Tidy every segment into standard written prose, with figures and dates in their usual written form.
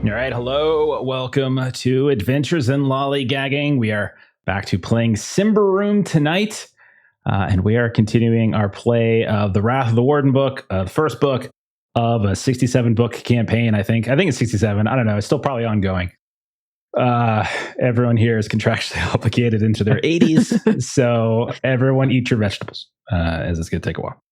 All right, hello. Welcome to Adventures in Lollygagging. We are back to playing Symbaroum tonight, and we are continuing our play of the Wrath of the Warden book, the first book of a 67-book campaign, I think. I think it's 67. I don't know. It's still probably ongoing. Everyone here is contractually obligated into their 80s, so everyone eat your vegetables, as it's going to take a while.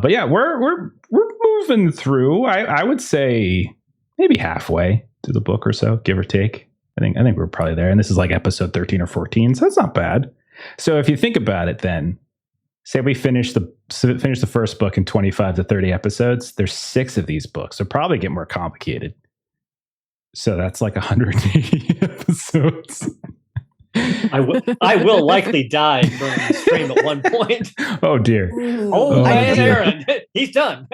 But yeah, we're moving through. I would say maybe halfway through the book or so, give or take. I think we're probably there. And this is like episode 13 or 14, so that's not bad. So if you think about it, then say we finish the first book in 25 to 30 episodes. There's 6 of these books. They'll probably get more complicated. So that's like 180 episodes. I will likely die during the stream at one point. Oh dear. Aaron, he's done.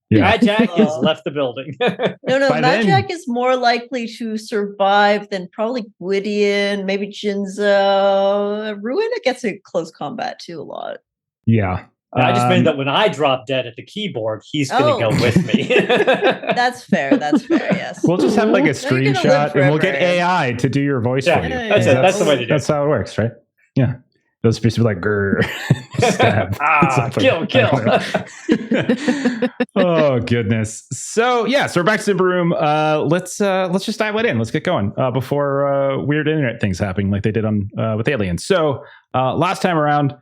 Yeah. Madjac has left the building. No, Madjac is more likely to survive than probably Gwydion, maybe Jinzo. Rowena gets in close combat too a lot. Yeah. I just mean that when I drop dead at the keyboard, he's going to go with me. That's fair, yes. We'll just have like a screenshot and we'll get AI to do your voice for you. That's the way to do it. That's how it works, right? Yeah. Those supposed to be like, grrr, stab. Kill. Oh, goodness. So we're back to Symbaroum. Let's just dive right in. Let's get going before weird internet things happening like they did on with Aliens. So last time around,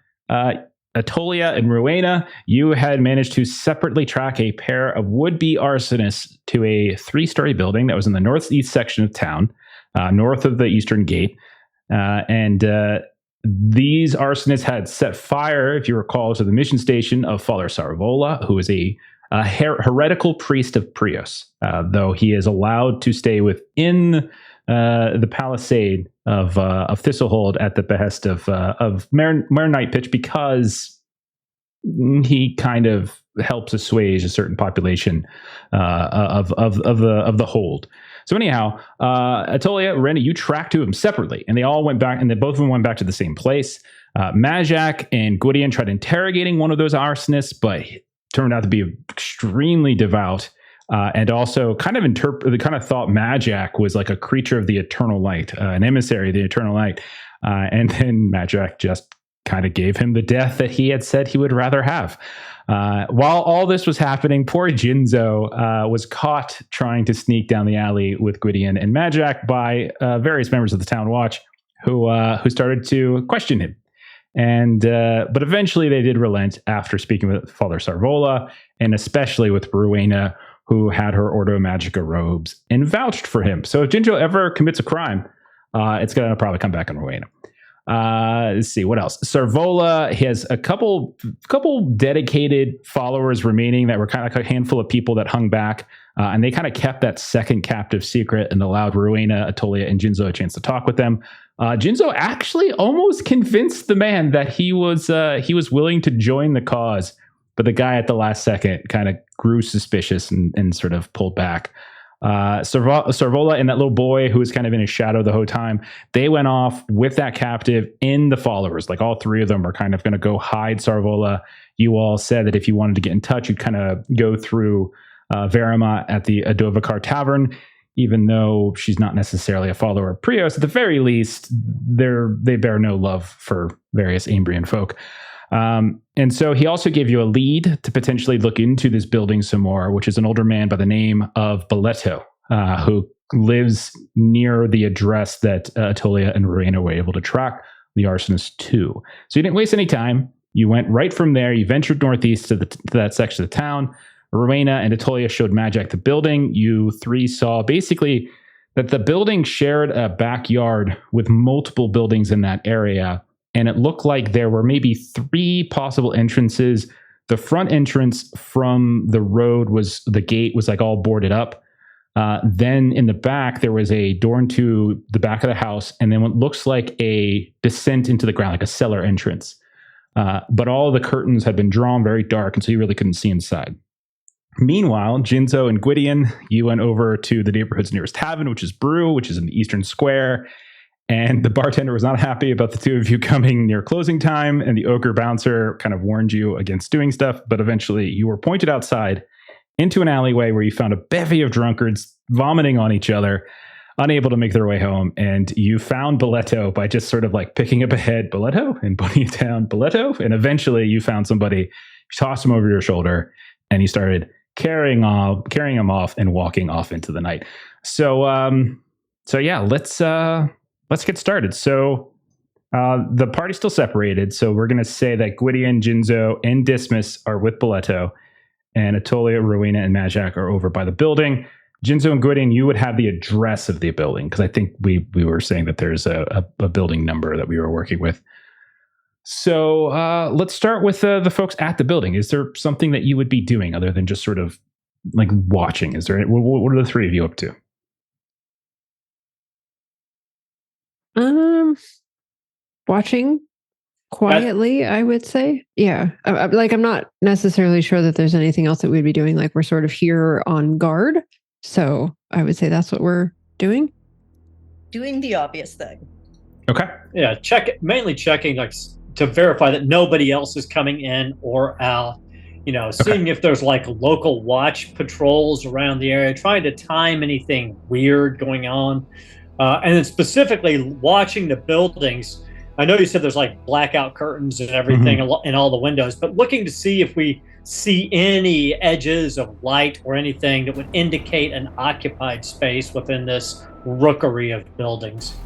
Atolia and Rowena, you had managed to separately track a pair of would-be arsonists to a 3-story building that was in the northeast section of town, north of the eastern gate. These arsonists had set fire, if you recall, to the mission station of Father Sarvola, who is a heretical priest of Prios, though he is allowed to stay within the palisade of Thistlehold at the behest of Mayor Nightpitch, because he kind of helps assuage a certain population of the hold. So anyhow, Atolia, Randy, you tracked 2 of them separately, and they all went back, and both of them went back to the same place. Madjac and Gwydion tried interrogating one of those arsonists, but turned out to be extremely devout, and also kind of thought Madjac was like a creature of the eternal light, an emissary of the eternal light. And then Madjac just kind of gave him the death that he had said he would rather have. While all this was happening, poor Jinzo was caught trying to sneak down the alley with Gwydion and Madjac by various members of the town watch, who started to question him. But eventually they did relent after speaking with Father Sarvola, and especially with Rowena, who had her Ordo Magica robes and vouched for him. So if Jinzo ever commits a crime, it's going to probably come back on Rowena. Let's see what else. Sarvola has a couple dedicated followers remaining that were kind of like a handful of people that hung back, and they kind of kept that second captive secret and allowed Rowena, Atolia, and Jinzo a chance to talk with them. Jinzo actually almost convinced the man that he was willing to join the cause, but the guy at the last second kind of grew suspicious and sort of pulled back. Sarvola and that little boy who was kind of in his shadow the whole time, they went off with that captive in the followers. Like all 3 of them are kind of going to go hide Sarvola. You all said that if you wanted to get in touch, you'd kind of go through Verima at the Adovikar Tavern, even though she's not necessarily a follower of Prios. At the very least, they bear no love for various Ambrian folk. And so he also gave you a lead to potentially look into this building some more, which is an older man by the name of Boleto, who lives near the address that Atolia and Rowena were able to track the arsonist to. So you didn't waste any time. You went right from there. You ventured northeast to that section of the town. Rowena and Atolia showed Madjac the building. You 3 saw basically that the building shared a backyard with multiple buildings in that area. And it looked like there were maybe 3 possible entrances. The front entrance from the road the gate was like all boarded up. Then in the back, there was a door into the back of the house, and then what looks like a descent into the ground, like a cellar entrance. But all the curtains had been drawn very dark, and so you really couldn't see inside. Meanwhile, Jinzo and Gwydion, you went over to the neighborhood's nearest tavern, which is Brew, which is in the Eastern Square. And the bartender was not happy about the 2 of you coming near closing time, and the ogre bouncer kind of warned you against doing stuff, but eventually you were pointed outside into an alleyway where you found a bevy of drunkards vomiting on each other, unable to make their way home. And you found Boleto by just sort of like picking up a head, Boleto, and putting it down, Boleto. And eventually you found somebody, tossed him over your shoulder, and you started carrying him off and walking off into the night. So yeah, let's get started. So the party's still separated. So we're going to say that Gwydion, Jinzo, and Dismas are with Boleto, and Atolia, Rowena, and Madjac are over by the building. Jinzo and Gwydion, you would have the address of the building, because I think we were saying that there's a building number that we were working with. So let's start with the folks at the building. Is there something that you would be doing other than just sort of like watching? Is there? What are the three of you up to? Watching quietly, I would say. Yeah. I'm not necessarily sure that there's anything else that we'd be doing. Like, we're sort of here on guard. So I would say that's what we're doing. Doing the obvious thing. Okay. Yeah. Mainly checking like to verify that nobody else is coming in or out. Seeing if there's like local watch patrols around the area, trying to time anything weird going on. And then specifically watching the buildings. I know you said there's like blackout curtains and everything in all the windows, but looking to see if we see any edges of light or anything that would indicate an occupied space within this rookery of buildings.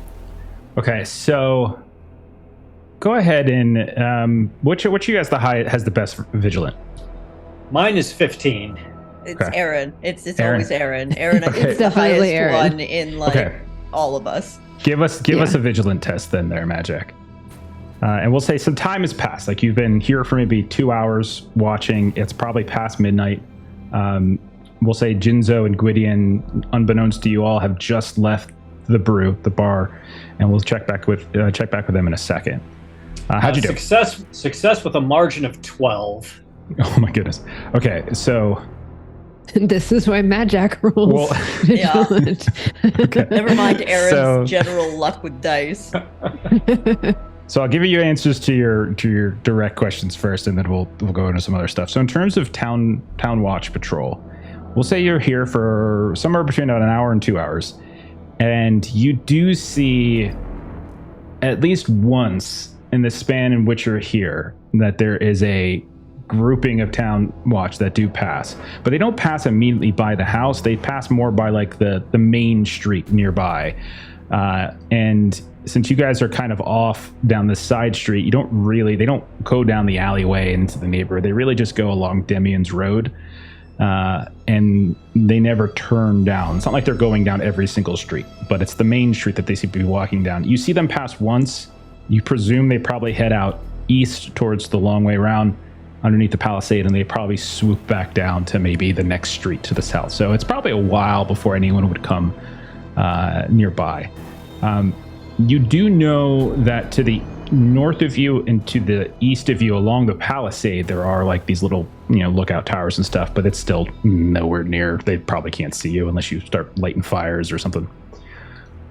Okay, so go ahead and which you guys has the best vigilant? Mine is 15. It's okay. Aaron. It's Aaron. Always Aaron. Aaron is the highest one in all of us. Give us a vigilant test then there, Madjac. And we'll say some time has passed. Like, you've been here for maybe 2 hours watching. It's probably past midnight. We'll say Jinzo and Gwydion, unbeknownst to you all, have just left the bar, and we'll check back with them in a second. How'd you do? Success with a margin of 12. Oh my goodness. Okay, so this is why Madjac rolls. Okay. Never mind Aaron's general luck with dice. So I'll give you answers to your direct questions first, and then we'll go into some other stuff. So in terms of town watch patrol, we'll say you're here for somewhere between about an hour and 2 hours, and you do see at least once in the span in which you're here that there is a grouping of town watch that do pass, but they don't pass immediately by the house. They pass more by like the main street nearby, and since you guys are kind of off down the side street, they don't go down the alleyway into the neighborhood. They really just go along Demian's Road, and they never turn down. It's not like they're going down every single street, but it's the main street that they seem to be walking down. You see them pass once. You presume they probably head out east towards the long way around underneath the palisade, and they probably swoop back down to maybe the next street to the south. So it's probably a while before anyone would come nearby. You do know that to the north of you and to the east of you along the palisade, there are like these little, lookout towers and stuff, but it's still nowhere near. They probably can't see you unless you start lighting fires or something.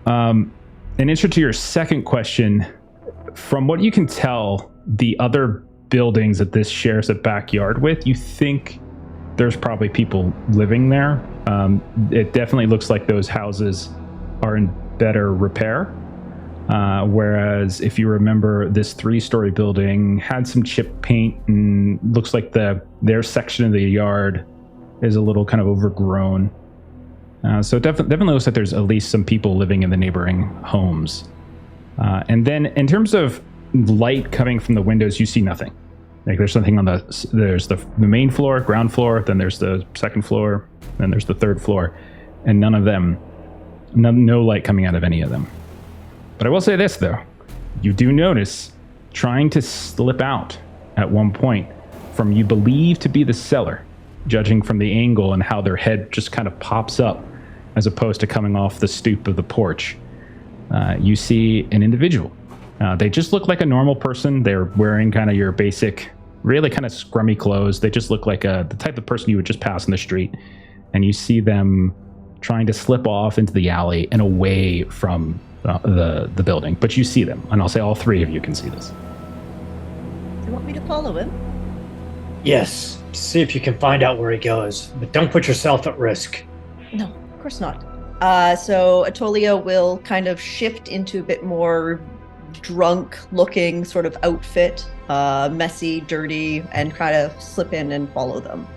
In answer to your second question, from what you can tell, the other buildings that this shares a backyard with, you think there's probably people living there. It definitely looks like those houses are in better repair. Whereas if you remember, this 3-story building had some chip paint, and looks like their section of the yard is a little kind of overgrown. So it definitely looks like there's at least some people living in the neighboring homes. And then in terms of light coming from the windows, you see nothing. Like, there's something there's the main floor, ground floor, then there's the second floor, then there's the third floor, and none of them, no light coming out of any of them. But I will say this, though. You do notice trying to slip out at one point from you believe to be the cellar, judging from the angle and how their head just kind of pops up as opposed to coming off the stoop of the porch. You see an individual. They just look like a normal person. They're wearing kind of your basic, really kind of scrummy clothes. They just look like the type of person you would just pass in the street. And you see them trying to slip off into the alley and away from the building, but you see them, and I'll say all three of you can see this. Do you want me to follow him? Yes. See if you can find out where he goes, but don't put yourself at risk. No, of course not. So Atolia will kind of shift into a bit more drunk-looking sort of outfit, messy, dirty, and kind of slip in and follow them,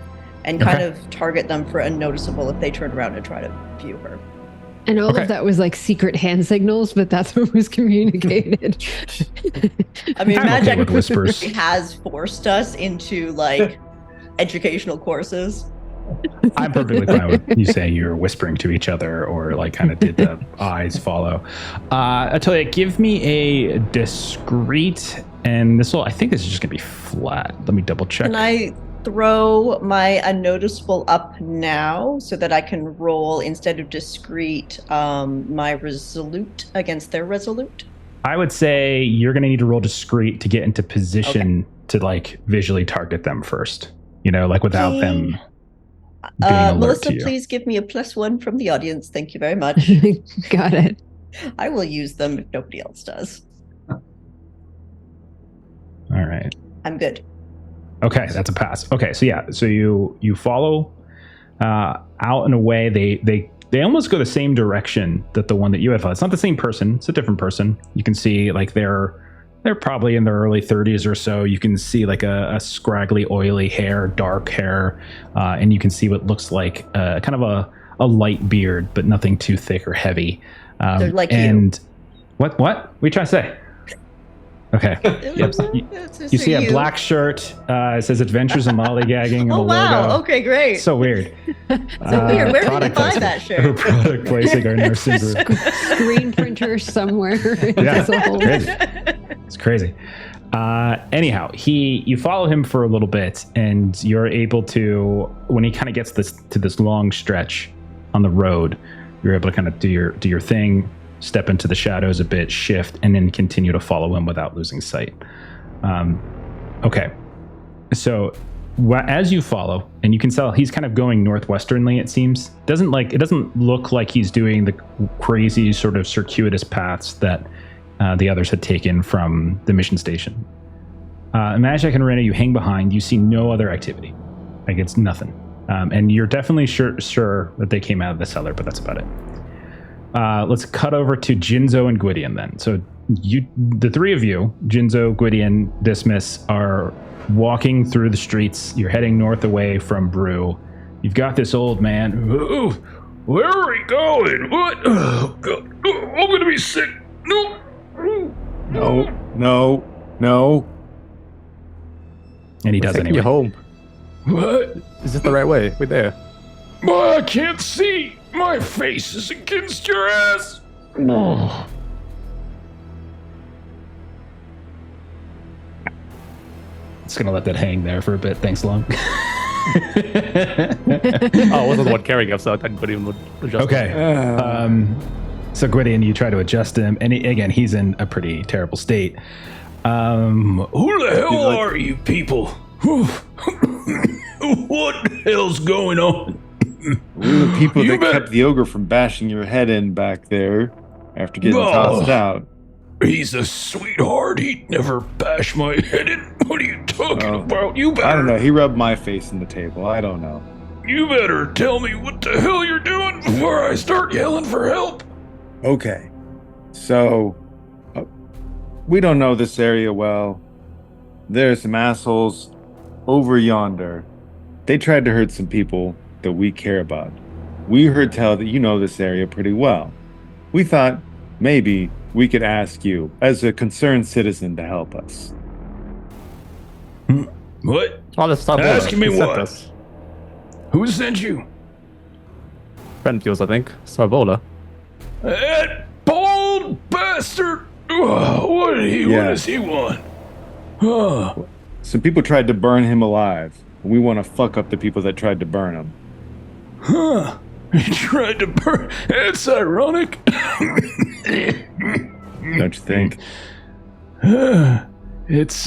and kind of target them for unnoticeable if they turn around and try to view her. And all of that was like secret hand signals, but that's what was communicated. I mean, Madjac with whispers has forced us into like educational courses. I'm perfectly fine with you saying you're whispering to each other or like kind of did the eyes follow. Atolia, give me a discreet, and I think this is just gonna be flat. Let me double check. Can I throw my unnoticeable up now so that I can roll instead of discreet my resolute against their resolute? I would say you're going to need to roll discreet to get into position to like visually target them first, like without them being alert Melissa, to you. Please give me a +1 from the audience. Thank you very much. Got it. I will use them if nobody else does. All right. I'm good. Okay, that's a pass. Okay, so you follow out and away. They almost go the same direction that the one that you have. It's not the same person. It's a different person. You can see like they're probably in their early 30s or so. You can see like a scraggly, oily hair, dark hair, and you can see what looks like kind of a light beard, but nothing too thick or heavy. They're like and you. What are you trying to say? Okay. Yep. You see a black shirt. It says Adventures in Lollygagging. Oh, wow. Logo. Okay, great. So weird. So weird. Where did you find that shirt? Product placing our nursing group. Screen printer somewhere. Yeah, it's crazy. Anyhow, you follow him for a little bit, and you're able to, when he kind of gets to this long stretch on the road, you're able to kind of do your thing, step into the shadows a bit, shift, and then continue to follow him without losing sight. Okay. So as you follow, and you can tell he's kind of going northwesternly, it seems. It doesn't look like he's doing the crazy sort of circuitous paths that the others had taken from the mission station. Madjac and Rena, you hang behind. You see no other activity. Like it's nothing. And you're definitely sure that they came out of the cellar, but that's about it. Let's cut over to Jinzo and Gwydion then. So the three of you, Jinzo, Gwydion, Dismiss, are walking through the streets. You're heading north away from Brew. You've got this old man. Oh, where are we going? What? Oh, God. I'm going to be sick. No. And he does anyway. You home. What? Is this the right way? We're there. I can't see. My face is against your ass. Oh. Just gonna let that hang there for a bit. Thanks, Long. I wasn't the one carrying him, so I thought Gwydion would adjust. Okay. So Gwydion, you try to adjust him, and again, he's in a pretty terrible state. Who the hell are you people? What the hell's going on? We're the people that kept the ogre from bashing your head in back there after getting tossed out. He's a sweetheart. He'd never bash my head in. What are you talking about? I don't know. He rubbed my face in the table. I don't know. You better tell me what the hell you're doing before I start yelling for help. Okay. So, we don't know this area well. There's some assholes over yonder. They tried to hurt some people that we care about. We heard tell that you know this area pretty well. We thought maybe we could ask you, as a concerned citizen, to help us. What? Oh, let's stop. Asking me what? Who sent you? Friend of yours, I think. Sarvola. That bold bastard! What does he want? Some people tried to burn him alive. We want to fuck up the people that tried to burn him. Huh. He tried to burn... That's ironic. Don't you think? It's,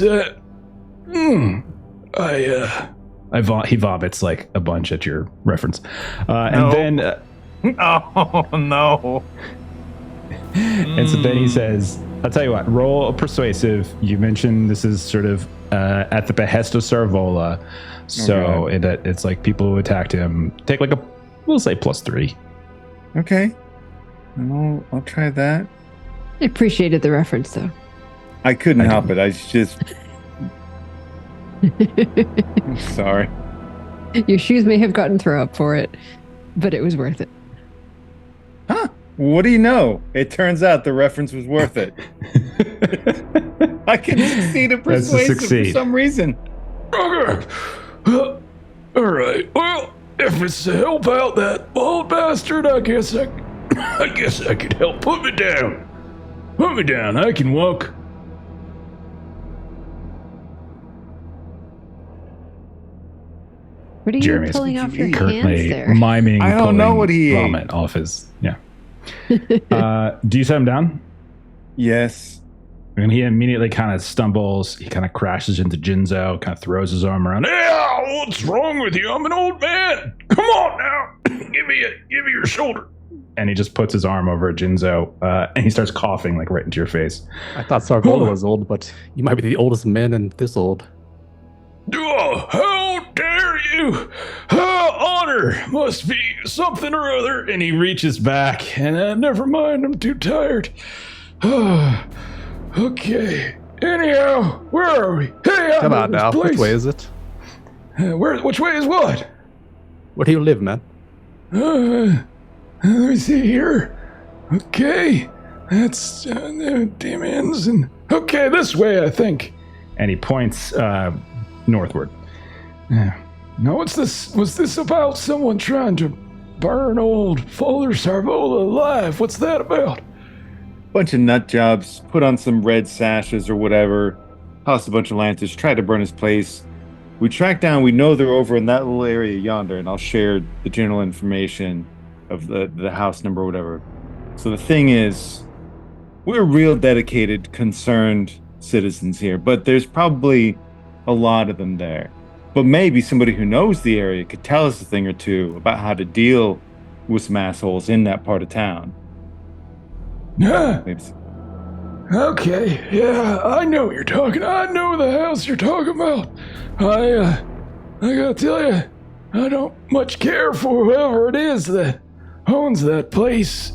he vomits like a bunch at your reference. And then... Oh, no. And so then he says, I'll tell you what, roll a persuasive. You mentioned this is sort of at the behest of Sarvola. So it's like people who attacked him take like we'll say +3. Okay. I'll try that. I appreciated the reference, though. I couldn't help it. I just... I'm sorry. Your shoes may have gotten throw up for it, but it was worth it. Huh? What do you know? It turns out the reference was worth it. I can succeed at persuasive for some reason. Okay. All right. Well, if it's to help out that bald bastard, I guess I could help. Put me down. Put me down. I can walk. What are you Jeremy's pulling off your hands currently there? miming. I don't know what he ate. Vomit off his. Yeah. Do you set him down? Yes. And he immediately kind of stumbles. He kind of crashes into Jinzo, kind of throws his arm around. Hey, what's wrong with you? I'm an old man. Come on now. Give me your shoulder. And he just puts his arm over Jinzo, and he starts coughing like right into your face. I thought Sarvola was old, but you might be the oldest man in this old. Oh, how dare you! Honor must be something or other. And he reaches back, and never mind, I'm too tired. Okay. Anyhow, where are we? Hey, Come on now. Which way is it? Which way is what? Where do you live, man? Let me see here. Okay, that's demons, and okay, this way, I think. And he points northward. No, what's this? Was this about someone trying to burn old Father Sarvola alive? What's that about? Bunch of nut jobs, put on some red sashes or whatever, tossed a bunch of lanterns, tried to burn his place. We tracked down, we know they're over in that little area yonder, and I'll share the general information of the house number or whatever. So the thing is, we're real dedicated, concerned citizens here, but there's probably a lot of them there. But maybe somebody who knows the area could tell us a thing or two about how to deal with some assholes in that part of town. Yeah. Okay, yeah, I know what you're talking. I know the house you're talking about. I gotta tell you, I don't much care for whoever it is that owns that place.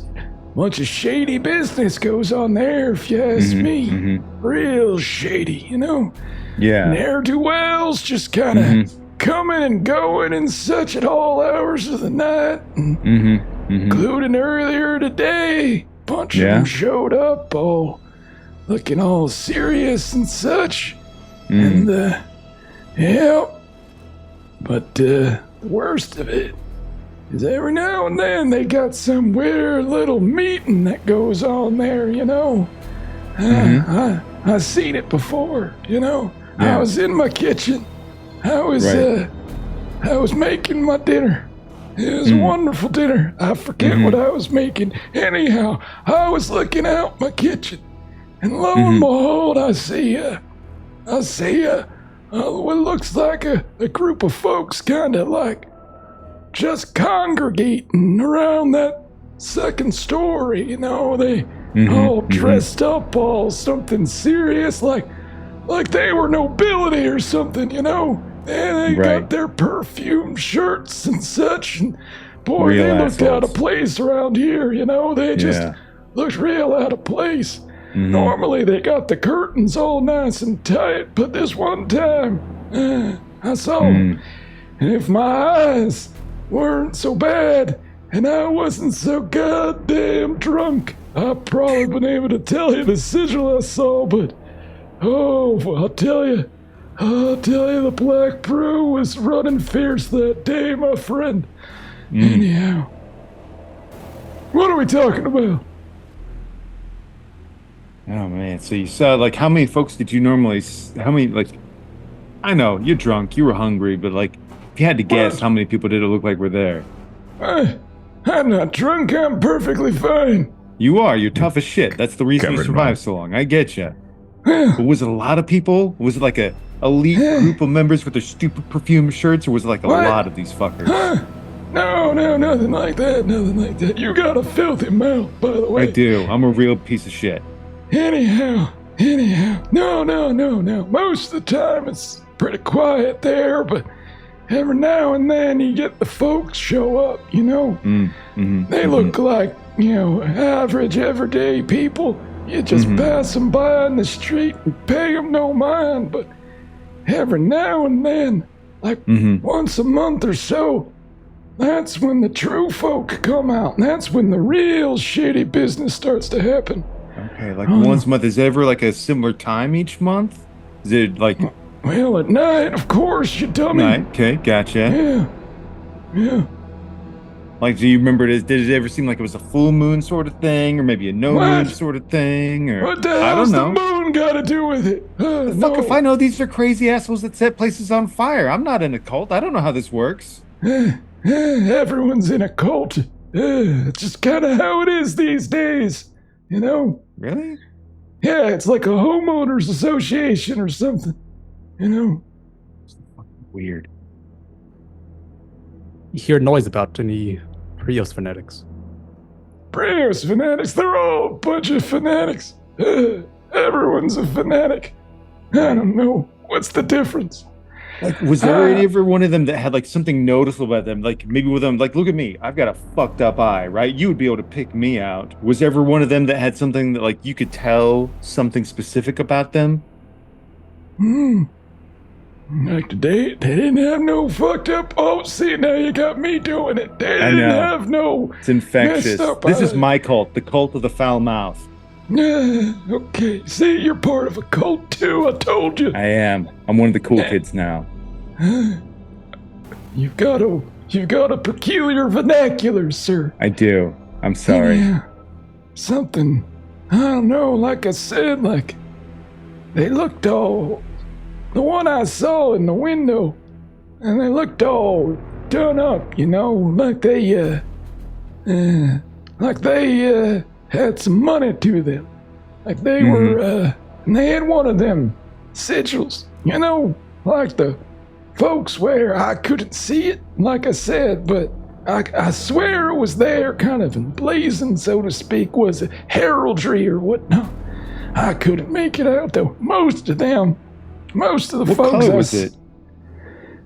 Bunch of shady business goes on there, if you ask me. Real shady, you know? Yeah. Ne'er-do-wells just kind of coming and going and such at all hours of the night. Including earlier today. Bunch of them showed up, all looking all serious and such. And, yeah. But the worst of it is every now and then they got some weird little meeting that goes on there, you know. I've seen it before, you know. I was in my kitchen. I was making my dinner. It was a wonderful dinner. I forget what I was making. Anyhow, I was looking out my kitchen, and lo and behold, I see what looks like a group of folks kind of like just congregating around that second story. You know, they all dressed up, all something serious, like they were nobility or something, you know. And they got their perfume shirts and such, and boy, real they looked assholes. out of place around here, you know. They just looked real out of place. Normally they got the curtains all nice and tight, but this one time, I saw them. And if my eyes weren't so bad, and I wasn't so goddamn drunk, I'd probably been able to tell you the sigil I saw, but, I'll tell you, the Black Brew was running fierce that day, my friend. Anyhow, what are we talking about? Oh man, so you saw, like, how many folks did you normally, I know, you're drunk, you were hungry, but like, if you had to guess, how many people did it look like were there? I'm not drunk, I'm perfectly fine. You are, you're tough as shit. That's the reason you survived so long, I get you. But was it a lot of people? Was it like a elite group of members with their stupid perfume shirts, or was it like a lot of these fuckers? No, nothing like that. You got a filthy mouth, by the way. I do, I'm a real piece of shit. Anyhow, no. Most of the time it's pretty quiet there, but every now and then you get the folks show up, you know. They look like, you know, average, everyday people. You just pass them by in the street and pay them no mind. But every now and then, like once a month or so, that's when the true folk come out. And that's when the real shitty business starts to happen. Okay, like once a month. Is it ever like a similar time each month? Is it like... Well, at night, of course, you dummy. Night, okay, gotcha. Yeah. Like, do you remember, did it ever seem like it was a full moon sort of thing, or maybe a no moon sort of thing, or... What the hell's the moon got to do with it? Fuck if I know. These are crazy assholes that set places on fire. I'm not in a cult. I don't know how this works. Everyone's in a cult. It's just kind of how it is these days, you know? Really? Yeah, it's like a homeowners association or something, you know? Weird. You hear noise about any Prios fanatics? Prios fanatics? They're all a bunch of fanatics. Everyone's a fanatic. I don't know. What's the difference? Like, was there any ever one of them that had like something noticeable about them? Like maybe with them, like, look at me, I've got a fucked up eye, right? You would be able to pick me out. Was there ever one of them that had something that like you could tell something specific about them? Like today, they didn't have no fucked up. Oh, see, now you got me doing it. They didn't have no. It's infectious. This is my cult, the cult of the foul mouth. Okay, see, you're part of a cult too, I told you. I am. I'm one of the cool kids now. You've got a peculiar vernacular, sir. I do. I'm sorry. Yeah. Something, I don't know, like I said, like, they looked all, the one I saw in the window, and they looked all done up, you know, like they had some money to them. Like they were, and they had one of them sigils, you know, like the folks wear. I couldn't see it, like I said, but I swear it was there, kind of emblazoned, so to speak, was a heraldry or whatnot. I couldn't make it out, though. Most of the What folks. color was it?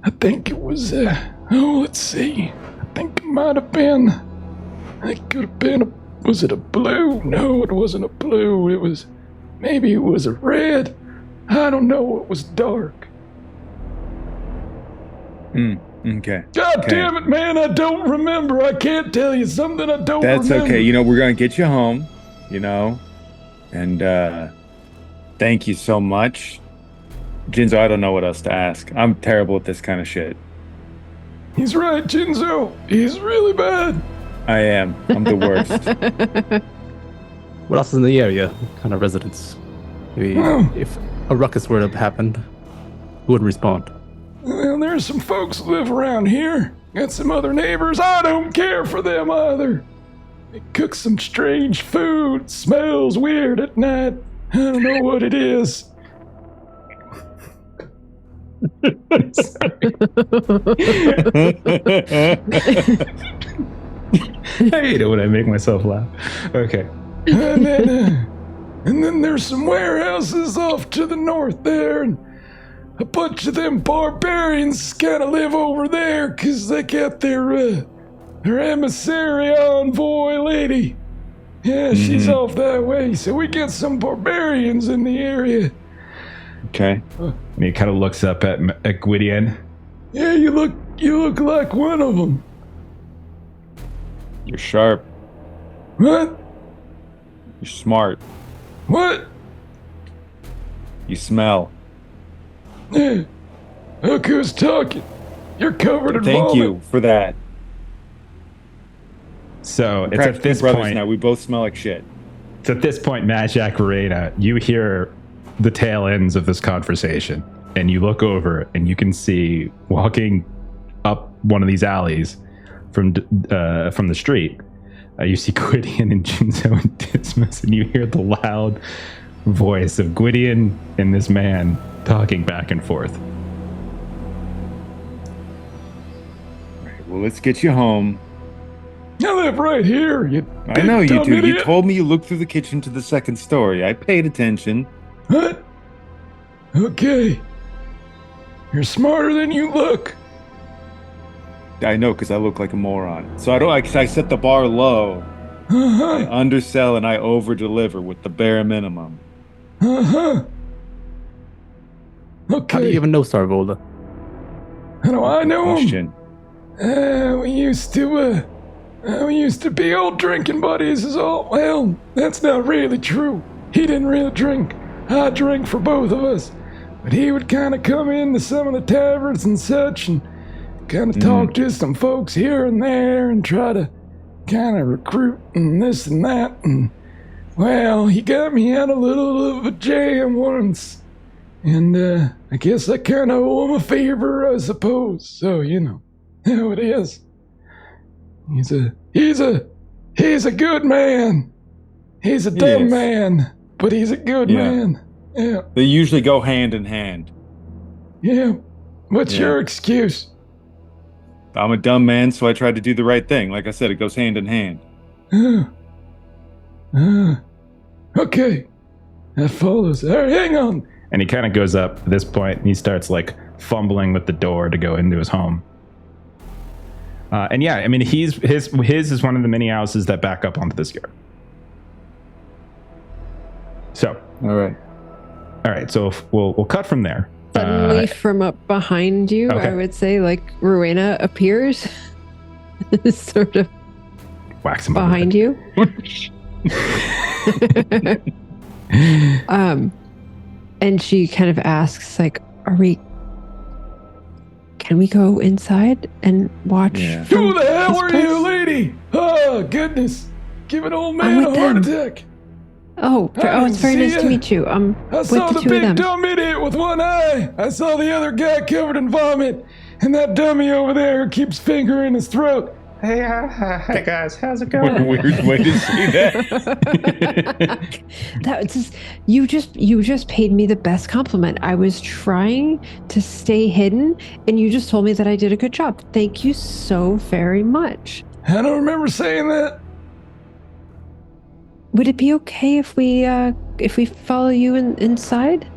I think it was, let's see. I think it might have been, it could have been was it a blue? No, it wasn't a blue. Maybe it was a red. I don't know. It was dark. Okay. God damn it, man. I don't remember. I can't tell you something I don't remember. That's okay. You know, we're going to get you home, you know, and thank you so much. Jinzo, I don't know what else to ask. I'm terrible at this kind of shit. He's right, Jinzo. He's really bad. I am. I'm the worst. What else is in the area? What kind of residents? Maybe if a ruckus were to happen, who would respond? Well, there's some folks who live around here. Got some other neighbors. I don't care for them either. They cook some strange food. Smells weird at night. I don't know what it is. I hate it when I make myself laugh. Okay. And then there's some warehouses off to the north there, and a bunch of them barbarians kind of live over there because they got their emissary envoy lady. Yeah, she's off that way, so we get some barbarians in the area. Okay. And he kind of looks up at Gwydion. Yeah, you look like one of them. You're sharp. What? You're smart. What? You smell. Yeah. Look who's talking. You're covered in Thank vomit. you for that. So it's We're at this brothers point. now. We both smell like shit. It's at this point, Madjac, Reina, you hear the tail ends of this conversation, and you look over and you can see walking up one of these alleys from the street. You see Gwydion and Jinzo and Dismas, and you hear the loud voice of Gwydion and this man talking back and forth. Right, well, let's get you home. I live right here. I know you do. Idiot. You told me you looked through the kitchen to the second story. I paid attention. What? Okay. You're smarter than you look. I know because I look like a moron. So I set the bar low. I undersell and I over-deliver with the bare minimum. Okay. How do you even know Sarvola? How do I know him? Question. We used to be old drinking buddies is all. Well, that's not really true. He didn't really drink. I drank for both of us. But he would kind of come into some of the taverns and such and kind of talk to some folks here and there and try to kind of recruit and this and that. And, well, he got me out a little of a jam once. And I guess I kind of owe him a favor, I suppose. So, you know how it is. He's a good man. He's a dumb man, but he's a good man. Yeah. They usually go hand in hand. Yeah. What's your excuse? I'm a dumb man, so I tried to do the right thing. Like I said, it goes hand in hand. Okay. That follows. All right, hang on. And he kind of goes up at this point and he starts like fumbling with the door to go into his home. And yeah, I mean, his is one of the many houses that back up onto this yard. So. All right. So we'll cut from there. Suddenly from up behind you, okay. I would say like Rowena appears sort of wax him behind you. And she kind of asks like, can we go inside and watch? Yeah. Who the hell are you, lady? Oh, goodness. Give an old man a heart attack. Oh, it's very nice to meet you. I saw the big dumb idiot with one eye. I saw the other guy covered in vomit. And that dummy over there keeps fingering his throat. Hey guys, how's it going? What a weird way to say that. That was just, you just paid me the best compliment. I was trying to stay hidden, and you just told me that I did a good job. Thank you so very much. I don't remember saying that. Would it be okay if we follow you inside?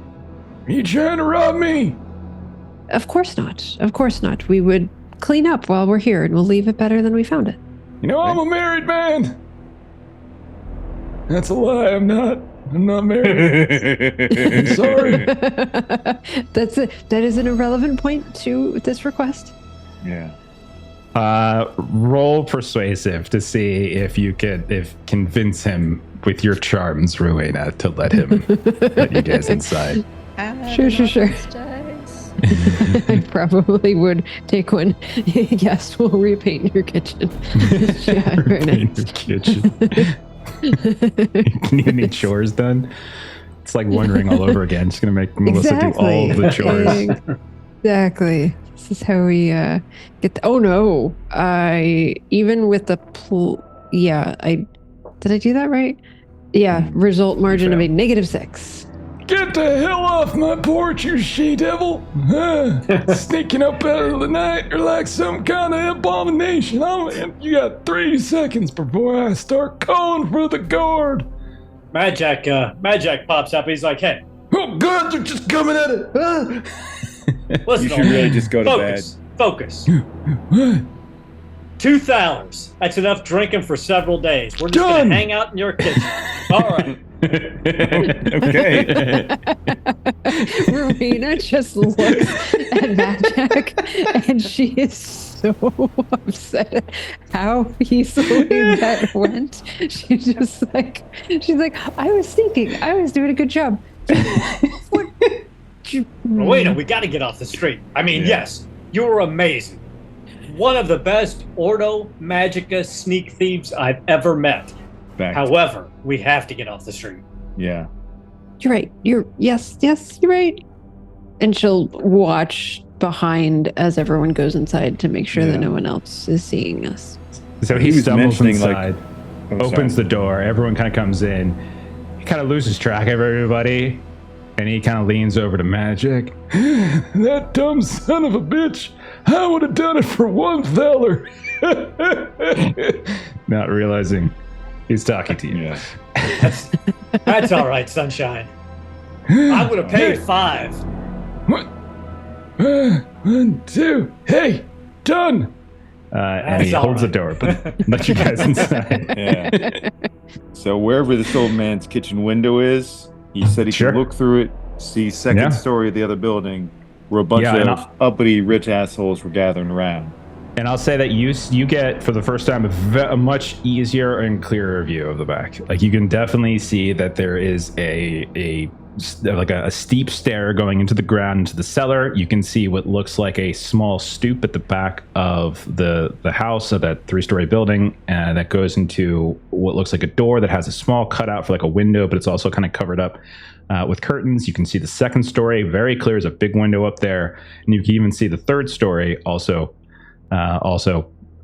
Are you trying to rob me? Of course not. Of course not. We would clean up while we're here, and we'll leave it better than we found it. You know, I'm a married man. That's a lie. I'm not married. I'm sorry. That is an irrelevant point to this request. Yeah. Roll persuasive to see if you could convince him with your charms, Rowena, to let him let you guys inside. Sure. I probably would take one. Yes, we'll repaint your kitchen. Yeah, very nice. Your kitchen. Need any chores done? It's like wondering all over again. Just gonna make Melissa do all of the chores. Exactly. This is how we get. Oh no! Even with the did I do that right? Yeah. Result margin of a -6. Get the hell off my porch, you she-devil! Sneaking up out of the night, you're like some kind of abomination. You got 3 seconds before I start calling for the guard. Madjac pops up. He's like, "Hey, oh God, you're just coming at it! listen, You should really just go to bed. Focus. What? 2 thalers. That's enough drinking for several days. We're just Done. gonna hang out in your kitchen. All right." Okay. Rowena just looks at Madjac, and she is so upset how easily that went. She's like, I was thinking, I was doing a good job. Rowena, we got to get off the street. I mean, yes, you were amazing. One of the best Ordo Magica sneak thieves I've ever met. However, we have to get off the street. Yeah. You're right. Yes, you're right. And she'll watch behind as everyone goes inside to make sure that no one else is seeing us. So he stumbles inside, opens the door. Everyone kind of comes in. He kind of loses track of everybody, and he kind of leans over to Madjac. That dumb son of a bitch! I would have done it for 1 thaler. Not realizing he's talking to you. Yeah. That's all right, Sunshine. I would have paid 5. What? 1, 2. Hey, done. and he holds the door, but let you guys inside. Yeah. So wherever this old man's kitchen window is, he said he Sure. could look through it, see second story of the other building, where a bunch of uppity rich assholes were gathering around. And I'll say that you get, for the first time, a much easier and clearer view of the back. Like, you can definitely see that there is a steep stair going into the ground, into the cellar. You can see what looks like a small stoop at the back of the house of that 3-story building, that goes into what looks like a door that has a small cutout for like a window, but it's also kind of covered up with curtains. You can see the second story very clear. There's a big window up there, and you can even see the third story also.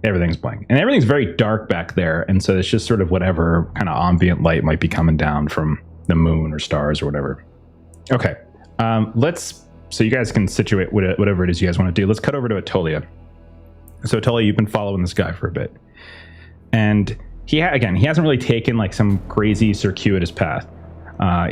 Everything's blank, and everything's very dark back there, and so it's just sort of whatever kind of ambient light might be coming down from the moon or stars or whatever. Okay, so you guys can situate whatever it is you guys want to do. Let's cut over to Atolia. So Atolia, you've been following this guy for a bit, and he hasn't really taken like some crazy circuitous path.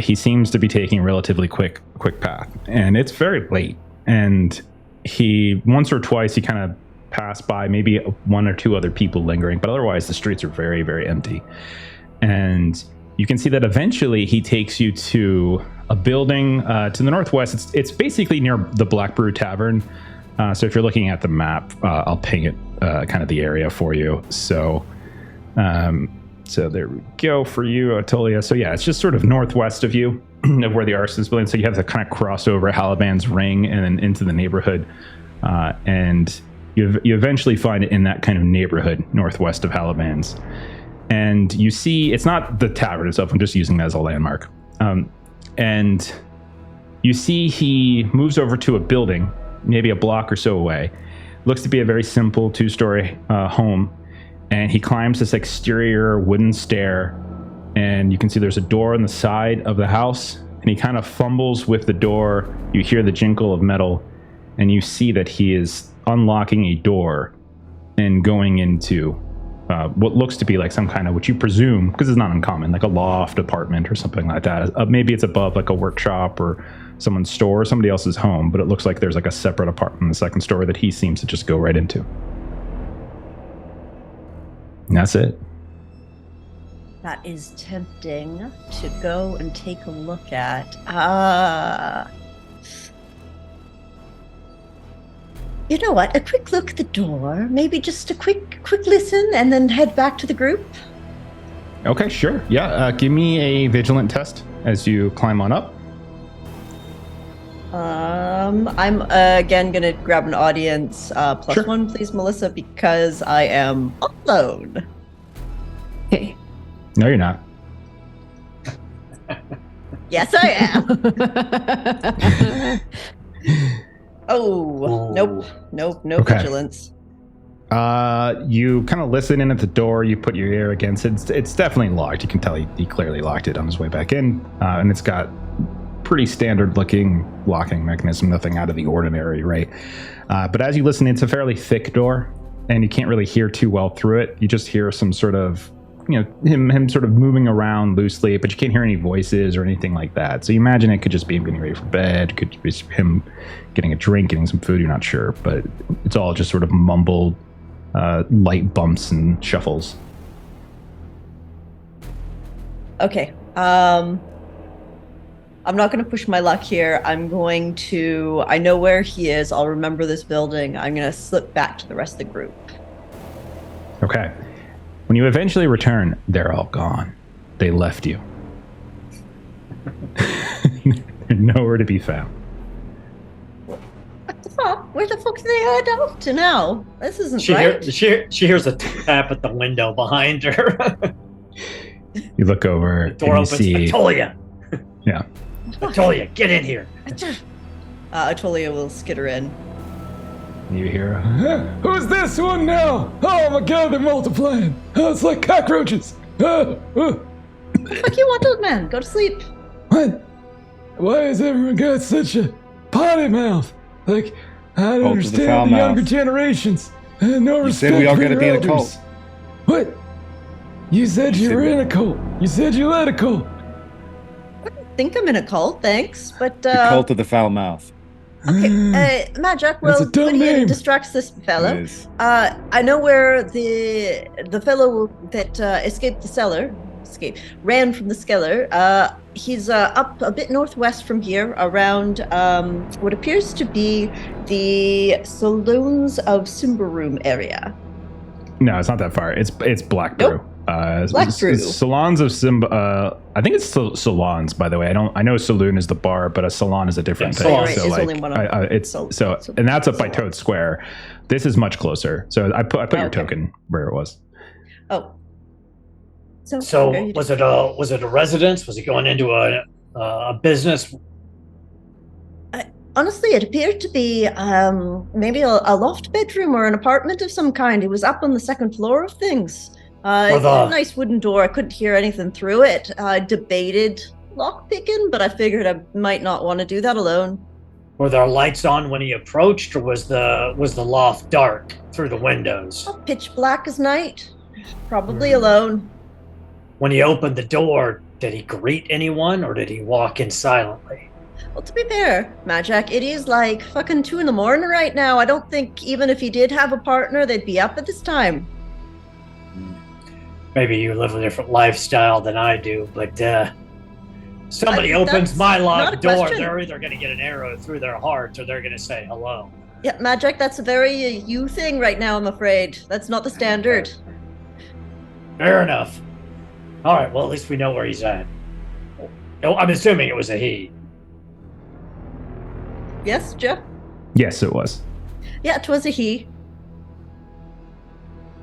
He seems to be taking a relatively quick path, and it's very late, and he once or twice he kind of passed by maybe one or two other people lingering, but otherwise the streets are very, very empty. And you can see that eventually he takes you to a building to the northwest. It's basically near the Black Brew Tavern. So if you're looking at the map, I'll ping it kind of the area for you. So there we go for you, Atolia. So yeah, it's just sort of northwest of you, of where the arsonist building. So you have to kind of cross over Halaban's Ring and then into the neighborhood, and you eventually find it in that kind of neighborhood northwest of Halaban's. And you see, it's not the tavern itself, I'm just using that as a landmark. And you see he moves over to a building, maybe a block or so away. Looks to be a very simple 2-story home. And he climbs this exterior wooden stair. And you can see there's a door on the side of the house. And he kind of fumbles with the door. You hear the jinkle of metal. And you see that he is unlocking a door and going into what looks to be like some kind of, what you presume, because it's not uncommon, like a loft apartment or something like that. Maybe it's above like a workshop or someone's store or somebody else's home, but it looks like there's like a separate apartment in the second story that he seems to just go right into. And that's it. That is tempting to go and take a look at. You know what? A quick look at the door, maybe just a quick listen, and then head back to the group. Okay, sure. Yeah, give me a vigilant test as you climb on up. I'm again gonna grab an audience plus 1, please, Melissa, because I am alone. Okay. No, you're not. Yes, I am. Oh, nope, no Okay. vigilance. You kind of listen in at the door. You put your ear against it. It's definitely locked. You can tell he clearly locked it on his way back in, and it's got pretty standard looking locking mechanism, nothing out of the ordinary, right? But as you listen, it's a fairly thick door, and you can't really hear too well through it. You just hear some sort of, him sort of moving around loosely, but you can't hear any voices or anything like that. So you imagine it could just be him getting ready for bed, could be him getting a drink, getting some food, you're not sure, but it's all just sort of mumbled, light bumps and shuffles. Okay. I'm not going to push my luck here. I know where he is. I'll remember this building. I'm going to slip back to the rest of the group. Okay. When you eventually return, they're all gone. They left you. They're nowhere to be found. What the fuck? Where the fuck did they head off to now? This isn't right. She hears a tap at the window behind her. You look over The door and opens. you see... Atolia! Yeah. Atolia, get in here! Atolia will skitter in. You hear... Who's this one now? Oh my god, they're multiplying. Oh, it's like cockroaches. What the fuck you want, old man? Go to sleep. What? Why has everyone got such a potty mouth? Like, I don't Cult of the foul understand the younger mouth. generations. No You respect said we all for gotta your be in a elders. cult. What? You said you were in a cult. You said you led a cult. I think I'm in a cult, thanks, but The cult of the foul mouth. Okay, Madjac, well, That's a dumb Lydia name. distracts this fellow. It is. I know where the fellow that escaped the cellar, ran from the cellar. He's up a bit northwest from here, around what appears to be the saloons of Symbaroum area. No, it's not that far. It's Black Brew. Nope. Black Brew. Salons of Simba. I think it's salons, by the way. I know saloon is the bar, but a salon is a different thing. salon. Right, So it's like, only one of it's so, and that's up by Toad Square. This is much closer. So I put your Okay. token where it was. Oh. So there you was it a residence? Was he going into a business? Honestly, it appeared to be maybe a loft bedroom or an apartment of some kind. It was up on the second floor of things. It had a nice wooden door. I couldn't hear anything through it. I debated lockpicking, but I figured I might not want to do that alone. Were there lights on when he approached, or was the loft dark through the windows? Oh, pitch black as night. Probably alone. When he opened the door, did he greet anyone, or did he walk in silently? Well, to be fair, Madjac, it is like fucking 2 a.m. right now. I don't think even if he did have a partner, they'd be up at this time. Maybe you live a different lifestyle than I do, but somebody opens that's my not a locked door, question. they're either going to get an arrow through their heart, or they're going to say hello. Yeah, Madjac, that's a very you thing right now, I'm afraid. That's not the standard. Fair enough. All right, well, at least we know where he's at. Oh, I'm assuming it was a he. Yes, Jeff? Yes, it was. Yeah, 'twas a he.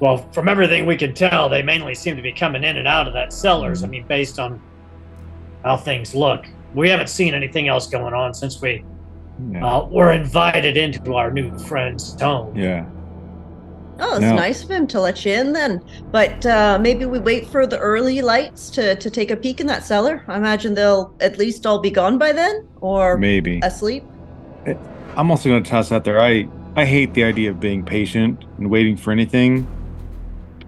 Well, from everything we can tell, they mainly seem to be coming in and out of that cellars. I mean, based on how things look. We haven't seen anything else going on since we were invited into our new friend's home. Yeah. Oh, it's No. nice of him to let you in then. But maybe we wait for the early lights to take a peek in that cellar. I imagine they'll at least all be gone by then, or Maybe. asleep. I'm also going to toss out there, I hate the idea of being patient and waiting for anything.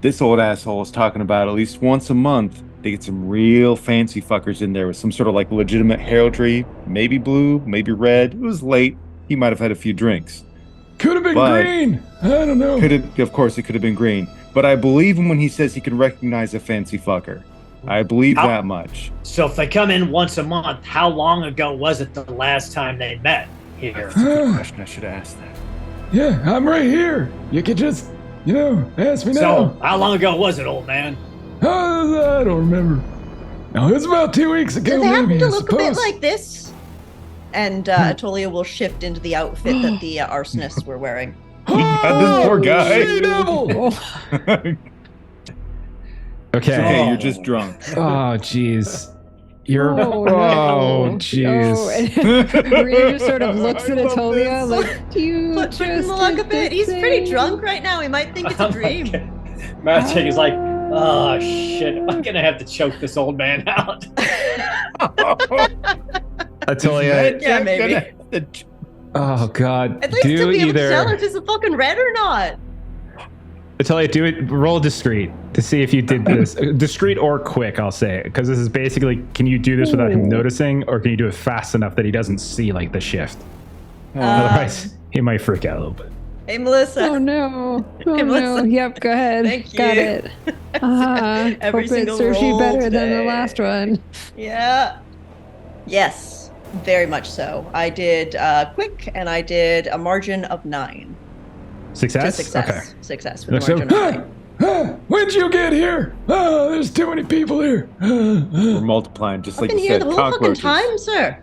This old asshole is talking about at least once a month they get some real fancy fuckers in there with some sort of like legitimate heraldry, maybe blue, maybe red. It was late. He might have had a few drinks. Could have been But- green. I don't know. Of course, it could have been green. But I believe him when he says he can recognize a fancy fucker. I believe How- that much. So if they come in once a month, how long ago was it the last time they met here? That's a good question. I should have asked that. Yeah, I'm right here. You could just, ask me now. So how long ago was it, old man? I don't remember. No, it was about 2 weeks ago, Do they happen maybe, to I look a bit suppose. like this? And Atolia will shift into the outfit that the arsonists were wearing. This poor guy. She-devil! Okay. Hey, you're just drunk. Oh, jeez. You're. Oh, Oh, no. jeez. Oh, and Rita just sort of looks at I love Atolia this. like, do you Put him just along a did bit. the He's pretty thing?" drunk right now. He might think it's a dream. Madjac is like, oh shit, I'm gonna have to choke this old man out. Atolia. Yeah, maybe. Oh, God. At least do to be able to tell either. if it's a fucking red or not. Atolia, do it. Roll discreet to see if you did this. Discreet or quick, I'll say. Because this is basically, can you do this without him noticing? Or can you do it fast enough that he doesn't see, like, the shift? Otherwise, he might freak out a little bit. Hey, Melissa. Oh no. Oh Hey, no. Melissa. Yep, go ahead. Thank Got you. it. Every Hope it single serves you roll better than today. the last one. Yeah. Yes, very much so. I did quick, and I did a margin of 9. Success? To success. Okay. Success with a Looks so- margin of 9. When'd you get here? Oh, there's too many people here. We're multiplying, just I've like been you here said, the whole fucking cockroaches. time, sir.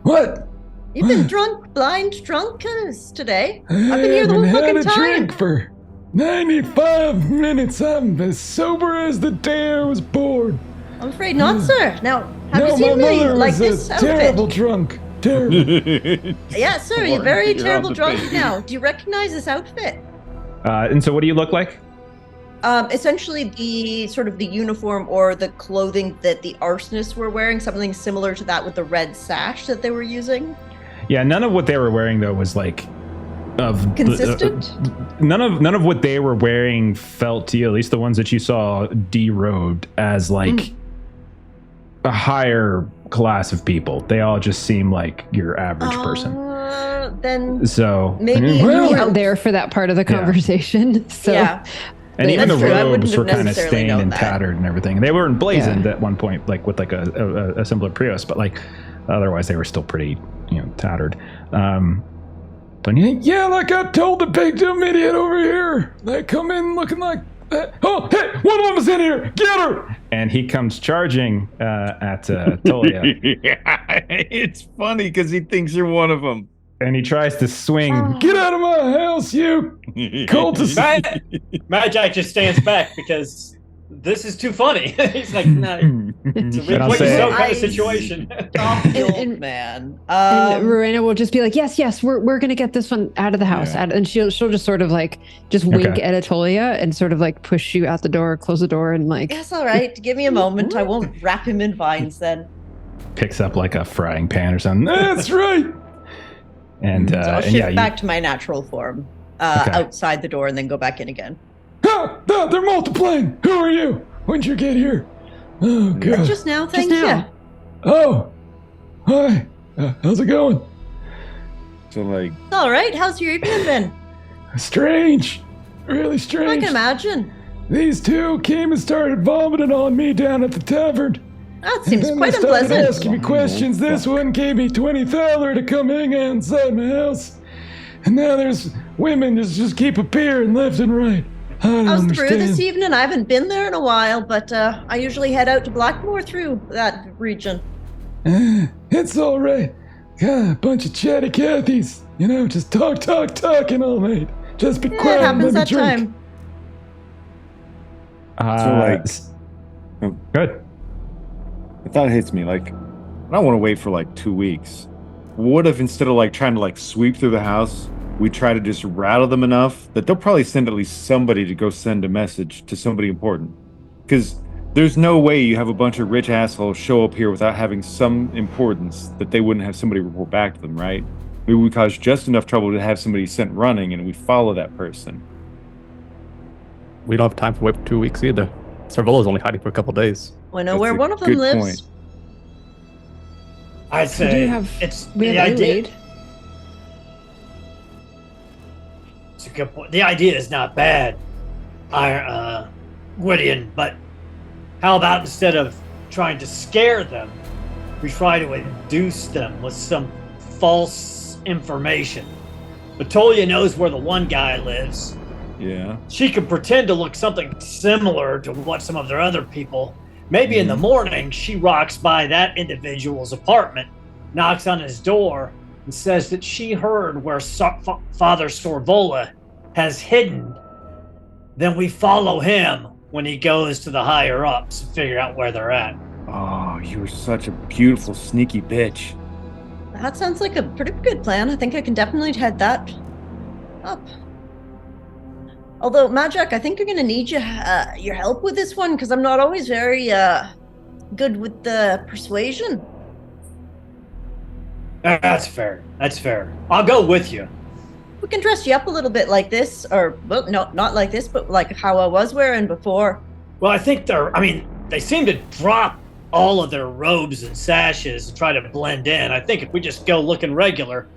What? You've been drunk, blind drunkers today. I've been here the whole haven't fucking had a time. drink for 95 minutes. I'm as sober as the day I was born. I'm afraid not, sir. Now, have No, you my seen me mother like was this a outfit? terrible drunk. Terrible. Yeah, sir, you're Lauren, very you're on terrible the drunk baby. now. Do you recognize this outfit? And so what do you look like? Essentially the sort of the uniform or the clothing that the arsonists were wearing, something similar to that with the red sash that they were using. Yeah, none of what they were wearing, though, was like... Consistent? None of what they were wearing felt to you, at least the ones that you saw derobed, as like a higher class of people. They all just seem like your average person. then So maybe You Well, weren't there for that part of the conversation. So yeah. and even That's the true. I wouldn't robes have were kind of necessarily stained known and that. tattered and everything. They were emblazoned at one point, like with like a simpler Prius, but like otherwise they were still pretty, tattered. But you think, Yeah, like I told the big dumb idiot over here. They come in looking like that. Oh, hey, one of them is in here. Get her. and he comes charging at Tolia, It's funny because he thinks you're one of them. and he tries to swing. Get out of my house, you cultist. Madjac just stands back because this is too funny. He's like, no, it's a And I'll replace say- so kind of situation. Stop the old And- man. and Rowena will just be like, yes, we're gonna get this one out of the house. Yeah. And she'll just sort of like just wink Okay. at Atolia and sort of like push you out the door, close the door, and like Yes, all right. Give me a moment. I won't wrap him in vines then. Picks up like a frying pan or something. That's right. And, So I'll and shift yeah, you- back to my natural form outside the door and then go back in again. Ah, they're multiplying. Who are you? When'd you get here? Oh, God. Just now, thank now. Oh, hi. How's it going? So like, you. All right. How's your evening been? Strange. Really I strange. can imagine. These two came and started vomiting on me down at the tavern. That seems And then quite they started unpleasant. asking me questions. This one gave me 20 thaler to come hang out inside my house. And now there's women that just keep appearing left and right. I don't I was through this understand. evening. I haven't been there in a while, but I usually head out to Blackmore through that region. It's all right. God, a bunch of chatty Cathys. Just talking all night. Just be Yeah, quiet it and happens let me that drink. time. So, like- s- Oh. good. the thought hits me like, I don't want to wait for like 2 weeks. What if instead of like trying to like sweep through the house, we try to just rattle them enough that they'll probably send at least somebody to go send a message to somebody important? Because there's no way you have a bunch of rich assholes show up here without having some importance that they wouldn't have somebody report back to them, right? Maybe we cause just enough trouble to have somebody sent running and we follow that person. We don't have time to wait for 2 weeks either. Sarvola's only hiding for a couple days. I know That's where a one of them good lives. point. I'd we say do have it's we the have idea. lead. It's a good point. The idea is not bad, Gwydion, but how about instead of trying to scare them, we try to induce them with some false information? Batolia knows where the one guy lives. Yeah. She could pretend to look something similar to what some of their other people. Maybe in the morning, she rocks by that individual's apartment, knocks on his door, and says that she heard where Father Sorvola has hidden. Then we follow him when he goes to the higher ups to figure out where they're at. Oh, you were such a beautiful, sneaky bitch. That sounds like a pretty good plan. I think I can definitely head that up. Although, Madjac, I think you're going to need your help with this one, because I'm not always very good with the persuasion. That's fair. That's fair. I'll go with you. We can dress you up a little bit like this, or, well, no, not like this, but like how I was wearing before. Well, I think they seem to drop all of their robes and sashes and try to blend in. I think if we just go looking regular,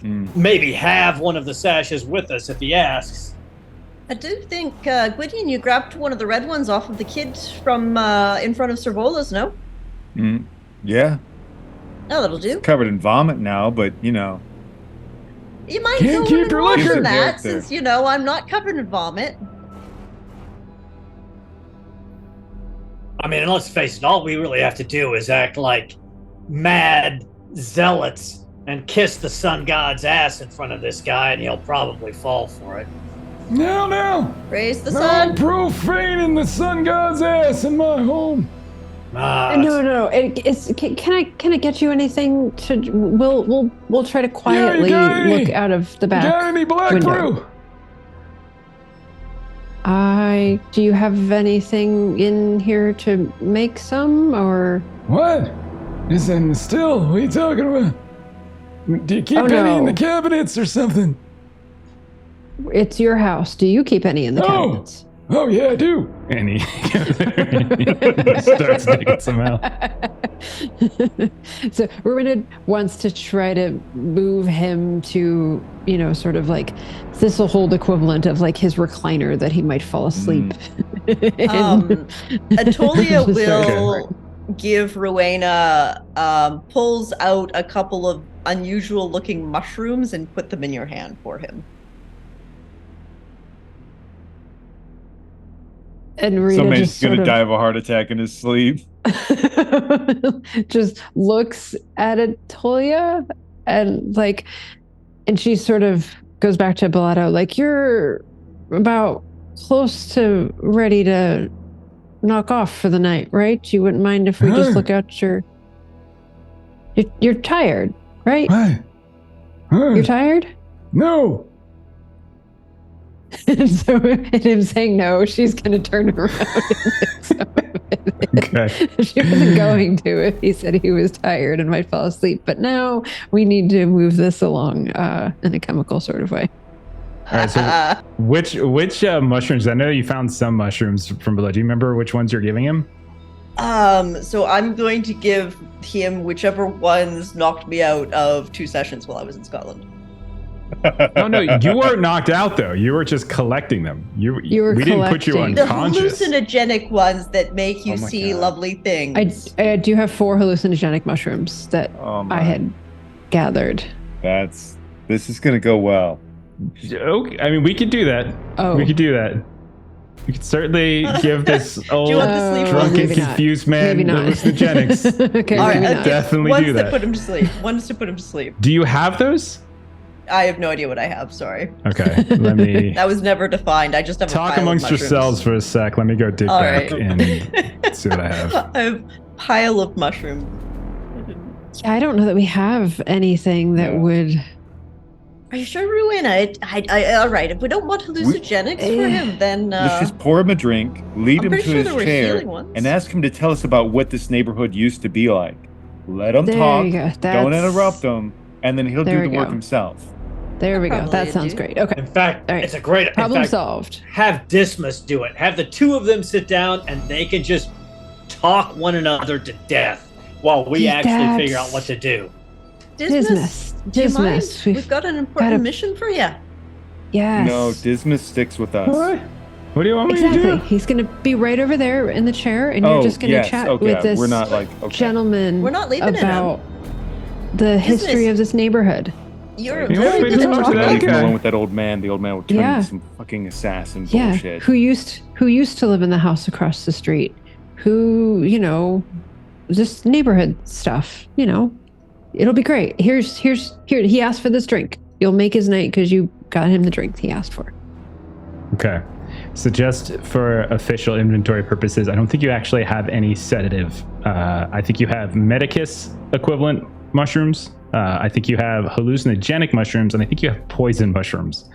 maybe have one of the sashes with us if he asks. I do think, Gwydion, you grabbed one of the red ones off of the kid from in front of Servola's, no? Yeah. Oh, that'll do. Covered in vomit now, but You might Can't go keep in and your wash liquor. in that, Right there. since, I'm not covered in vomit. I mean, and let's face it, all we really have to do is act like mad zealots and kiss the sun god's ass in front of this guy, and he'll probably fall for it. No. Praise the No sun. profaning the sun god's ass in my home. No. Can I get you anything to? We'll try to quietly got any? look out of the back. Got any black window. brew? Do you have anything in here to make some, or? What? Is that still? What are you talking about? Do you keep Oh, any in no. the cabinets or something? It's your house. Do you keep any in the cabinets? Oh, yeah, I do. And he starts digging some out. So Rowena wants to try to move him to, sort of like Thistlehold equivalent of like his recliner that he might fall asleep. Atolia will give Rowena, pulls out a couple of unusual looking mushrooms and put them in your hand for him. And Rita Somebody's gonna die of a heart attack in his sleep. just looks at Atolia and she sort of goes back to Bellato, like, you're about close to ready to knock off for the night, right? You wouldn't mind if we just look out you're tired, right? You're tired? No. And so, in him saying no, she's going to turn around and some of it. Okay. She wasn't going to if he said he was tired and might fall asleep. But now we need to move this along in a chemical sort of way. All right. So, which mushrooms? I know you found some mushrooms from below. Do you remember which ones you're giving him? So I'm going to give him whichever ones knocked me out of 2 sessions while I was in Scotland. No, you weren't knocked out though. You were just collecting them. We didn't put you The unconscious. hallucinogenic ones that make you see lovely things. I do have 4 hallucinogenic mushrooms that I had gathered. This is gonna go well. Okay, I mean, we could do that. Oh. We could do that. We could certainly give this old you want the sleep drunken, maybe not. confused man Maybe not. hallucinogenics. Okay, All right, maybe not. Definitely ones do to that. put him to sleep. Ones to put him to sleep. Do you have those? I have no idea what I have. Sorry. Okay, let me That was never defined. I just have a talk pile amongst of mushrooms. yourselves for a sec. Let me go dig All back right. and see what I have. I have a pile of mushrooms. Yeah, I don't know that we have anything that would. Are you sure, Rowena? All right. If we don't want hallucinogenics for him, then Let's just pour him a drink, lead I'm him to pretty sure his there were chair, healing ones. and ask him to tell us about what this neighborhood used to be like. Let him There talk. you go. Don't That's- interrupt him, and then he'll There do we the work go. himself. There we go. Probably That sounds do. great. Okay. In fact, All right. it's a great Problem in fact, solved. Have Dismas do it. Have the 2 of them sit down and they can just talk one another to death while we actually That's- figure out what to do. Dismas, do you mind? Dismas. We've got an important gotta- mission for you. Yes. No, Dismas sticks with us. What do you want me to Exactly. do? He's going to be right over there in the chair, and you're just going to chat with this We're not like gentleman We're not leaving it about the history of this neighborhood. You're You very want me good to at talk to talking. that leave him guy? alone with that old man. The old man will turn Yeah. into some fucking assassin Yeah, bullshit. who used to live in the house across the street, who, just neighborhood stuff, It'll be great. Here, he asked for this drink. You'll make his night because you got him the drink he asked for. Okay. So just for official inventory purposes, I don't think you actually have any sedative. I think you have Medicus equivalent mushrooms. I think you have hallucinogenic mushrooms, and I think you have poison mushrooms.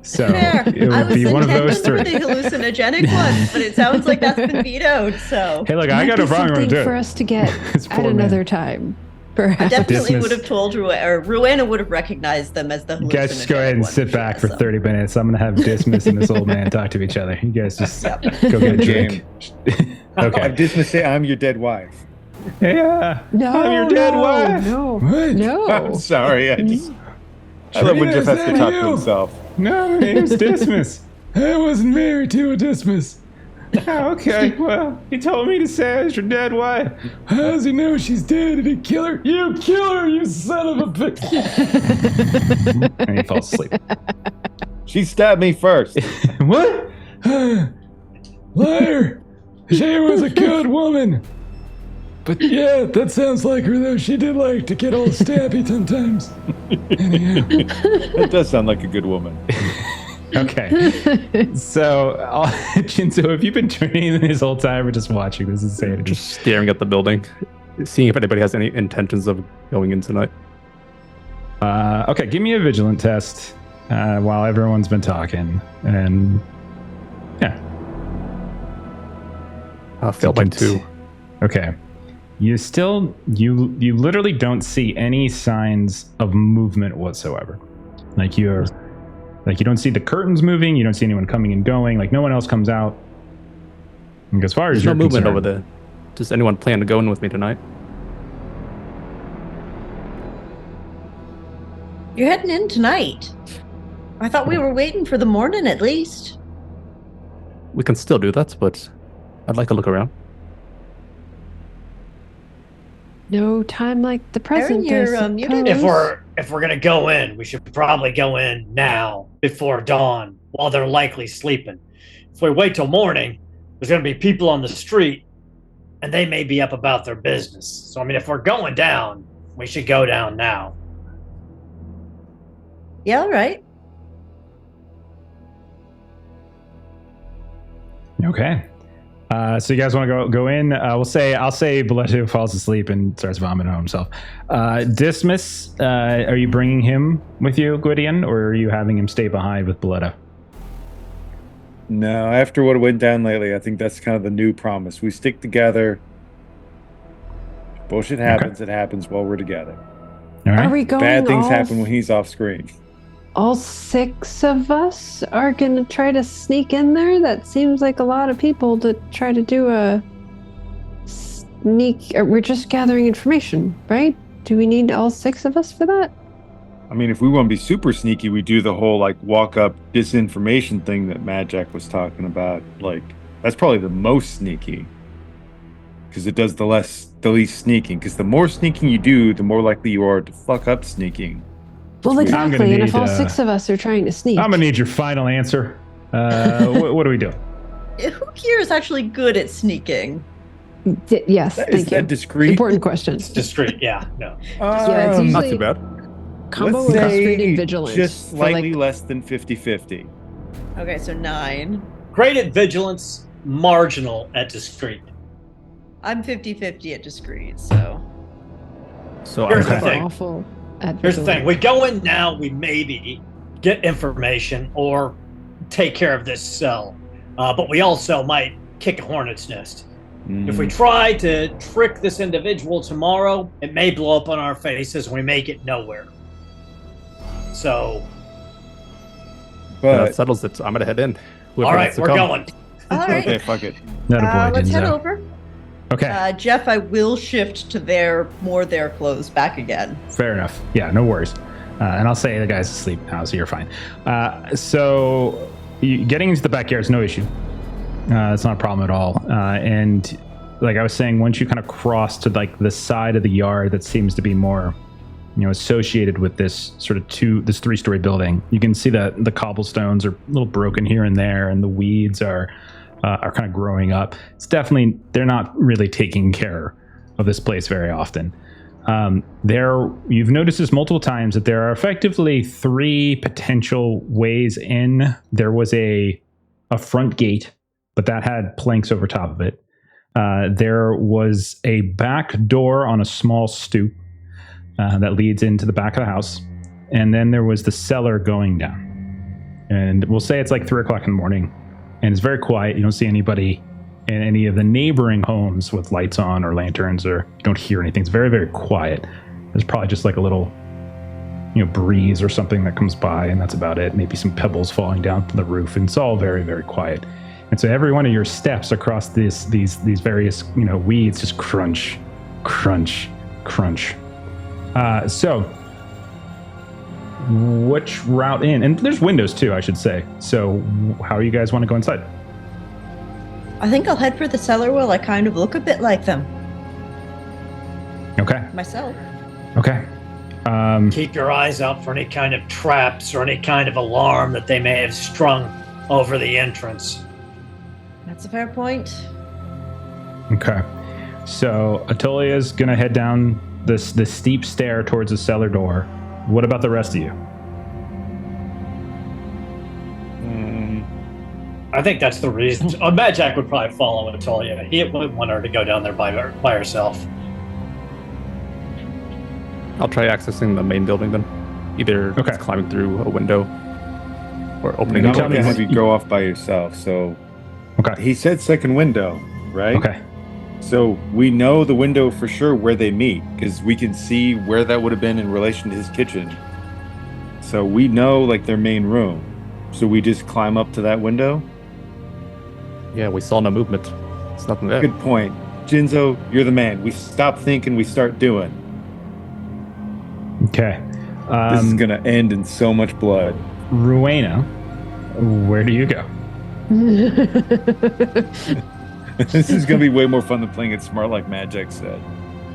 So Fair. it I would was be one of those intending three. for the hallucinogenic ones, but it sounds like that's been vetoed. So Hey, look, I Might got be a wrong one something to do. for us to get It's at poor man. another time. I Perhaps. definitely Dismas. would have told Rowena would have recognized them as the hallucinogenic You guys just go ahead and ones, sit back for so. 30 minutes. I'm going to have Dismas and this old man talk to each other. You guys just Yep. go get a drink. Have Okay. Dismas say, "I'm your dead wife." Yeah. No, I'm your dead wife. No, What? no. I'm sorry. I love when Trina, Jeff is has that to talk you? to himself. No, my name's Dismas. I wasn't married to a Dismas. Oh, okay. Well, he told me to say I was your dead wife. How does he know she's dead? Did he kill her? You kill her, you son of a bitch. And he falls asleep. She stabbed me first. What? Liar. She was a good woman. But yeah, that sounds like her though. She did like to get all stabby sometimes. Anyhow. That does sound like a good woman. Okay. So, Jinzo, have you been training this whole time or just watching? This is insanity. Just staring at the building, seeing if anybody has any intentions of going in tonight. Okay, give me a vigilant test while everyone's been talking. And yeah. Failed by 2. Okay. You literally don't see any signs of movement whatsoever. Like you're Like, you don't see the curtains moving. You don't see anyone coming and going. Like, no one else comes out. And as far as There's you're no movement concerned, over there. Does anyone plan to go in with me tonight? You're heading in tonight. I thought we were waiting for the morning at least. We can still do that, but I'd like to look around. No time like the present. Aaron, I you're muted. suppose. If we're gonna go in, we should probably go in now before dawn, while they're likely sleeping. If we wait till morning, there's gonna be people on the street, and they may be up about their business. So I mean, if we're going down, we should go down now. Yeah, all right. Okay. So you guys want to go in? I'll say Baletti falls asleep and starts vomiting on himself. Dismas, are you bringing him with you, Gwydion, or are you having him stay behind with Baletta? No, after what went down lately, I think that's kind of the new promise. We stick together. If bullshit happens, It happens while we're together. All right. Are we going? Bad things happen when he's off screen. All 6 of us are going to try to sneak in there? That seems like a lot of people to try to do a sneak. We're just gathering information, right? Do we need all 6 of us for that? I mean, if we want to be super sneaky, we do the whole like walk up disinformation thing that Madjac was talking about. Like, that's probably the most sneaky, because it does the least sneaking. Because the more sneaking you do, the more likely you are to fuck up sneaking. Well, Sweet. exactly. And if all 6 of us are trying to sneak, I'm gonna need your final answer. What do we do? Who here is actually good at sneaking? Yes, Is thank you. that discreet? Important question. It's discreet, yeah, no. Yeah, it's Not usually too bad. combo Let's with say discreet vigilance. just for, slightly less than 50-50. Okay, so 9. Great at vigilance, marginal at discreet. I'm 50-50 at discreet, so. So Here's I'm the thing. awful at Here's the vigilance. thing. We go in now, we maybe get information or take care of this cell. But we also might kick a hornet's nest. If we try to trick this individual tomorrow, it may blow up on our faces and we may get nowhere. So, But that settles it. I'm gonna head in. Whoever all right, wants to we're come. going. All right. okay, fuck it. Not a boy, Let's head Jinzo. over. Okay, Jeff, I will shift to their clothes back again. fair enough. Yeah, no worries. And I'll say the guy's asleep now, so you're fine. So getting into the backyard is no issue. It's not a problem at all. And like I was saying, once you kind of cross to like the side of the yard that seems to be more, associated with this sort of this 3-story building, you can see that the cobblestones are a little broken here and there, and the weeds are kind of growing up. It's definitely, they're not really taking care of this place very often. You've noticed this multiple times that there are effectively 3 potential ways in. There was a front gate, but that had planks over top of it. There was a back door on a small stoop that leads into the back of the house. And then there was the cellar going down. And we'll say it's like 3 o'clock in the morning. And it's very quiet. You don't see anybody in any of the neighboring homes with lights on or lanterns, or you don't hear anything. It's very, very quiet. There's probably just like a little, breeze or something that comes by, and that's about it. Maybe some pebbles falling down from the roof, and it's all very, very quiet. And so every one of your steps across these various, weeds just crunch, crunch, crunch. So which route in? And there's windows too, I should say. So how do you guys want to go inside? I think I'll head for the cellar while I kind of look a bit like them Okay. myself. Okay. Keep your eyes out for any kind of traps or any kind of alarm that they may have strung over the entrance. That's a fair point. Okay. So Atolia's gonna head down this steep stair towards the cellar door. What about the rest of you? I think that's the reason. Madjac would probably follow Atolia. He wouldn't want her to go down there by herself. I'll try accessing the main building then. Either Okay. climbing through a window or opening I'm a not tell me gonna door. have you go off by yourself. So Okay. he said second window, right? Okay. So we know the window for sure where they meet, because we can see where that would have been in relation to his kitchen. So we know like their main room. So we just climb up to that window? Yeah, we saw no movement. It's nothing there. Good point. Jinzo, you're the man. We stop thinking, we start doing. Okay. This is going to end in so much blood. Rowena, where do you go? This is going to be way more fun than playing it smart like Madjac said.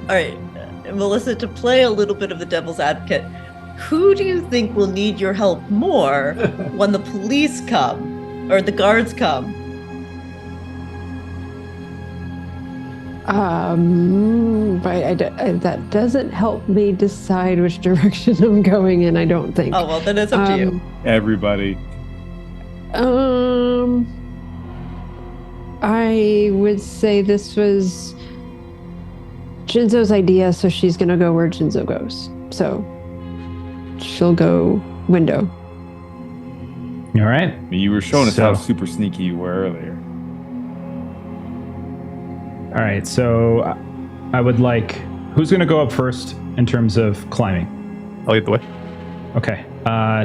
All right, Melissa, to play a little bit of the devil's advocate, who do you think will need your help more when the police come or the guards come? That doesn't help me decide which direction I'm going in, I don't think. Oh, well, then it's up to you. Everybody. I would say this was Jinzo's idea, so she's going to go where Jinzo goes. So she'll go window. All right. You were showing us how super sneaky you were earlier. All right. So I would like, who's going to go up first in terms of climbing? I'll lead the way. Okay.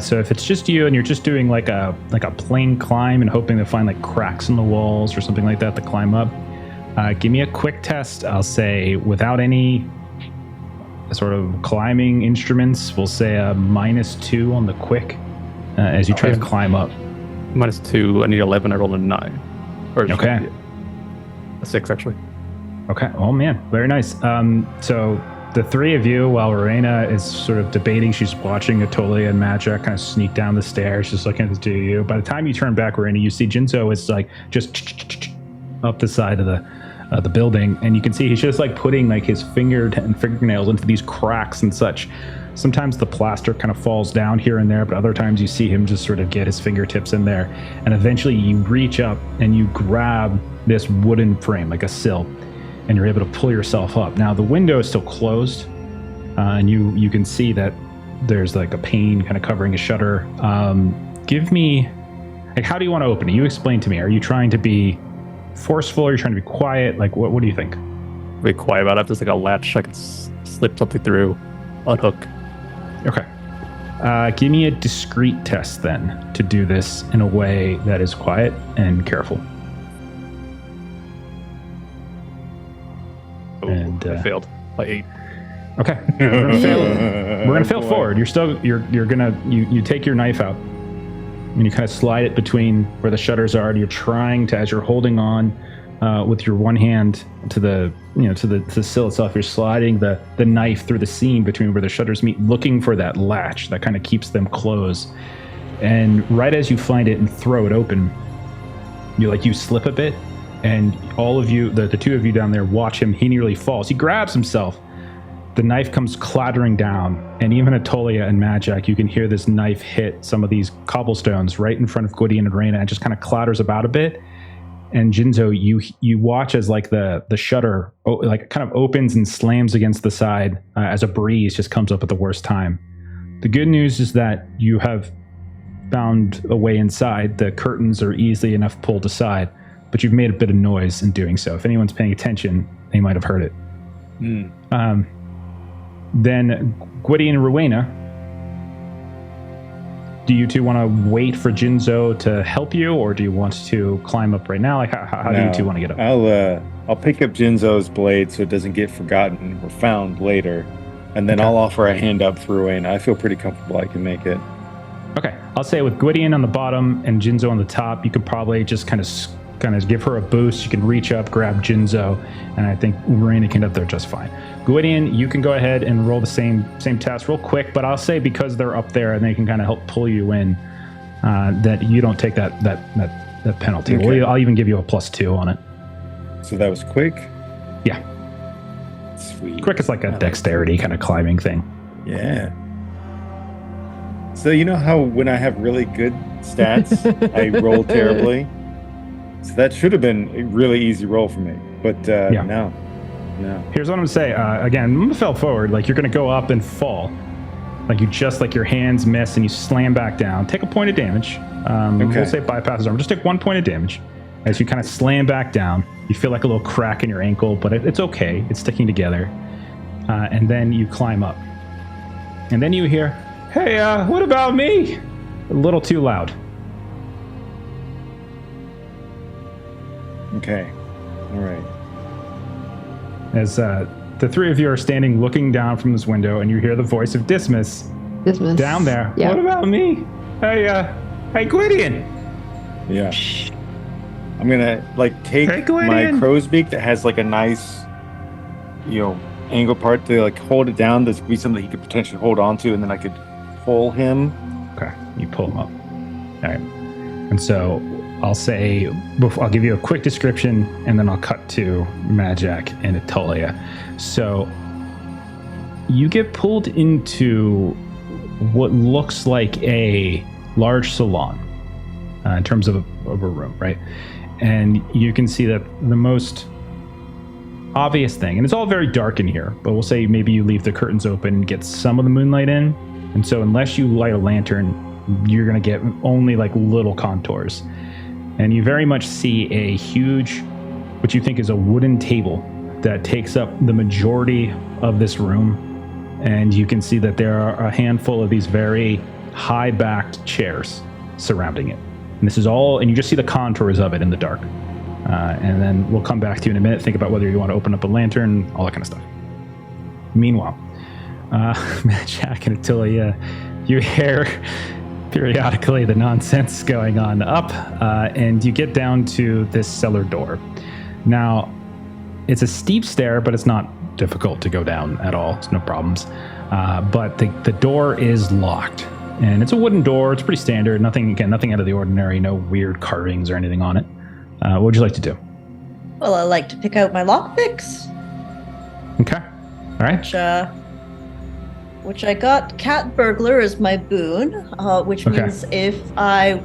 So if it's just you and you're just doing like a plain climb and hoping to find like cracks in the walls or something like that to climb up, give me a quick test. I'll say without any sort of climbing instruments, we'll say a -2 on the quick as you try to climb up. -2. I need 11. I rolled a 9. Okay. A 6 actually. Okay. Oh man, very nice. So the three of you, while Rowena is sort of debating, she's watching Atolia and Madjac kind of sneak down the stairs, just looking at the two of you. By the time you turn back, Rowena, you see Jinzo is like just up the side of the building, and you can see he's just like putting like his fingernails into these cracks and such. Sometimes the plaster kind of falls down here and there, but other times you see him just sort of get his fingertips in there, and eventually you reach up and you grab this wooden frame, like a sill, and you're able to pull yourself up. Now the window is still closed, and you can see that there's like a pane kind of covering a shutter. Give me, like, how do you want to open it? You explain to me. Are you trying to be forceful? Or are you trying to be quiet? Like, what do you think? Be quiet about it. There's like a latch I can slip something through, unhook. Okay. Give me a discreet test then to do this in a way that is quiet and careful. And I failed by 8. Okay. We're gonna fail forward. You're gonna take your knife out and you kind of slide it between where the shutters are, and you're trying to, as you're holding on with your one hand to the sill itself, you're sliding the knife through the seam between where the shutters meet, looking for that latch that kind of keeps them closed. And right as you find it and throw it open, you slip a bit. And all of you, the two of you down there, watch him. He nearly falls. He grabs himself. The knife comes clattering down. And even Atolia and Madjac, you can hear this knife hit some of these cobblestones right in front of Gwydion and Reyna, and just kind of clatters about a bit. And Jinzo, you watch as like the shutter like kind of opens and slams against the side as a breeze just comes up at the worst time. The good news is that you have found a way inside. The curtains are easily enough pulled aside, but you've made a bit of noise in doing so. If anyone's paying attention, they might have heard it. Then Gwydion and Rowena, do you two want to wait for Jinzo to help you, or do you want to climb up right now? Like, how do you two want to get up? I'll pick up Jinzo's blade so it doesn't get forgotten or found later, and then I'll offer a hand up for Rowena. I feel pretty comfortable I can make it. Okay, I'll say with Gwydion on the bottom and Jinzo on the top, you could probably just kind of give her a boost. You can reach up, grab Jinzo, and I think Rowena can get up there just fine. Gwydion, you can go ahead and roll the same test real quick, but I'll say because they're up there and they can kind of help pull you in, that you don't take that penalty. Okay. I'll even give you a +2 on it. So that was quick? Yeah. Sweet. Quick is like a dexterity kind of climbing thing. Yeah. So you know how when I have really good stats, I roll terribly? So that should have been a really easy roll for me. But no. Here's what I'm going to say. Again, I'm going to fail forward. Like, you're going to go up and fall. Like, your hands miss and you slam back down. Take a point of damage. We'll say bypasses armor. Just take 1 point of damage. As you kind of slam back down, you feel like a little crack in your ankle, but it's okay. It's sticking together. And then you climb up. And then you hear, "Hey, what about me?" A little too loud. Okay. All right. As the three of you are standing looking down from this window, and you hear the voice of Dismas down there. Yeah. What about me? Hey, Gwydion. Yeah. I'm gonna take Hey, Gwydion. my crow's beak that has a nice, angle part to hold it down. There's be something he could potentially hold on to, and then I could pull him. Okay, you pull him up. All right. And so I'll say, I'll give you a quick description, and then I'll cut to Madjac and Atolia. So you get pulled into what looks like a large salon in terms of a room, right? And you can see that the most obvious thing, and it's all very dark in here, but we'll say maybe you leave the curtains open and get some of the moonlight in. And so unless you light a lantern, you're going to get only little contours. And you very much see a huge, what you think is a wooden table that takes up the majority of this room. And you can see that there are a handful of these very high-backed chairs surrounding it. And this is all, and you just see the contours of it in the dark. And then we'll come back to you in a minute, think about whether you want to open up a lantern, all that kind of stuff. Meanwhile, Madjac and Atolia, you hear periodically the nonsense going on up, and you get down to this cellar door. Now, it's a steep stair, but it's not difficult to go down at all. It's no problems. But the door is locked, and it's a wooden door. It's pretty standard. Nothing out of the ordinary. No weird carvings or anything on it. What would you like to do? Well, I like to pick out my lockpicks. Okay. All right. Which I got Cat Burglar as my boon, which means if I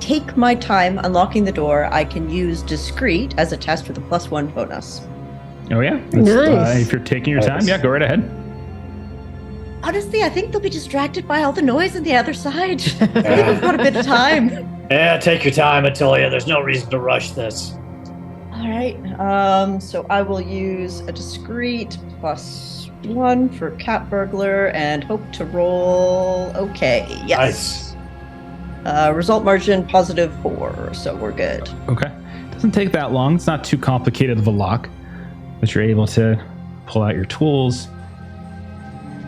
take my time unlocking the door, I can use Discreet as a test with a +1 bonus. Oh, yeah? Nice. If you're taking your time, yeah, go right ahead. Honestly, I think they'll be distracted by all the noise on the other side. I think we've got a bit of time. Yeah, take your time, Atolia. There's no reason to rush this. All right. So I will use a Discreet +1 for Cat Burglar and hope to roll okay. Yes. Nice. Result margin +4, so we're good. Okay. Doesn't take that long. It's not too complicated of a lock, but you're able to pull out your tools,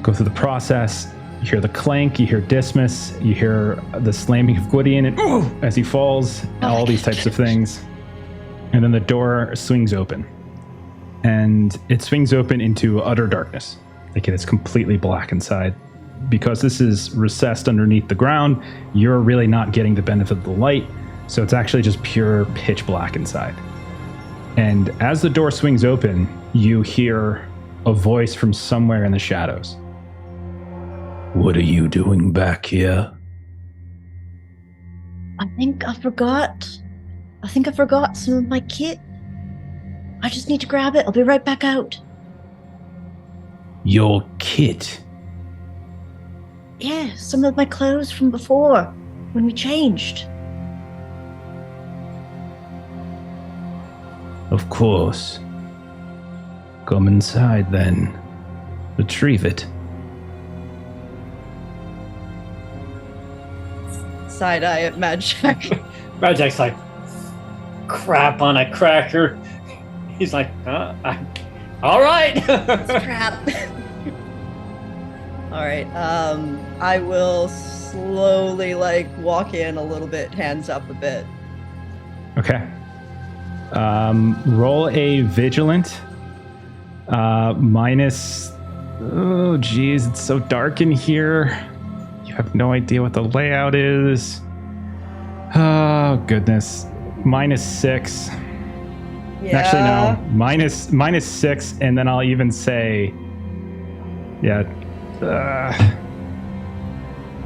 go through the process. You hear the clank, you hear Dismas, you hear the slamming of Gwydion and as he falls, all these types of things. And then the door swings open. And it swings open into utter darkness. It is completely black inside. Because this is recessed underneath the ground, you're really not getting the benefit of the light. So it's actually just pure pitch black inside. And as the door swings open, you hear a voice from somewhere in the shadows. What are you doing back here? I think I forgot some of my kit. I just need to grab it. I'll be right back out. Your kit? Yeah, some of my clothes from before, when we changed. Of course. Come inside then. Retrieve it. Side eye at Madjac. Madjac's like, crap on a cracker. He's like, all right. Crap. All right. I will slowly walk in a little bit, hands up a bit. Okay. Roll a vigilant. Minus. Oh, geez, it's so dark in here. You have no idea what the layout is. Oh, goodness. -6. Yeah. Actually, no. -6, and then I'll even say, yeah,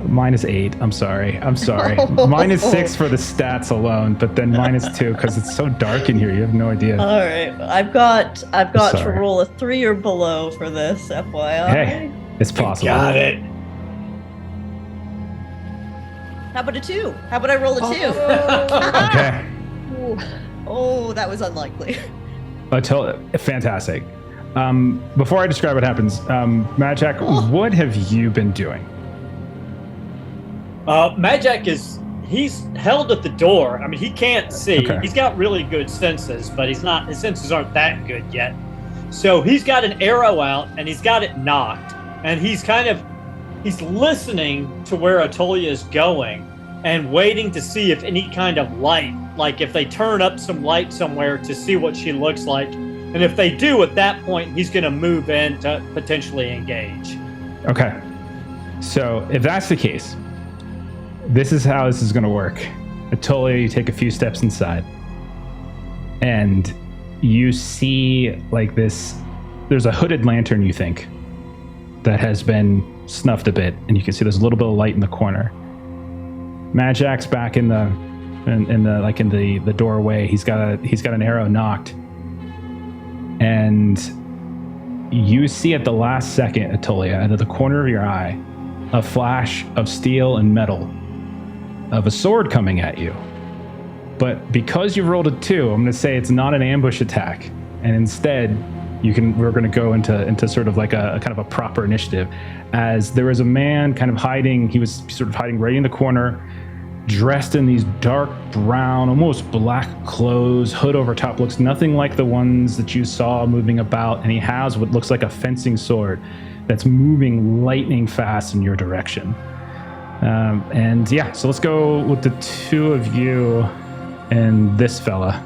-8. I'm sorry. -6 for the stats alone, but then -2 because it's so dark in here. You have no idea. All right. I've got to Sorry. roll a 3 or below for this, FYI. Hey, it's possible. Got it. How about a 2? How about I roll a 2? Okay. Oh, that was unlikely. Fantastic. Before I describe what happens, Madjac, what have you been doing? Madjac is he's held at the door. I mean, he can't see. Okay. He's got really good senses, but his senses aren't that good yet. So he's got an arrow out and he's got it knocked, and he's listening to where Atolia is going and waiting to see if any kind of light, like if they turn up some light somewhere to see what she looks like. And if they do, at that point, he's going to move in to potentially engage. Okay. So if that's the case, this is how this is going to work. Atolia, you take a few steps inside, and you see like this, there's a hooded lantern, you think, that has been snuffed a bit, and you can see there's a little bit of light in the corner. Madjac's back in the doorway. He's got an arrow knocked, and you see at the last second, Atolia, out of the corner of your eye, a flash of steel and metal of a sword coming at you. But because you've rolled a 2, I'm going to say it's not an ambush attack, and instead we're going to go into sort of like a kind of a proper initiative, as there was a man kind of hiding. He was sort of hiding right in the corner, dressed in these dark brown, almost black clothes, hood over top, looks nothing like the ones that you saw moving about, and he has what looks like a fencing sword that's moving lightning fast in your direction. So let's go with the 2 of you and this fella.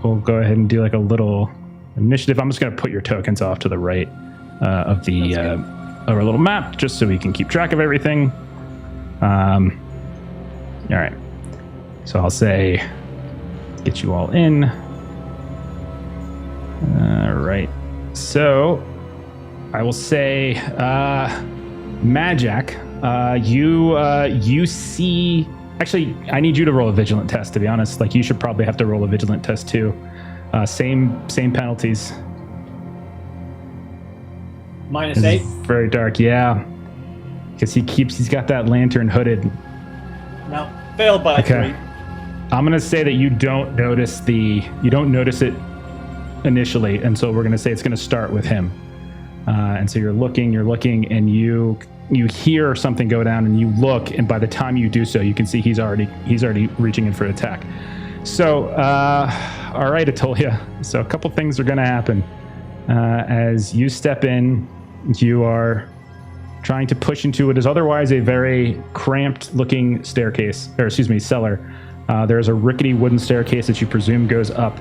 We'll go ahead and do like a little initiative. I'm just going to put your tokens off to the right of our little map, just so we can keep track of everything. All right. So I'll say, get you all in. All right. So I will say, Madjac, you see. Actually, I need you to roll a vigilant test, to be honest. Like, you should probably have to roll a vigilant test too. Same penalties. -8. Very dark, yeah. Because he's got that lantern hooded. No, failed by 3. I'm gonna say that you don't notice it initially, and so we're gonna say it's gonna start with him. And so you're looking, and you hear something go down, and you look, and by the time you do so, you can see he's already reaching in for an attack. So, all right, Atolia. So a couple things are going to happen. As you step in, you are trying to push into what is otherwise a very cramped-looking cellar. There is a rickety wooden staircase that you presume goes up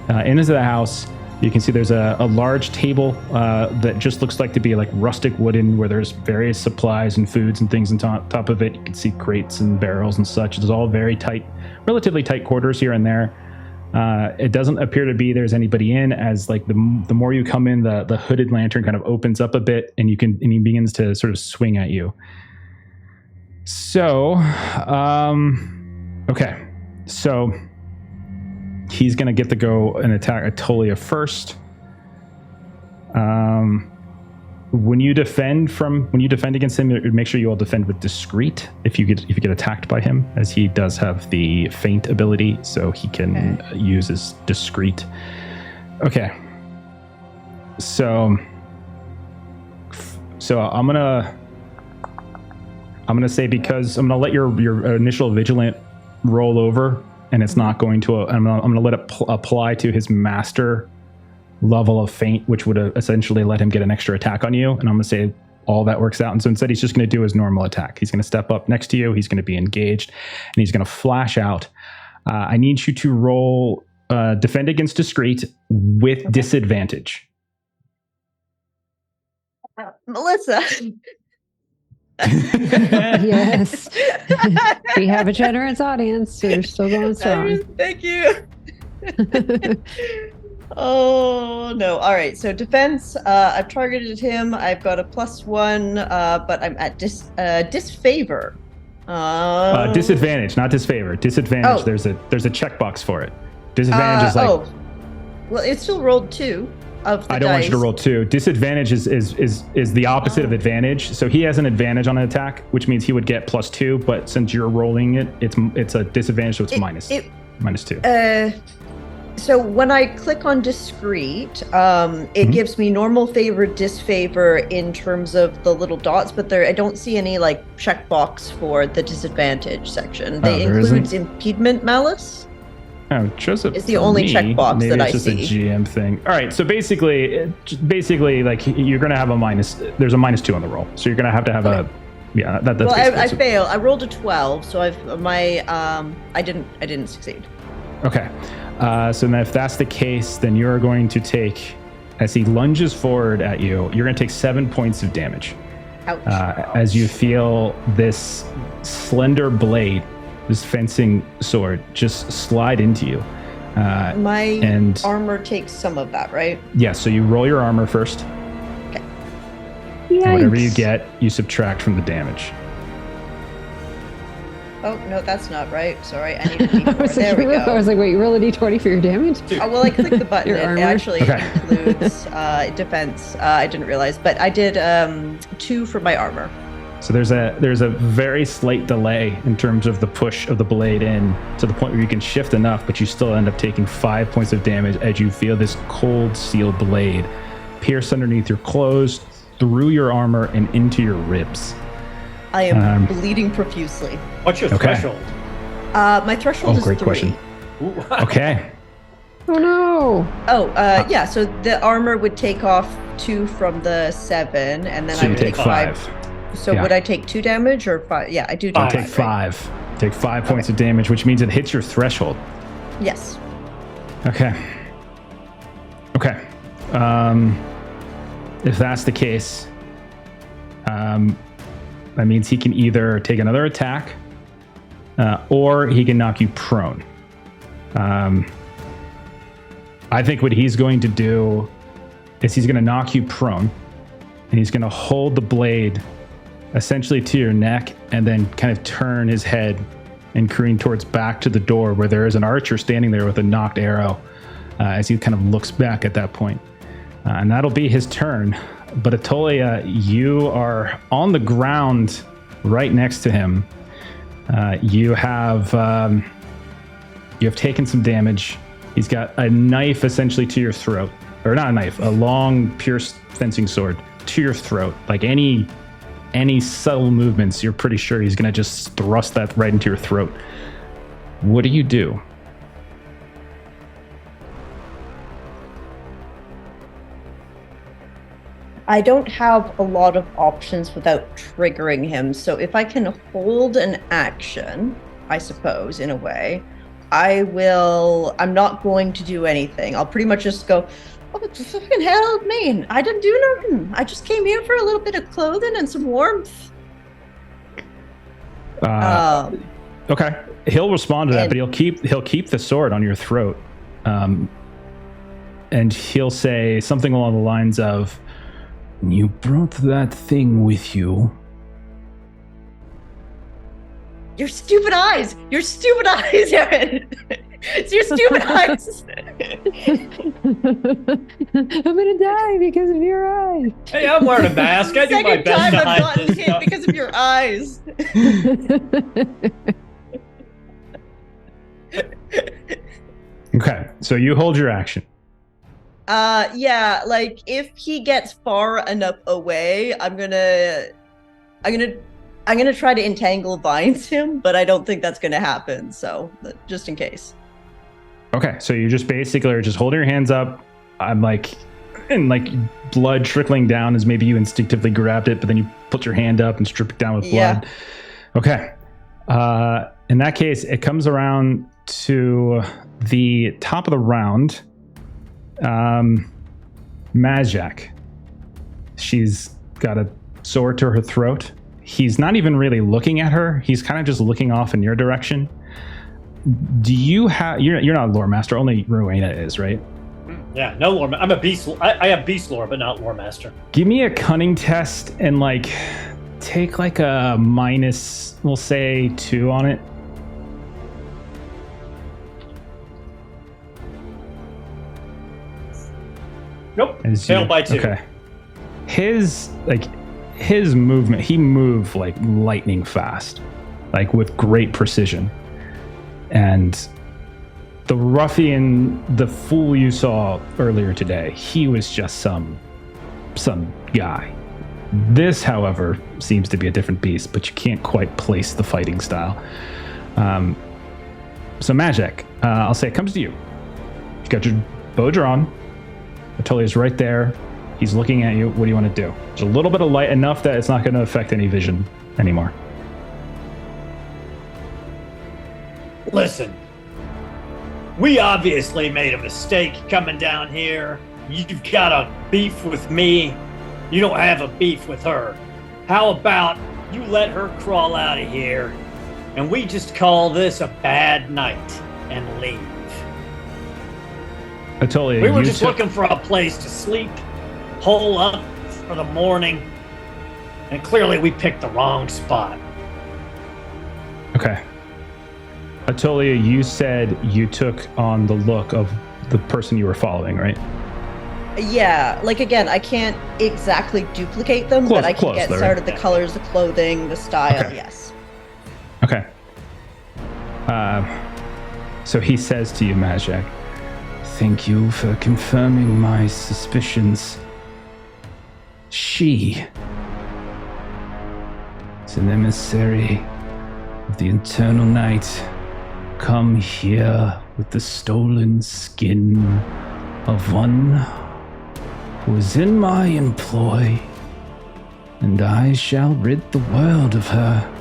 into the house. You can see there's a large table that just looks like to be like rustic wooden, where there's various supplies and foods and things on top of it. You can see crates and barrels and such. It's all very tight, relatively tight quarters here and there. It doesn't appear to be there's anybody in, as like the more you come in, the hooded lantern kind of opens up a bit, and he begins to sort of swing at you. So, okay. So he's going to get to go and attack Atolia first. When you defend against him, make sure you all defend with discreet if you get attacked by him, as he does have the feint ability, so he can use his discreet. Okay. So I'm gonna say, because I'm gonna let your initial vigilant roll over, and it's not going to. I'm gonna let it apply to his master level of feint, which would essentially let him get an extra attack on you. And I'm going to say all that works out. And so instead, he's just going to do his normal attack. He's going to step up next to you. He's going to be engaged, and he's going to flash out. I need you to roll defend against discreet with disadvantage. Melissa. Yes. We have a generous audience. We're still going strong. Thank you. Oh, no. All right. So defense, I've targeted him. I've got a +1, but I'm at disfavor. Disadvantage, not disfavor. Disadvantage. Oh. There's a checkbox for it. Disadvantage is like. Oh. Well, it still rolled 2 of the I don't want you to dice. roll 2. Disadvantage is the opposite of advantage. So he has an advantage on an attack, which means he would get +2. But since you're rolling it, it's a disadvantage, so it's -2. So when I click on discrete, it gives me normal favor, disfavor in terms of the little dots, but I don't see any like checkbox for the disadvantage section. They includes impediment malice. Oh, Joseph is the only checkbox that I see. Maybe it's just a GM thing. All right, so basically, like you're gonna have a minus. There's a -2 on the roll, so you're gonna have a. Yeah, that's. Well, I fail. I rolled a 12, so I didn't succeed. Okay, so then if that's the case, then you're going to take, as he lunges forward at you, you're going to take 7 points of damage. Ouch. As you feel this slender blade, this fencing sword, just slide into you. My armor takes some of that, right? Yeah, so you roll your armor first. Okay. And whatever you get, you subtract from the damage. Oh, no, that's not right. Sorry, I need a D4. There we go. I was like, wait, you roll a D20 for your damage? Oh, well, I clicked the button. Your armor? It actually includes defense. I didn't realize, but I did 2 for my armor. So there's a very slight delay in terms of the push of the blade in to the point where you can shift enough, but you still end up taking 5 points of damage as you feel this cold steel blade pierce underneath your clothes, through your armor, and into your ribs. I am bleeding profusely. What's your threshold? My threshold is 3. Great question. Okay. Oh no. Yeah. So the armor would take off 2 from the 7, and then So I would take 5. 5. So would I take 2 damage or 5? Yeah, I do. Take 5. Take 5 points of damage, which means it hits your threshold. Yes. Okay. If that's the case, that means he can either take another attack, or he can knock you prone. I think what he's going to do is he's going to knock you prone, and he's going to hold the blade essentially to your neck, and then kind of turn his head and careen towards back to the door where there is an archer standing there with a knocked arrow, as he kind of looks back at that point. And that'll be his turn. But Atolia, you are on the ground right next to him. You have taken some damage. He's got a knife essentially to your throat, or not a knife, a long pierced fencing sword to your throat. Like any subtle movements, you're pretty sure he's gonna just thrust that right into your throat. What do you do? I don't have a lot of options without triggering him. So if I can hold an action, I suppose, in a way, I'm not going to do anything. I'll pretty much just go, oh, what the fucking hell, man? I didn't do nothing. I just came here for a little bit of clothing and some warmth. Okay. He'll respond to that, but he'll keep the sword on your throat. And he'll say something along the lines of, "You brought that thing with you." Your stupid eyes, Aaron. It's your stupid eyes. I'm gonna die because of your eyes. Hey, I'm wearing a mask. I do my Second best time to I've hide gotten this hit stuff. because of your eyes. Okay, so you hold your action. Yeah, like if he gets far enough away, I'm gonna try to entangle vines him, but I don't think that's gonna happen. So just in case. Okay, so you just basically are just holding your hands up. I'm like, and like blood trickling down as maybe you instinctively grabbed it, but then you put your hand up and strip it down with blood. Yeah. Okay. In that case, it comes around to the top of the round. Madjac. She's got a sword to her throat. He's not even really looking at her. He's kind of just looking off in your direction. Do you have? You're not a lore master. Only Rowena is, right? Yeah, no lore. I'm a beast. I have beast lore, but not lore master. Give me a cunning test and like take like a minus, we'll say 2 on it. Nope. Failed by 2. Okay. His movement, he moved like lightning fast, like with great precision. And the ruffian, the fool you saw earlier today, he was just some guy. This, however, seems to be a different beast, but you can't quite place the fighting style. So Madjac, I'll say it comes to you. You've got your bow drawn. Atolia's right there. He's looking at you. What do you want to do? There's a little bit of light, enough that it's not going to affect any vision anymore. Listen, we obviously made a mistake coming down here. You've got a beef with me. You don't have a beef with her. How about you let her crawl out of here and we just call this a bad night and leave? Atolia, we were just looking for a place to sleep, hole up for the morning, and clearly we picked the wrong spot. Okay. Atolia, you said you took on the look of the person you were following, right? Yeah, like again, I can't exactly duplicate them, but I can get started the colors, the clothing, the style, okay. Yes. Okay. So he says to you, Madjac, thank you for confirming my suspicions. She is an emissary of the Eternal Night, come here with the stolen skin of one who is in my employ, and I shall rid the world of her.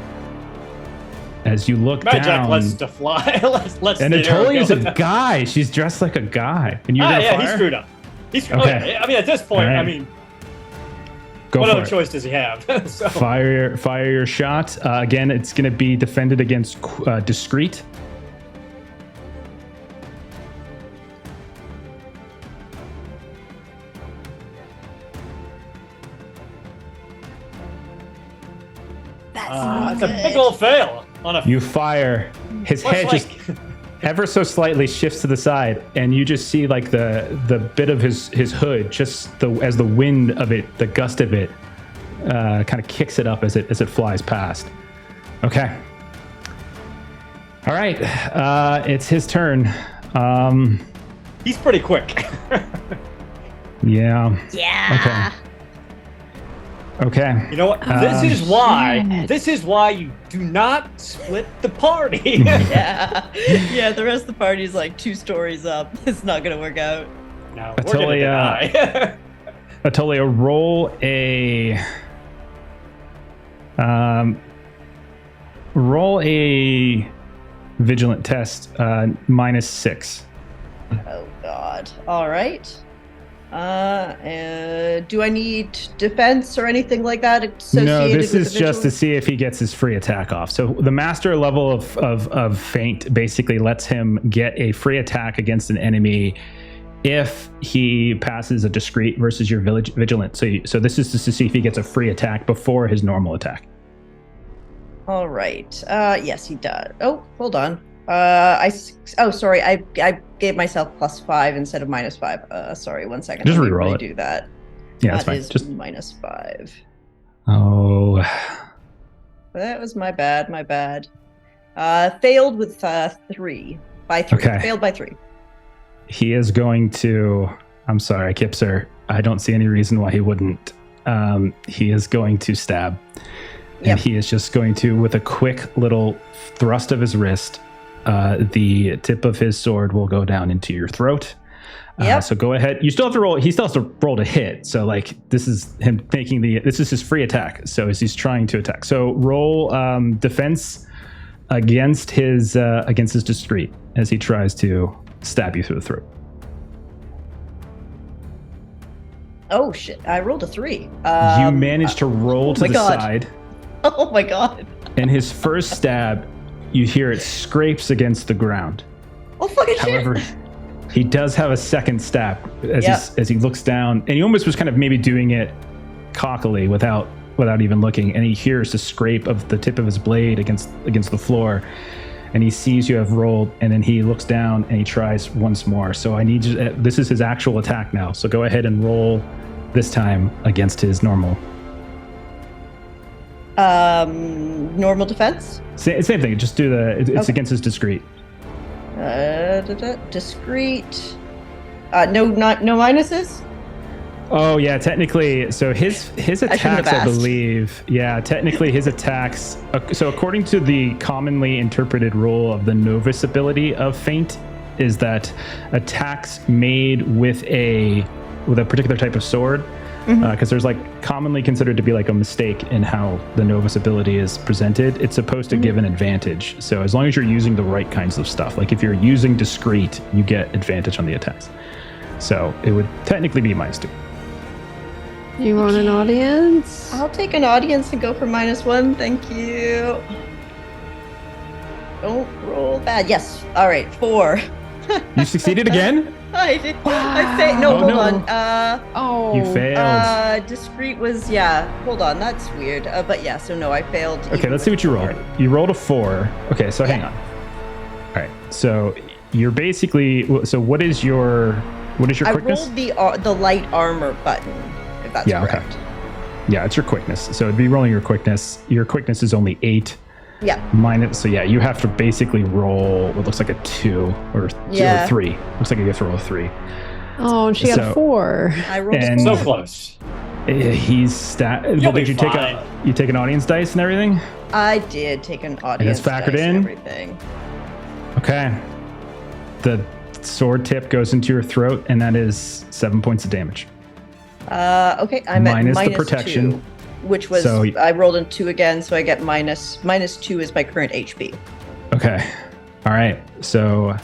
As you look Madjac down, lets to fly. let's and Atolia's a guy. She's dressed like a guy, and you're gonna fire? He screwed up. He's okay. I mean, at this point, right. I mean, go what for other it. choice does he have? So. Fire your shot. Again, it's going to be defended against discreet. It's a big old fail. You fire. His head just ever so slightly shifts to the side, and you just see like the bit of his hood, just as the wind of it, the gust of it, kind of kicks it up as it flies past. Okay. All right. It's his turn. He's pretty quick. Yeah. Yeah. Okay. You know what? This is why you do not split the party. Yeah, the rest of the party's like 2 stories up. It's not gonna work out. No, we're gonna die. Atolia, roll a vigilant test, -6. Oh God. All right. Do I need defense or anything like that associated No, this with is the just to vigilance? see if he gets his free attack off. So the master level of feint basically lets him get a free attack against an enemy if he passes a discreet versus your vigilant. So this is just to see if he gets a free attack before his normal attack. All right. Yes, he does. Oh, hold on. Sorry. I gave myself +5 instead of -5. Sorry, 1 second. Just Let me reroll it. redo that. Yeah, that's That fine. is Just -5. oh, That was my bad. Failed with 3 by 3. Okay. Failed by 3. he is going to. I'm sorry, Kipser. I don't see any reason why he wouldn't. He is going to stab. And Yep. he is just going to, with a quick little thrust of his wrist, the tip of his sword will go down into your throat. Yep. So go ahead. You still have to roll. He still has to roll to hit. So like this is him making this is his free attack. So as he's trying to attack. So roll defense against his discreet as he tries to stab you through the throat. Oh shit! I rolled a 3. You managed to roll to the side. Oh my God! And his first stab, you hear it scrapes against the ground. Oh fucking shit! However, he does have a second stab as he looks down, and he almost was kind of maybe doing it cockily without even looking, and he hears the scrape of the tip of his blade against the floor, and he sees you have rolled, and then he looks down and he tries once more. So I need you. This is his actual attack now. So go ahead and roll this time against his normal. Normal defense. Same thing. Just do it's Okay. against his discreet. Discreet. No minuses. Oh yeah, technically. So his attacks, I asked. believe. Yeah, technically his attacks. So according to the commonly interpreted rule of the novice ability of feint, is that attacks made with a particular type of sword, because there's like commonly considered to be like a mistake in how the novice ability is presented. It's supposed to give an advantage. So as long as you're using the right kinds of stuff, like if you're using discreet, you get advantage on the attacks. So it would technically be -2. You want an audience? I'll take an audience and go for -1. Thank you. Don't roll bad. Yes. All right. 4. You succeeded again? I did. I Wow. failed. No, Oh, hold no. on. You failed. Discreet was Hold on. That's weird. But yeah. So no, I failed. Okay, let's see what you rolled. You rolled a 4. Okay, so hang on. All right. So you're basically. So what is your I quickness? rolled the light armor button. If that's correct. Okay. Yeah, it's your quickness. So it'd be rolling your quickness. Your quickness is only 8. Yeah. So yeah, you have to basically roll what looks like a 2 or 3. Looks like you have to roll a 3. Oh, and she got a 4. I rolled And- So close. He's You'll did be you fine. take an audience dice and everything? I did take an audience. factored dice and in? everything. Okay. The sword tip goes into your throat, and that is 7 points of damage. Okay, I'm Minus at the protection. 2, which was So- I rolled in 2 again, so I get -2 is my current HP. Okay. All right. So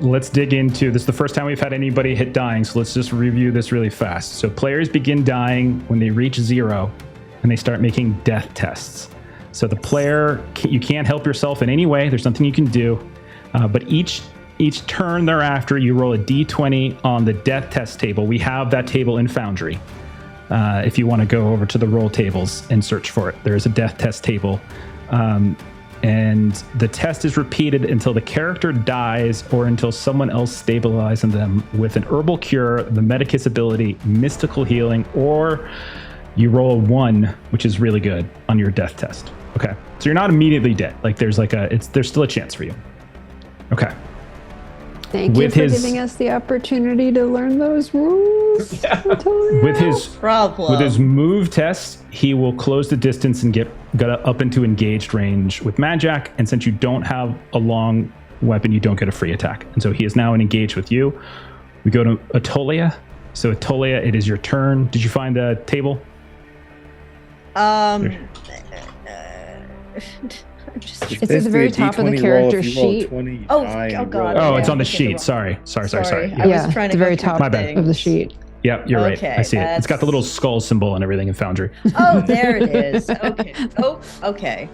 let's dig into this. Is the first time we've had anybody hit dying, so let's just review this really fast. So players begin dying when they reach 0, and they start making death tests. So the player, you can't help yourself in any way. There's nothing you can do. But each turn thereafter, you roll a d20 on the death test table. We have that table in Foundry. If you want to go over to the roll tables and search for it, there is a death test table. And the test is repeated until the character dies or until someone else stabilizes them with an herbal cure, the Medicus ability, mystical healing, or you roll a 1, which is really good on your death test. Okay, so you're not immediately dead. Like there's still a chance for you. Okay. Thank you With for his- giving us the opportunity to learn those rules. With his Problem. With his move test, he will close the distance and get up into engaged range with Madjac. And since you don't have a long weapon, you don't get a free attack. And so he is now engaged with you. We go to Atolia. So Atolia, it is your turn. Did you find the table? It's at the very top of the character sheet. Oh, God. Oh, yeah, it's on the I did it sheet. wrong. Sorry. I was trying at to the very go through top My bad. things. of the sheet. Yep, you're right. Okay, I see it. It's got the that's- little skull symbol and everything in Foundry. Oh, there it is. Okay. Oh, okay.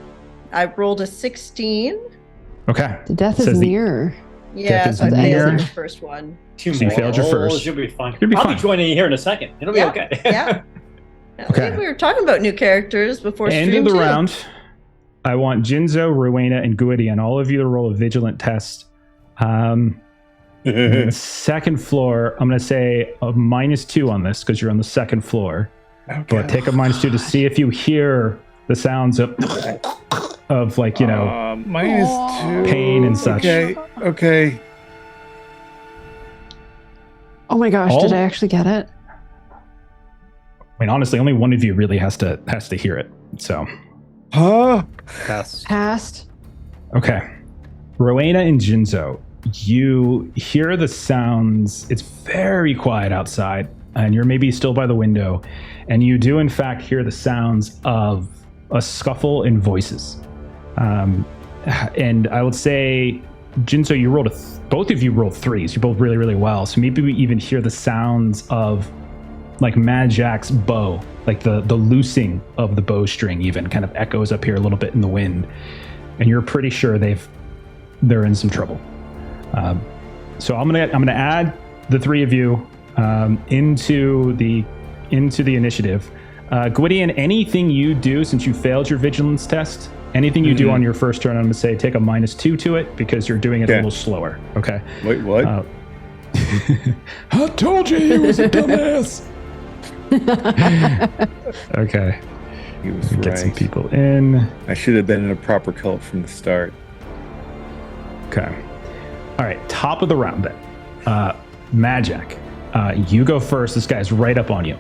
I rolled a 16. Okay. The death Says is the- near. Yeah, is so I near. failed the first one. 2 So you more failed your rolls, first. You'll be fine. You'll be I'll fine. be joining you here in a second. It'll be Yeah, okay. yeah. I Okay. think we were talking about new characters before End stream of the too. round. I want Jinzo, Rowena, and Guidi and all of you to roll a vigilant test. The second floor, I'm going to say a -2 on this because you're on the second floor. But take a -2 to see if you hear the sounds of like, -2. pain and such. Okay. Oh my gosh, did I actually get it? I mean, honestly, only one of you really has to hear it. So, Huh? Pass. Passed. okay. Rowena and Jinzo, you hear the sounds. It's very quiet outside, and you're maybe still by the window, and you do in fact hear the sounds of a scuffle and voices. And I would say, Jinzo, you rolled both of you rolled 3s. You're both really, really well. So maybe we even hear the sounds of like Madjac's bow, like the loosing of the bowstring even kind of echoes up here a little bit in the wind. And you're pretty sure they're in some trouble. So I'm gonna add the 3 of you into the initiative. Gwydion, anything you do since you failed your vigilance test, anything you do on your first turn, I'm gonna say take a -2 to it because you're doing it a little slower. Okay. Wait, what? I told you he was a dumbass. Okay. He was Get some right. people in. I should have been in a proper cult from the start. Okay. All right. Top of the round then. Madjac, you go first. This guy's right up on you.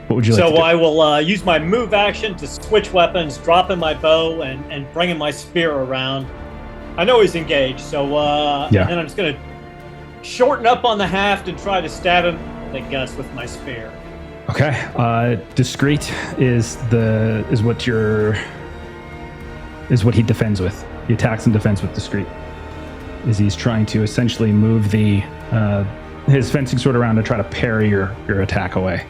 What would you like to do? So I will use my move action to switch weapons, drop in my bow, and bring in my spear around. I know he's engaged, so and then I'm just going to shorten up on the haft and try to stab him in the guts with my spear. Okay. Discreet is what he defends with. He attacks and defends with discreet. Is he's trying to essentially move his fencing sword around to try to parry your attack away.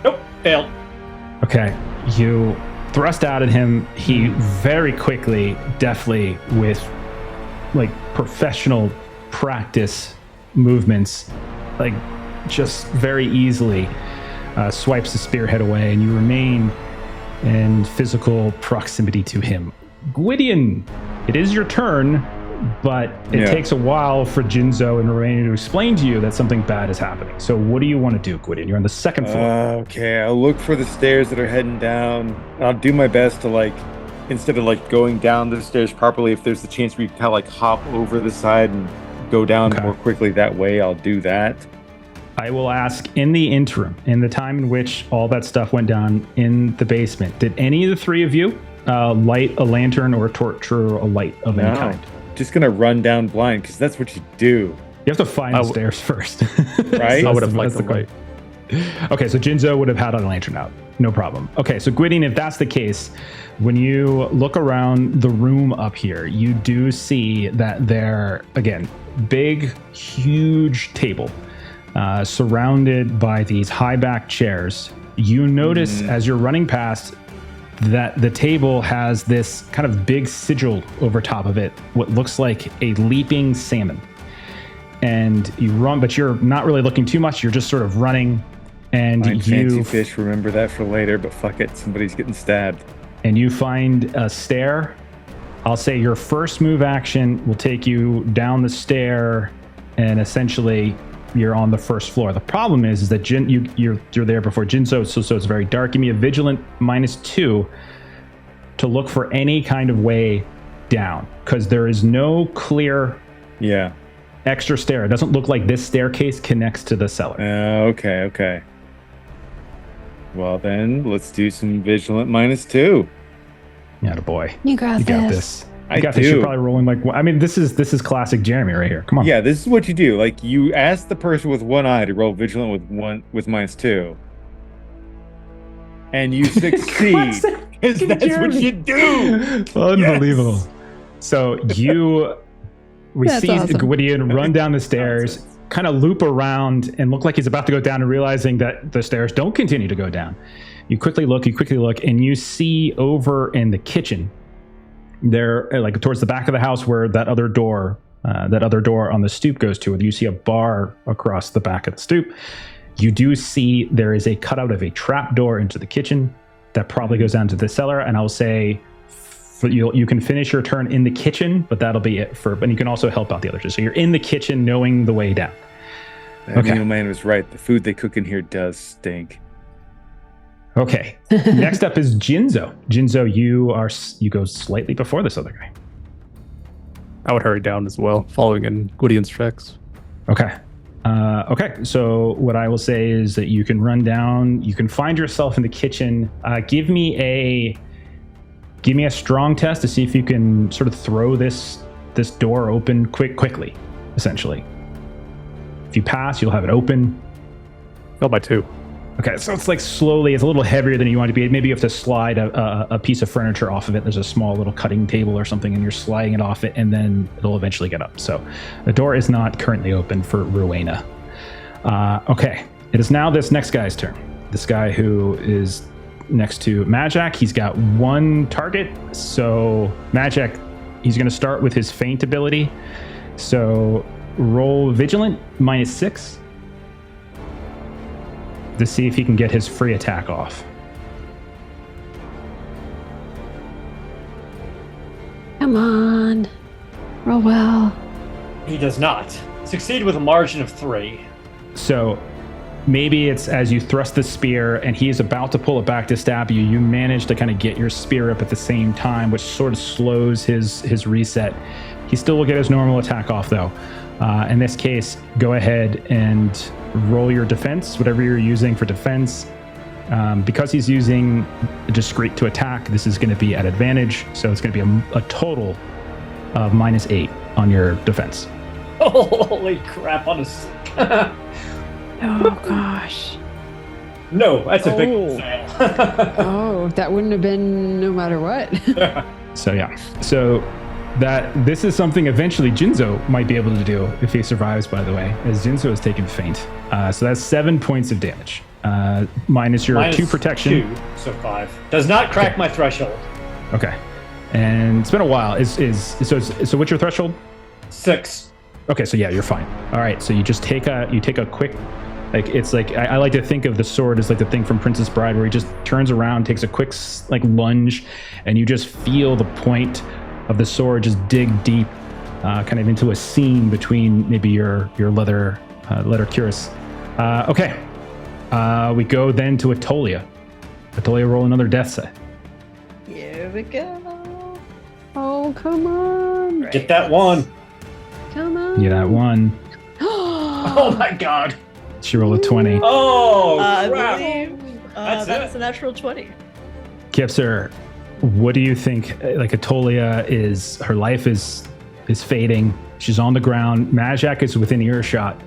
Nope, failed. Okay, you thrust out at him. He very quickly, deftly, with like professional practice movements, like just very easily swipes the spearhead away, and you remain in physical proximity to him. Gwydion, it is your turn, but it takes a while for Jinzo and Rowena to explain to you that something bad is happening. So what do you want to do, Gwydion? You're on the second floor. Okay, I'll look for the stairs that are heading down. I'll do my best to instead of going down the stairs properly, if there's the chance we can hop over the side and go down more quickly that way, I'll do that. I will ask, in the interim, in the time in which all that stuff went down in the basement, did any of the three of you light a lantern or a torch or a light of any kind? Just gonna run down blind because that's what you do. You have to find the stairs first, right? I would have liked the light. Okay, so Jinzo would have had a lantern out. No problem. Okay, so Gwydion, if that's the case, when you look around the room up here, you do see that there, again, big, huge table surrounded by these high-back chairs. You notice as you're running past that the table has this kind of big sigil over top of it, what looks like a leaping salmon. And you run, but you're not really looking too much. You're just sort of running, and fancy fish. Remember that for later, but fuck it, somebody's getting stabbed. And you find a stair. I'll say your first move action will take you down the stair, and essentially you're on the first floor. The problem is that you're there before Jinzo, so it's very dark. Give me a vigilant -2 to look for any kind of way down, because there is no clear extra stair. It doesn't look like this staircase connects to the cellar. Okay. Well then, let's do some vigilant -2. Attaboy. You got this. I got this. You're probably rolling this is classic Jeremy right here. Come on. Yeah, this is what you do. You ask the person with one eye to roll vigilant with -2, and you succeed. Because that's Jeremy. what you do. Unbelievable. Yes. So we That's see awesome. Gwydion run down the stairs, kind of loop around, and look like he's about to go down, and realizing that the stairs don't continue to go down. You quickly look, and you see over in the kitchen, there, towards the back of the house where that other door on the stoop goes to, you see a bar across the back of the stoop. You do see there is a cutout of a trap door into the kitchen that probably goes down to the cellar, and I'll say you can finish your turn in the kitchen, but that'll be it but you can also help out the others. So you're in the kitchen knowing the way down. That meal man was right. The food they cook in here does stink. Okay. Next up is Jinzo. Jinzo, you go slightly before this other guy. I would hurry down as well, following in Gwydion's tracks. Okay. Okay. So what I will say is that you can run down. You can find yourself in the kitchen. Give me a strong test to see if you can sort of throw this door open quickly. Essentially, if you pass, you'll have it open. Failed by 2. Okay, so it's slowly, it's a little heavier than you want it to be. Maybe you have to slide a piece of furniture off of it. There's a small little cutting table or something, and you're sliding it off it, and then it'll eventually get up. So the door is not currently open for Rowena. Okay, it is now this next guy's turn. This guy who is next to Madjac, he's got one target. So Madjac, he's going to start with his feint ability. So roll vigilant -6. To see if he can get his free attack off. Come on. Roll well. He does not. Succeed with a margin of 3. So maybe it's as you thrust the spear and he's about to pull it back to stab you, you manage to kind of get your spear up at the same time, which sort of slows his reset. He still will get his normal attack off, though. In this case, go ahead and roll your defense, whatever you're using for defense. Because he's using discreet to attack, this is going to be at advantage, so it's going to be a total of -8 on your defense. Holy crap, on a... Oh, gosh. No, that's a big fail. Oh, that wouldn't have been no matter what. So, yeah. So, this is something eventually Jinzo might be able to do if he survives, by the way, as Jinzo has taken faint. So that's 7 points of damage. Minus your 2 protection. 2, so 5. Does not crack my threshold. Okay. And it's been a while. So what's your threshold? 6. Okay, so yeah, you're fine. All right, so you just take a quick, like, it's like I like to think of the sword as like the thing from Princess Bride, where he just turns around, takes a quick like lunge, and you just feel the point of the sword just dig deep, kind of into a seam between maybe your leather cuirass. Okay, we go then to Atolia. Atolia, roll another death save. Here we go. Oh, come on. Right. Get that one. Come on. Yeah, that one. Oh my god. She rolled a 20. Oh, I crap. believe that's a natural 20. Kipser, what do you think? Like, Atolia her life is fading. She's on the ground. Madjac is within earshot.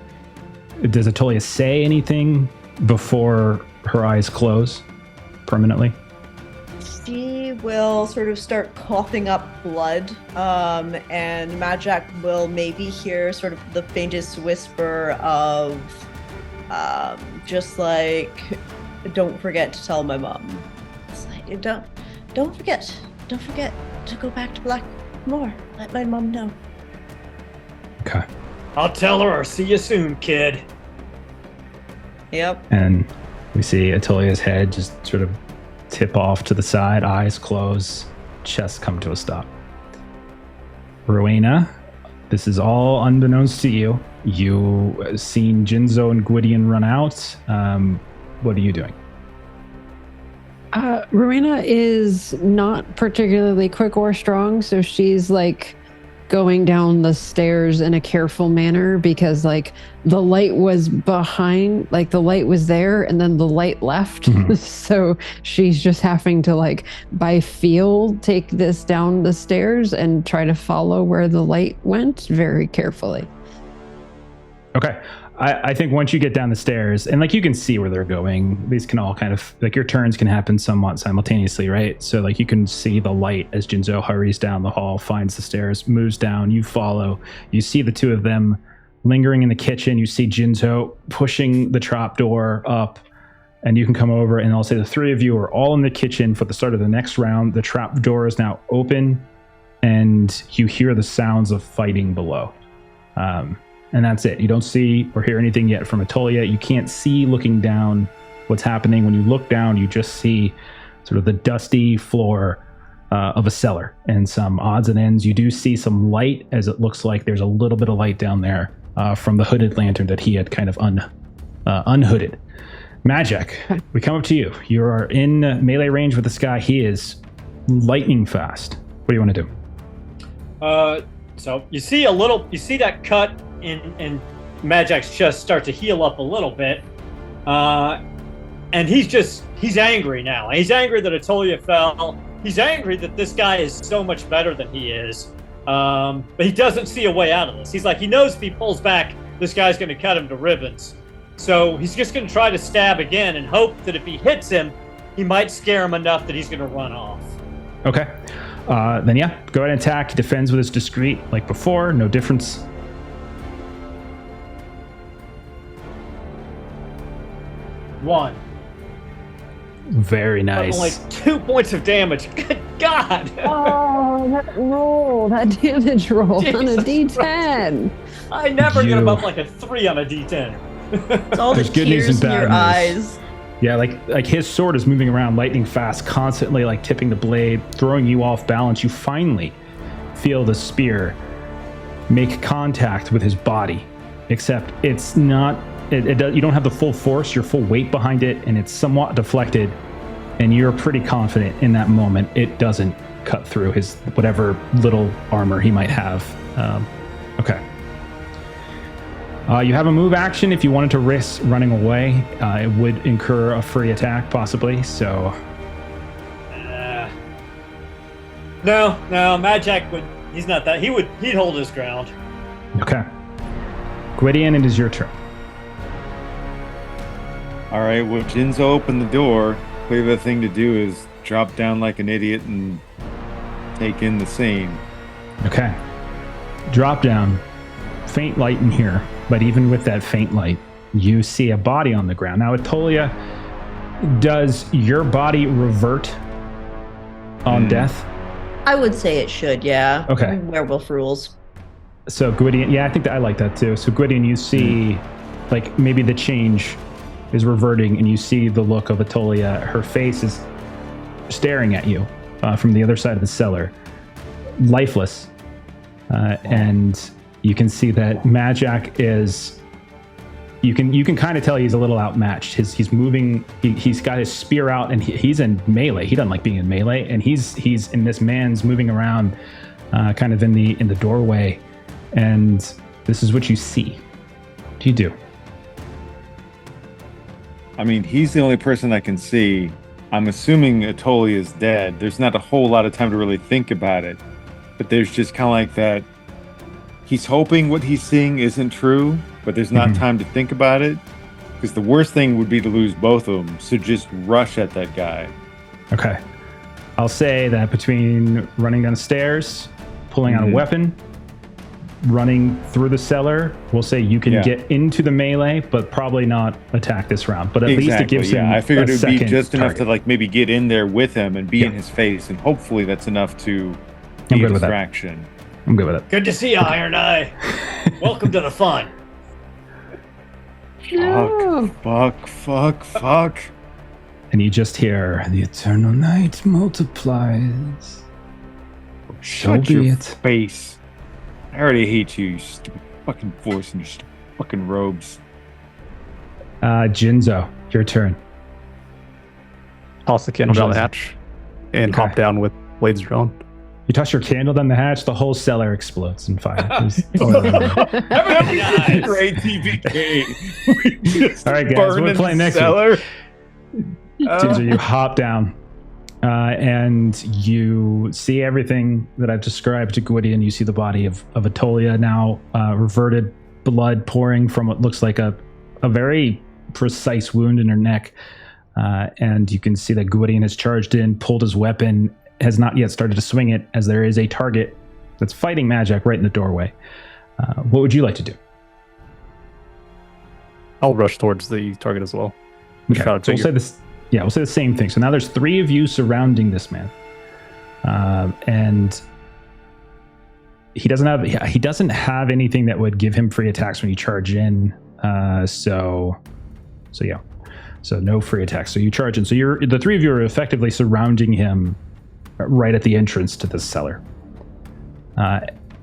Does Atolia say anything before her eyes close permanently? She will sort of start coughing up blood, and Madjac will maybe hear sort of the faintest whisper of just like, don't forget to tell my mom. It's like, don't forget to go back to Blackmore. Let my mom know. Okay. I'll tell her. See you soon, kid. Yep. And we see Atolia's head just sort of tip off to the side, eyes close, chest come to a stop. Rowena, this is all unbeknownst to you. You seen Jinzo and Gwydion run out. What are you doing? Rowena is not particularly quick or strong, so she's like going down the stairs in a careful manner, because like the light was behind, like the light was there and then the light left. Mm-hmm. So she's just having to like by feel take this down the stairs and try to follow where the light went very carefully. Okay. I think once you get down the stairs and like you can see where they're going, these can all kind of like your turns can happen somewhat simultaneously, right? So like you can see the light as Jinzo hurries down the hall, finds the stairs, moves down, you follow, you see the two of them lingering in the kitchen, you see Jinzo pushing the trap door up, and you can come over and I'll say the three of you are all in the kitchen for the start of the next round. The trap door is now open and you hear the sounds of fighting below. And that's it. You don't see or hear anything yet from Atolia. You can't see looking down what's happening. When you look down, you just see sort of the dusty floor of a cellar and some odds and ends. You do see some light, as it looks like there's a little bit of light down there from the hooded lantern that he had kind of unhooded. Madjac, we come up to you. You are in melee range with this guy. He is lightning fast. What do you want to do? So you see that cut in Madjac's chest start to heal up a little bit, and he's angry now. He's angry that Atolia fell. He's angry that this guy is so much better than he is, but he doesn't see a way out of this. He's like, he knows if he pulls back, this guy's going to cut him to ribbons. So he's just going to try to stab again and hope that if he hits him, he might scare him enough that he's going to run off. Okay. Then yeah, go ahead and attack. He defends with his discreet like before, no difference. One. Very nice. Only 2 points of damage. Good God. Oh, that damage roll on a D10. I never get above like a 3 on a D10. It's all the good news tears and in your bad news. eyes. Yeah, like his sword is moving around lightning fast, constantly like tipping the blade, throwing you off balance. You finally feel the spear make contact with his body, except it's not You don't have the full force, your full weight behind it, and it's somewhat deflected. And you're pretty confident in that moment it doesn't cut through his whatever little armor he might have. Okay. You have a move action if you wanted to risk running away. It would incur a free attack, possibly. So. No, Madjac would. He's not that. He'd hold his ground. Okay. Gwydion, it is your turn. All right. Well, Jinzo opened the door. Clearly, the thing to do is drop down like an idiot and take in the scene. Okay. Drop down. Faint light in here, but even with that faint light, you see a body on the ground. Now, Atolia, does your body revert on death? I would say it should, yeah. Okay. Werewolf rules. So Gwydion, yeah, I think that I like that too. So Gwydion, you see, like maybe the change is reverting, and you see the look of Atolia. Her face is staring at you from the other side of the cellar, lifeless, and you can see that Madjac is. You can kind of tell he's a little outmatched. He's moving. He's got his spear out, and he's in melee. He doesn't like being in melee, and he's in this man's moving around, kind of in the doorway, and this is what you see. What do you do? I mean, he's the only person I can see. I'm assuming Atolia is dead. There's not a whole lot of time to really think about it, but there's just kind of like that. He's hoping what he's seeing isn't true, but there's not time to think about it, because the worst thing would be to lose both of them. So just rush at that guy. Okay. I'll say that between running down the stairs, pulling out a weapon, running through the cellar, we'll say you can get into the melee, but probably not attack this round. But at least it gives him I figured it would be just enough target. to like maybe get in there with him and be in his face, and hopefully that's enough to be a distraction. I'm good with it. Good to see you, Iron Eye. Welcome to the fun. Fuck. And you just hear, the eternal night multiplies. Shut your face. I already hate you stupid fucking voice and your stupid fucking robes. Jinzo, your turn. Toss the candle down the hatch and hop down with Blade's drone. You toss your candle down the hatch, the whole cellar explodes in fire. Great TPK. All right, guys, we're playing next week. Jinzo, you hop down, and you see everything that I've described to Gwydion. You see the body of Atolia now, reverted, blood pouring from what looks like a very precise wound in her neck. And you can see that Gwydion has charged in, pulled his weapon, has not yet started to swing it, as there is a target that's fighting Madjac right in the doorway. What would you like to do? I'll rush towards the target as well. Okay, so we'll say this. Yeah, we'll say the same thing. So now there's 3 of you surrounding this man, and he doesn't have anything that would give him free attacks when you charge in. So no free attacks. So you charge in. So the 3 of you are effectively surrounding him right at the entrance to the cellar.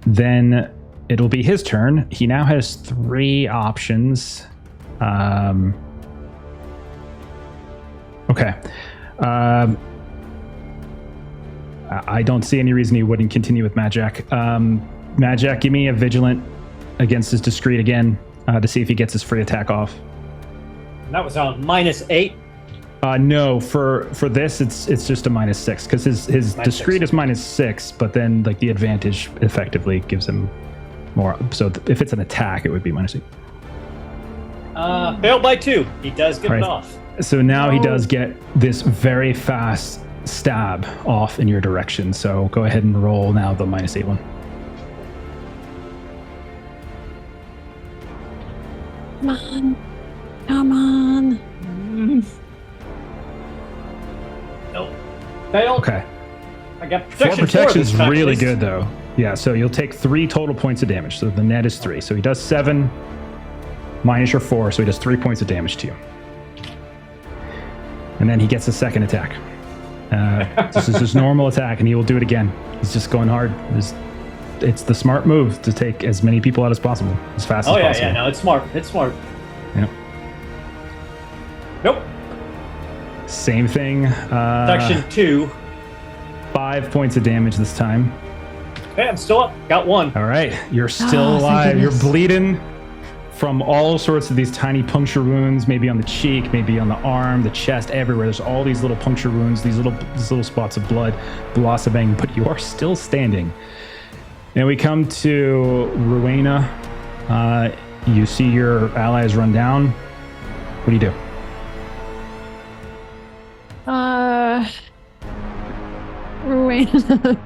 Then it'll be his turn. He now has 3 options. Okay. I don't see any reason he wouldn't continue with Madjac. Madjac, give me a vigilant against his discreet again to see if he gets his free attack off. That was on -8. No, for this it's just a -6 because his discreet is -6, but then like the advantage effectively gives him more. So if it's an attack, it would be -8. Failed by 2. He does get it off. So now he does get this very fast stab off in your direction. So go ahead and roll now the -8 one. Come on. Nope. Failed. Okay. I got 4 protection. protection is this time, really at least. good though. Yeah, so you'll take 3 total points of damage. So the net is 3. So he does 7 minus your 4, so he does 3 points of damage to you. And then he gets a second attack. This is his normal attack, and he will do it again. He's just going hard. It's the smart move to take as many people out as possible, as fast as possible. Yeah, no, it's smart. It's smart. Yep. Same thing. Section 2. 5 points of damage this time. Hey, I'm still up. Got 1. All right, you're still Oh, thank alive. You're goodness. bleeding from all sorts of these tiny puncture wounds, maybe on the cheek, maybe on the arm, the chest, everywhere. There's all these little puncture wounds, these little spots of blood blossoming, but you are still standing. And we come to Rowena. You see your allies run down. What do you do? Rowena.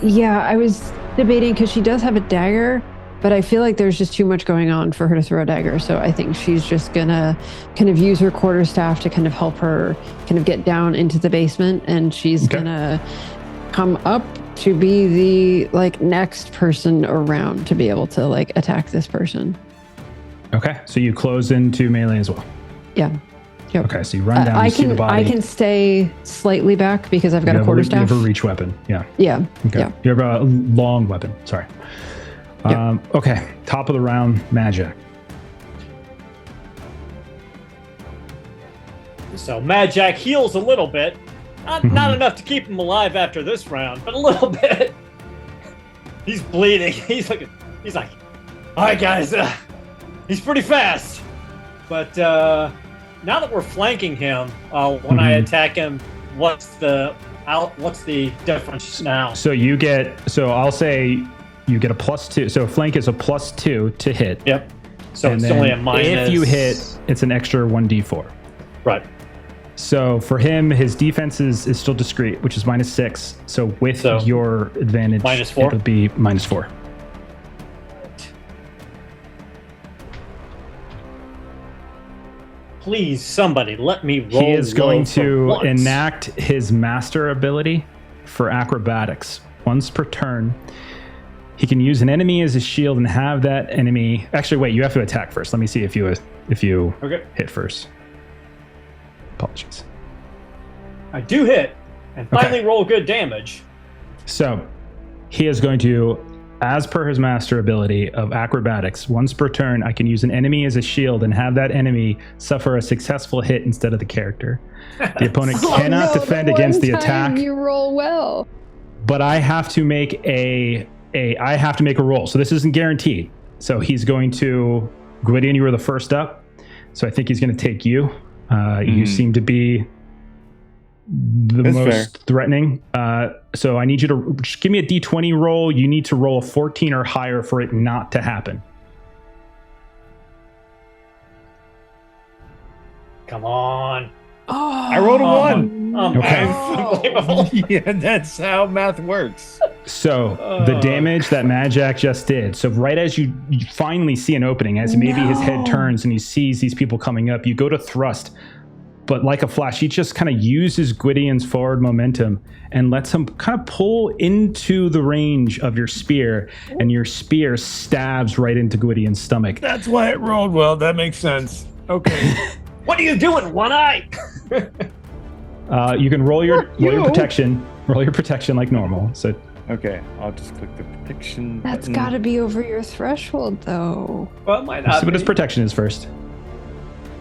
Yeah, I was debating because she does have a dagger, but I feel like there's just too much going on for her to throw a dagger. So I think she's just gonna kind of use her quarterstaff to kind of help her kind of get down into the basement, and she's gonna come up to be the like next person around to be able to like attack this person. Okay, so you close into melee as well. Yeah. Yep. Okay, so you run down, you see the body. I can stay slightly back because I've got a quarterstaff. You have a reach weapon, yeah. Yeah. Okay. Yeah. You have a long weapon, sorry. Yeah. Okay, top of the round, Madjac. So Madjac heals a little bit. Not enough to keep him alive after this round, but a little bit. He's bleeding. He's like, all right, guys. He's pretty fast. But now that we're flanking him, when I attack him, what's the difference now? So I'll say you get a +2. So flank is a +2 to hit. Yep. So And it's then only a minus. If you hit, it's an extra 1d4. Right. So for him, his defense is still discreet, which is -6. So with your advantage, -4? it'll be -4. Please, somebody, let me roll. He is going low for to once. enact his master ability for acrobatics. Once per turn, he can use an enemy as a shield and have that enemy. Actually, wait, you have to attack first. Let me see if you hit first. Apologies. I do hit and finally roll good damage. So he is going to, as per his master ability of acrobatics, once per turn, I can use an enemy as a shield and have that enemy suffer a successful hit instead of the character. The opponent cannot defend against the attack. You roll well. But I have to make a roll. So this isn't guaranteed. So he's going to, Gwydion, you were the first up. So I think he's going to take you. You seem to be the most threatening. So I need you to just give me a d20 roll. You need to roll a 14 or higher for it not to happen. Come on. Oh, I rolled a 1. Okay. Unbelievable. Yeah, that's how math works. So the damage that Madjac just did. So right as you finally see an opening, as maybe his head turns and he sees these people coming up, you go to thrust. But like a flash, he just kind of uses Gwydion's forward momentum and lets him kind of pull into the range of your spear, and your spear stabs right into Gwydion's stomach. That's why it rolled well. That makes sense. Okay. What are you doing, One Eye? You can roll your protection. Roll your protection like normal. So Okay, I'll just click the protection that's button. got to be over your threshold, though. Well, it might let's not see what his be. protection is first.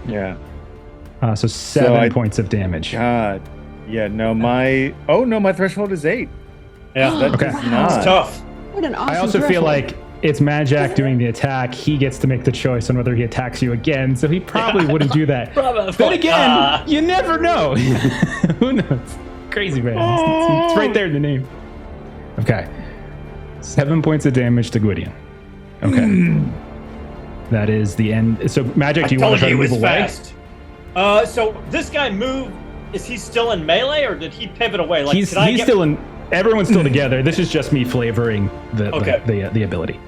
Yeah. So 7 I- points of damage. God. Yeah, no, my threshold is 8. Yeah, That Okay. does it's not. tough. What an awesome I also feel threshold. like it's Madjac doing the attack. He gets to make the choice on whether he attacks you again, so he probably wouldn't do that. Probably. Then again, you never know. Who knows? Crazy man. It's right there in the name. Okay. 7 points of damage to Gwydion. Okay. That is the end. So Madjac, do you want to try to move away? Fast. So this guy moved. Is he still in melee, or did he pivot away? Like, He's still in. Everyone's still together. This is just me flavoring the ability.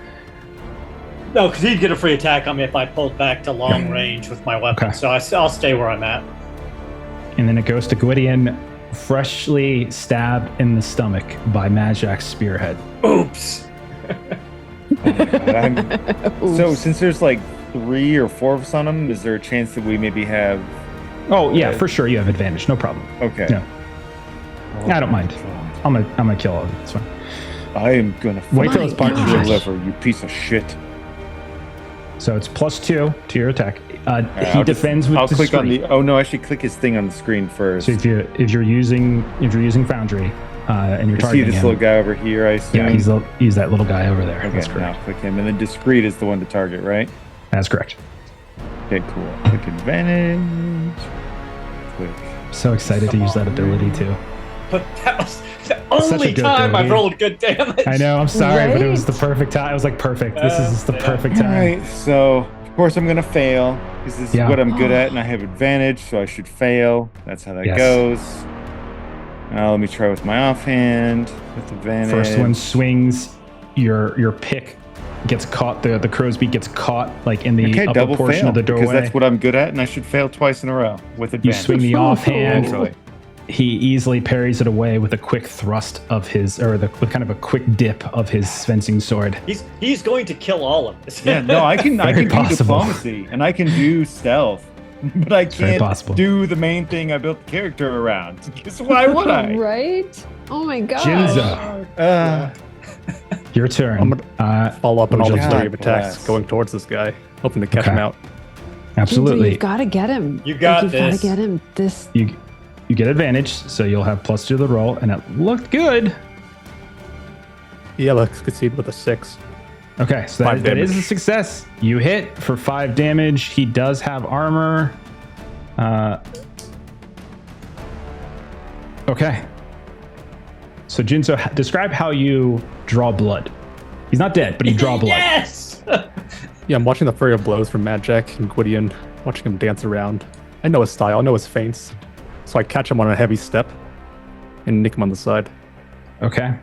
No, because he'd get a free attack on me if I pulled back to long range with my weapon. Okay. So I'll stay where I'm at. And then it goes to Gwydion, freshly stabbed in the stomach by Madjac's spearhead. Oops. So since there's like 3 or 4 of us on him, is there a chance that we maybe have... Oh yeah, for sure you have advantage. No problem. Okay. Yeah. I don't mind. I'm gonna kill all of it. It's fine. I am gonna Wait till it's part your liver, you piece of shit. So it's +2 to your attack. Right, He defends with I'll discreet. click on the. Oh no, I should click his thing on the screen first. So if you're using Foundry and you're You see targeting this him, little guy over here, I assume? yeah, he's that little guy over there. Okay, That's now correct. click him. And then discreet is the one to target, right? That's correct. Okay, cool. Click advantage. Click. So excited to use that ability too. But that was the Such a only good time I've ability. rolled good damage. I know, I'm sorry, but it was Right? the perfect time. I was like, perfect. This is the Yeah. perfect All time. right, so of course I'm gonna fail because this Yeah. is what I'm good at, and I have advantage, so I should fail. That's how that Yes. goes. Now let me try with my offhand with advantage. First one swings, your pick gets caught. The crow's beak gets caught like in the Okay, upper double portion fail of the doorway. because that's what I'm good at, and I should fail twice in a row with You advantage. swing the offhand. Actually. He easily parries it away with a quick thrust of his, with kind of a quick dip of his fencing sword. He's going to kill all of us. Yeah, no, I can Very do possible. diplomacy and I can do stealth, but I very can't possible. do the main thing I built the character around. Because why would I? Right? Oh my god. Jinzo, your turn. I'm gonna follow up on all the God flurry of attacks bless. going towards this guy, hoping to catch Okay. him out. Jinzo, Absolutely. you've got to get him. You got You've got this. to get him. This. You get advantage, so you'll have +2 to the roll, and it looked good. Yeah, let's concede with a 6. Okay, so that 5 is a damage. success. You hit for 5 damage. He does have armor. Okay. So Jinzo, describe how you draw blood. He's not dead, but you draw blood. Yes. Yeah, I'm watching the flurry of blows from Madjac and Gwydion, watching him dance around. I know his style, I know his feints. So I catch him on a heavy step and nick him on the side. Okay.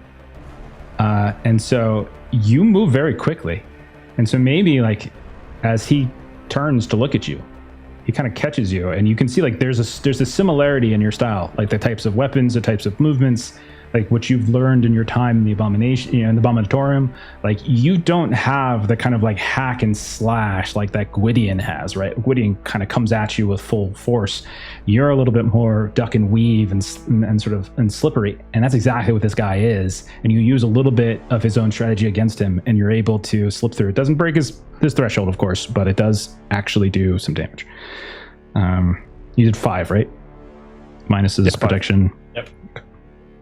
And so you move very quickly. And so maybe like as he turns to look at you, he kind of catches you, and you can see like there's a similarity in your style, like the types of weapons, the types of movements, like what you've learned in your time in the abomination, in the abominatorium. Like you don't have the kind of like hack and slash like that Gwydion has, right? Gwydion kind of comes at you with full force. You're a little bit more duck and weave and sort of and slippery, and that's exactly what this guy is. And you use a little bit of his own strategy against him, and you're able to slip through. It doesn't break his threshold, of course, but it does actually do some damage. You did 5, right? Minus his 5. protection. Yep.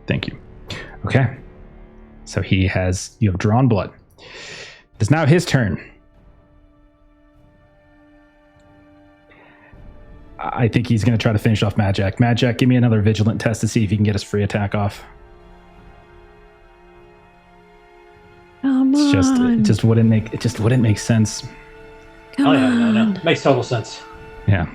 Thank you. Okay. So you have drawn blood. It's now his turn. I think he's going to try to finish off Madjac. Madjac, give me another vigilant test to see if you can get his free attack off. Come It's just on. it just wouldn't make sense. Come Oh yeah, no. on. Makes total sense. Yeah.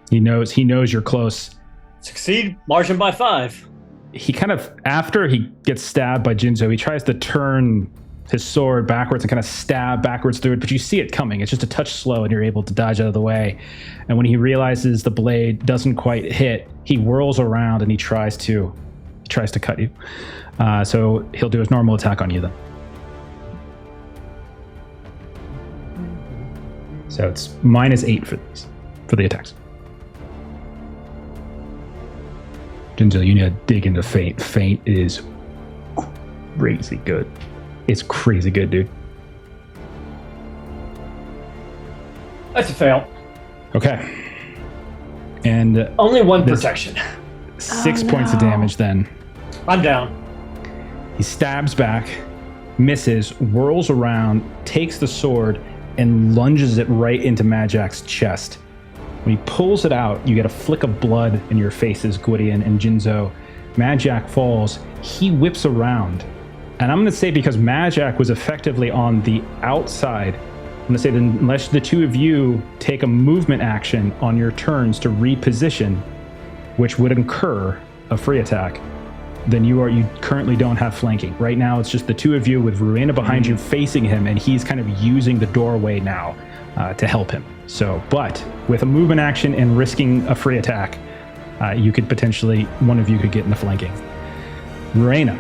He knows you're close. Succeed, margin by 5. He kind of, after he gets stabbed by Jinzo, he tries to turn his sword backwards and kind of stab backwards through it, but you see it coming. It's just a touch slow, and you're able to dodge out of the way. And when he realizes the blade doesn't quite hit, he whirls around and he tries to cut you. So he'll do his normal attack on you then. So it's -8 for the attacks. Jinzo, you need to dig into Feint. Feint is crazy good. It's crazy good, dude. That's a fail. Okay. And Only 1 This- protection. 6 Oh, points of no. damage then. I'm down. He stabs back, misses, whirls around, takes the sword, and lunges it right into Madjac's chest. When he pulls it out, you get a flick of blood in your faces, Gwydion and Jinzo. Madjac falls. He whips around. And I'm going to say, because Madjac was effectively on the outside, I'm going to say that unless the two of you take a movement action on your turns to reposition, which would incur a free attack, then you currently don't have flanking. Right now, it's just the two of you with Rowena behind you facing him, and he's kind of using the doorway now to help him. So, but with a movement action and risking a free attack, you could potentially, one of you could get in the flanking. Rowena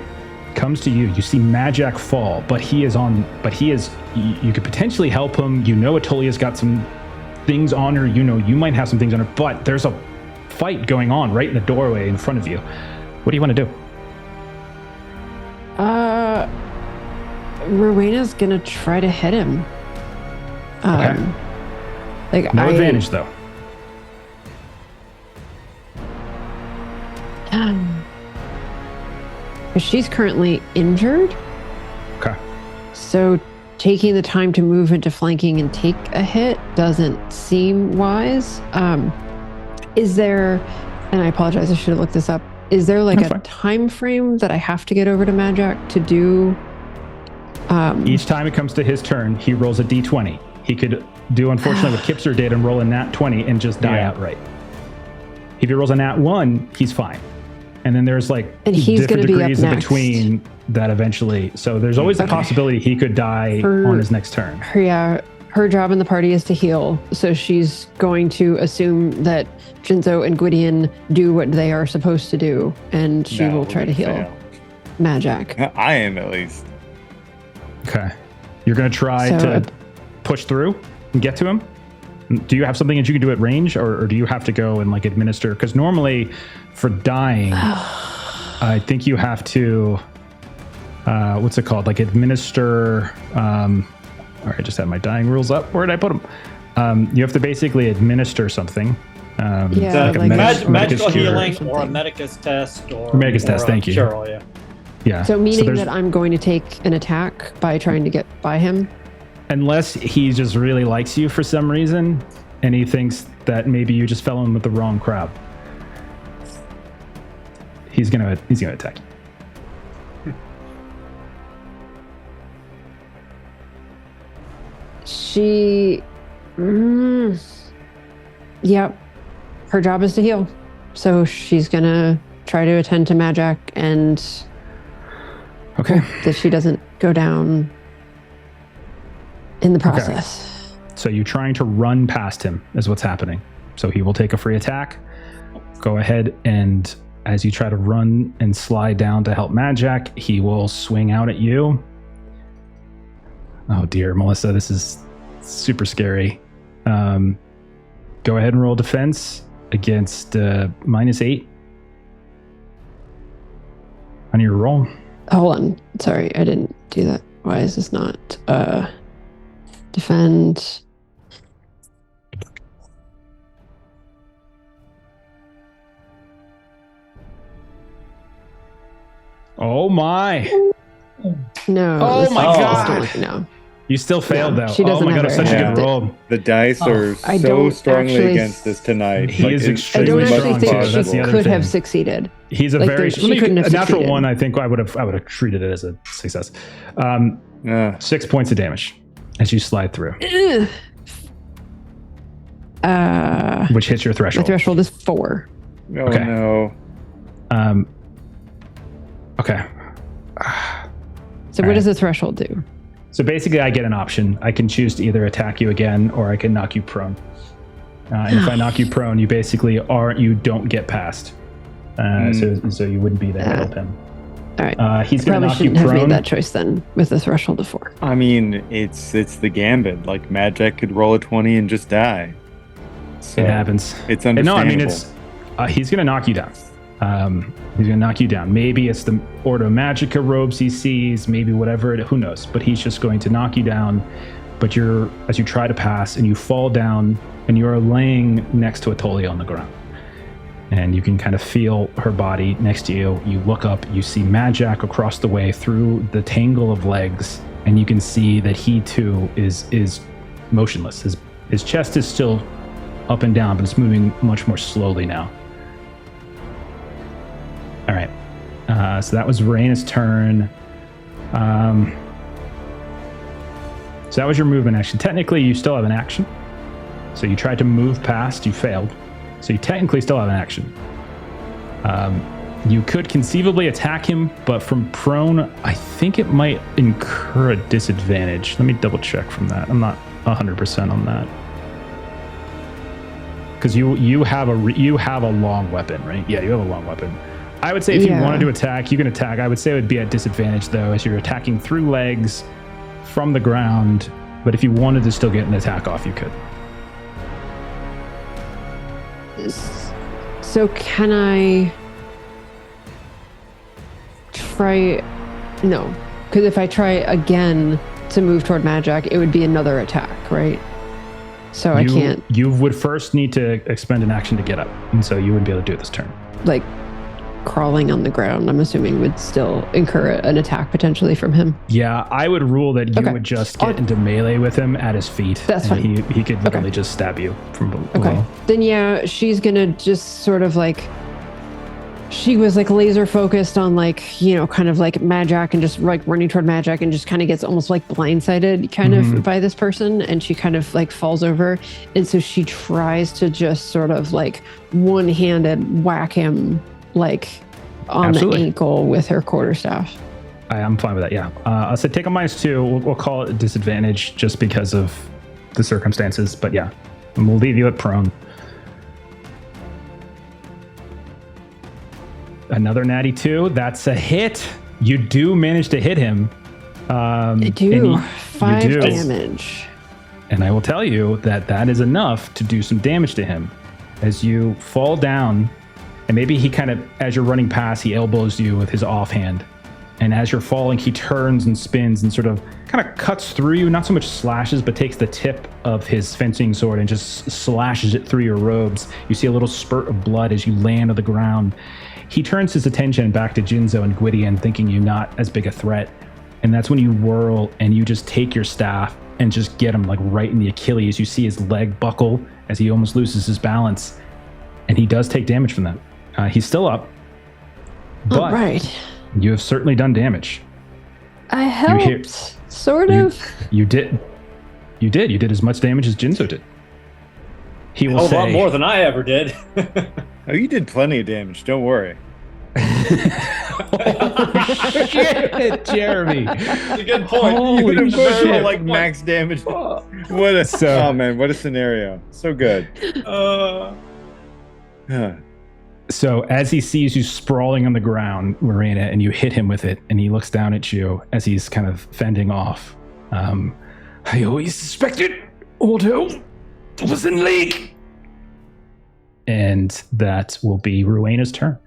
comes to you. You see Madjac fall, but you could potentially help him. You know Atolia's got some things on her. You know you might have some things on her, but there's a fight going on right in the doorway in front of you. What do you want to do? Rowena's gonna try to hit him. Like No advantage though. She's currently injured. Okay. So taking the time to move into flanking and take a hit doesn't seem wise. Is there, and I apologize, I should have looked this up. Is there like a time frame that I have to get over to Madjac to do? Each time it comes to his turn, he rolls a d20. He could do, unfortunately, what Kipser did and roll a nat 20 and just die outright. If he rolls a nat 1, he's fine. And then there's like different degrees in between that eventually. So there's always a possibility he could die on his next turn. Her job in the party is to heal. So she's going to assume that Jinzo and Gwydion do what they are supposed to do. And she will try to heal Madjac. I am, at least. Okay. You're going to try to push through and get to him? Do you have something that you can do at range, or do you have to go and like administer? Because normally for dying, I think you have to, what's it called? Like administer, all right, I just have my dying rules up. Where did I put them? You have to basically administer something. Magical healing or a medicus test. Or medicus test, thank you. Cure, yeah. So meaning that I'm going to take an attack by trying to get by him? Unless he just really likes you for some reason, and he thinks that maybe you just fell in with the wrong crowd. He's gonna attack you. Yep. Her job is to heal. So she's gonna try to attend to Madjac and hope that she doesn't go down in the process. Okay. So you're trying to run past him is what's happening. So he will take a free attack. Go ahead, and as you try to run and slide down to help Madjac, he will swing out at you. Oh dear, Melissa, this is super scary. Go ahead and roll defense against -8 on your roll. Hold on. Sorry, I didn't do that. Why is this not defend? Oh my. No. Oh my god. No. You still failed though. She doesn't oh my god, have it's such a very good roll. The dice are so strongly against us tonight. He is extremely I don't strong actually think too. she could have succeeded. He's a Like, very she couldn't have a natural succeeded. one. I think I would have treated it as a success. 6 points of damage as you slide through, which hits your My threshold. threshold is 4. Oh Okay. no. Okay. So what does the threshold do? So basically, I get an option. I can choose to either attack you again, or I can knock you prone. And if I knock you prone, you basically don't get past. So you wouldn't be there to help him. All right. He's going to Probably knock you shouldn't have prone. made that choice then with the threshold of 4. I mean, it's the gambit. Like Madjac could roll a 20 and just die. So It happens. It's And understandable. no, I mean he's going to knock you down. He's going to knock you down. Maybe it's the Ordo Magica robes he sees, maybe whatever, who knows. But he's just going to knock you down. But as you try to pass and you fall down and you're laying next to Attolia on the ground. And you can kind of feel her body next to you. You look up, you see Madjac across the way through the tangle of legs, and you can see that he too is motionless. His chest is still up and down, but it's moving much more slowly now. All right. So that was Raina's turn. So that was your movement action. Technically, you still have an action. So you tried to move past, you failed. So you technically still have an action. You could conceivably attack him, but from prone, I think it might incur a disadvantage. Let me double check from that. I'm not 100% on that. Because you have a long weapon, right? Yeah, you have a long weapon. I would say if you wanted to attack, you can attack. I would say it would be at disadvantage, though, as you're attacking through legs from the ground. But if you wanted to still get an attack off, you could. So can I try? No, because if I try again to move toward Madjac, it would be another attack, right? So I can't. You would first need to expend an action to get up, and so you wouldn't be able to do it this turn. Like crawling on the ground, I'm assuming would still incur an attack potentially from him. Yeah, I would rule that you would just get into melee with him at his feet. That's fine. He could literally just stab you from below. Okay. Then yeah, she's gonna just sort of like. She was like laser focused on like, kind of like Madjac and just like running toward Madjac and just kind of gets almost like blindsided kind of by this person. And she kind of like falls over. And so she tries to just sort of like one-handed whack him like on the ankle with her quarterstaff. I'm fine with that. Yeah. I'll say take a -2. We'll call it a disadvantage just because of the circumstances. But yeah, and we'll leave you at prone. Another natty 2. That's a hit. You do manage to hit him. I do. 5 damage. And I will tell you that is enough to do some damage to him. As you fall down, and maybe he kind of, as you're running past, he elbows you with his offhand. And as you're falling, he turns and spins and sort of kind of cuts through you. Not so much slashes, but takes the tip of his fencing sword and just slashes it through your robes. You see a little spurt of blood as you land on the ground. He turns his attention back to Jinzo and Gwydion, thinking you not as big a threat. And that's when you whirl and you just take your staff and just get him like right in the Achilles. You see his leg buckle as he almost loses his balance. And he does take damage from that. He's still up. But you have certainly done damage. I helped, sort of. You did. You did as much damage as Jinzo did. He will say, a lot more than I ever did. Oh, you did plenty of damage. Don't worry. Shit, Jeremy. That's a good point. You would have gone like max damage. Oh man, what a scenario. So good. So as he sees you sprawling on the ground, Marina, and you hit him with it, and he looks down at you as he's kind of fending off. I always suspected Otto was in league. And that will be Rowena's turn.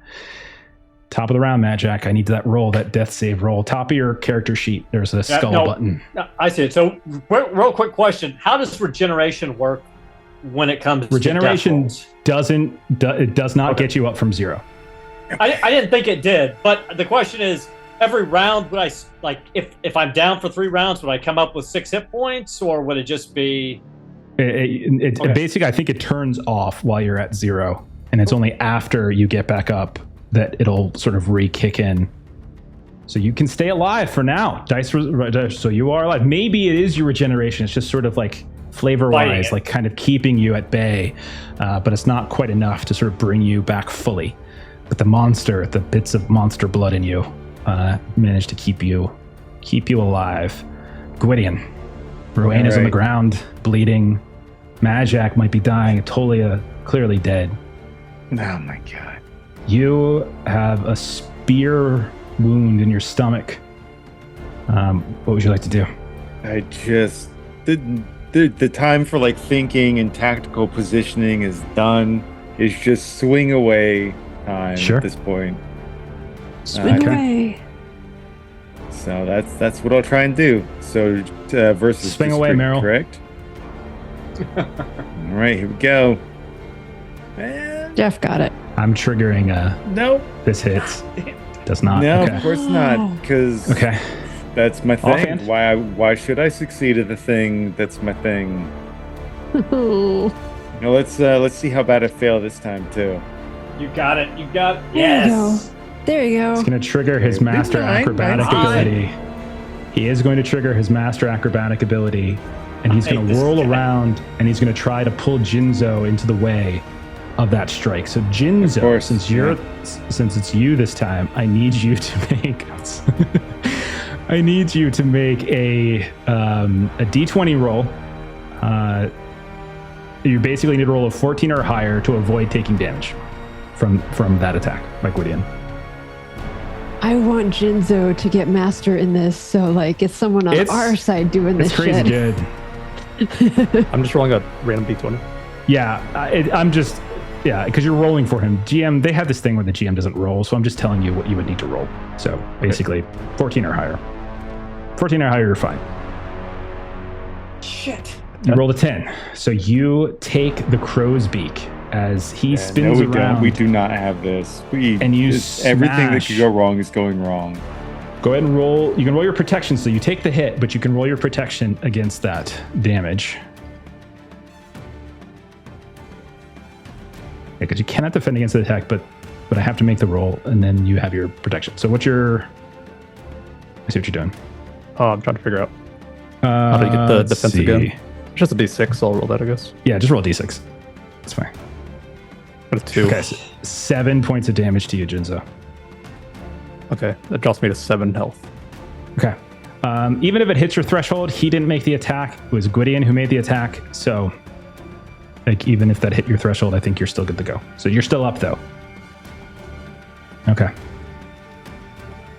Top of the round, Madjac. I need that roll, that death save roll. Top of your character sheet, there's a skull button. I see it. So, real quick question: how does regeneration work when it comes regeneration? To does not get you up from 0. I didn't think it did, but the question is: every round, would I like if I'm down for 3 rounds, would I come up with 6 hit points, or would it just be? Basically, I think it turns off while you're at 0, and it's only after you get back up that it'll sort of re-kick in. So you can stay alive for now. So you are alive. Maybe it is your regeneration. It's just sort of like flavor-wise, like kind of keeping you at bay, but it's not quite enough to sort of bring you back fully. But the bits of monster blood in you, managed to keep you alive. Gwydion, Rowena's on the ground, bleeding. Madjac might be dying. Tolia clearly dead. Oh my god. You have a spear wound in your stomach. What would you like to do? I just the time for like thinking and tactical positioning is done. It's just swing away time at this point. Swing away. So that's what I'll try and do. So versus swing away, Meryl. Correct. All right, here we go. And Jeff got it. I'm triggering. Nope. This hits. Does not. No, okay. Of course not. Because that's my thing. Offhand? Why should I succeed at the thing that's my thing? Now let's see how bad I fail this time too. You got it. Yes. There you go. It's going to trigger his master acrobatic ability. He is going to trigger his master acrobatic ability, and he's going to whirl around, and he's going to try to pull Jinzo into the way of that strike. So Jinzo, since it's you this time, I need you to make a D20 roll. You basically need to roll a 14 or higher to avoid taking damage from that attack by Gwydion. I want Jinzo to get master in this, so like it's someone on our side doing this shit. It's crazy good. I'm just rolling a random D20. Yeah, because you're rolling for him. GM, they have this thing where the GM doesn't roll, so I'm just telling you what you would need to roll. So basically, 14 or higher. 14 or higher, you're fine. Shit. You rolled a 10. So you take the crow's beak as he spins around. We do not have this. And you everything that could go wrong is going wrong. Go ahead and roll. You can roll your protection. So you take the hit, but you can roll your protection against that damage. Because you cannot defend against the attack, but I have to make the roll, and then you have your protection. So what's your... I see what you're doing. Oh, I'm trying to figure out how to get the defense see. again. Just a d6, so I'll roll that, I guess. Yeah, just roll d6. That's fine. Got a 2. Okay, so 7 points of damage to you, Jinzo. Okay, that drops me to 7 health. Okay. Even if it hits your threshold, he didn't make the attack. It was Gwydion who made the attack. So, like, even if that hit your threshold, I think you're still good to go. So you're still up, though. Okay.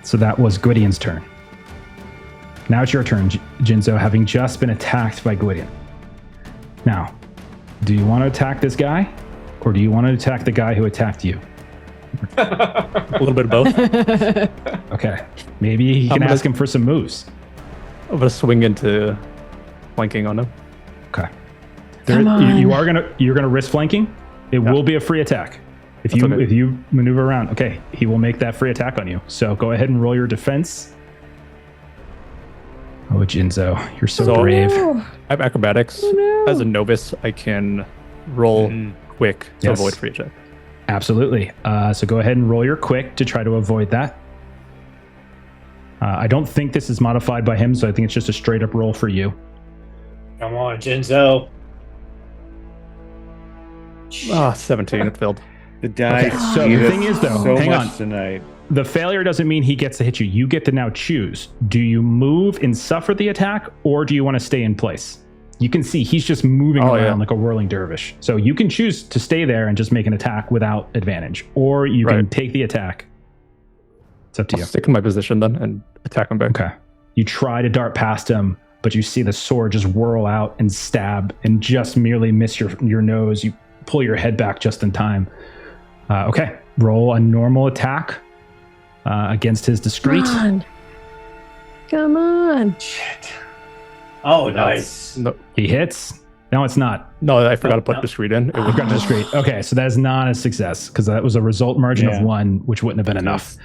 So that was Gwydion's turn. Now it's your turn, Jinzo, having just been attacked by Gwydion. Now, do you want to attack this guy, or do you want to attack the guy who attacked you? A little bit of both. Okay. Maybe you can ask him for some moves. I'm going to swing into flanking on him. Okay. Come on. You're gonna risk flanking. It will be a free attack. If you maneuver around, okay, he will make that free attack on you. So go ahead and roll your defense. Oh, Jinzo, you're so brave. I have acrobatics. As a novice, I can roll quick to avoid free attack. Absolutely. So go ahead and roll your quick to try to avoid that. I don't think this is modified by him, so I think it's just a straight up roll for you. Come on, Jinzo. 17, it failed. The dice. Okay, so the thing is, though, so hang much on. tonight. The failure doesn't mean he gets to hit you. You get to now choose. Do you move and suffer the attack, or do you want to stay in place? You can see he's just moving around like a whirling dervish. So you can choose to stay there and just make an attack without advantage, or you can take the attack. It's up to you. I'll stick in my position then and attack him back. Okay. You try to dart past him, but you see the sword just whirl out and stab and just merely miss your nose. You pull your head back just in time. Okay. Roll a normal attack against his discreet. Come on. Shit. Oh, nice. No, He hits. No, it's not. no, I forgot to put discreet in. It would Got discreet. Okay, so that is not a success because that was a result margin of 1, which wouldn't have been enough.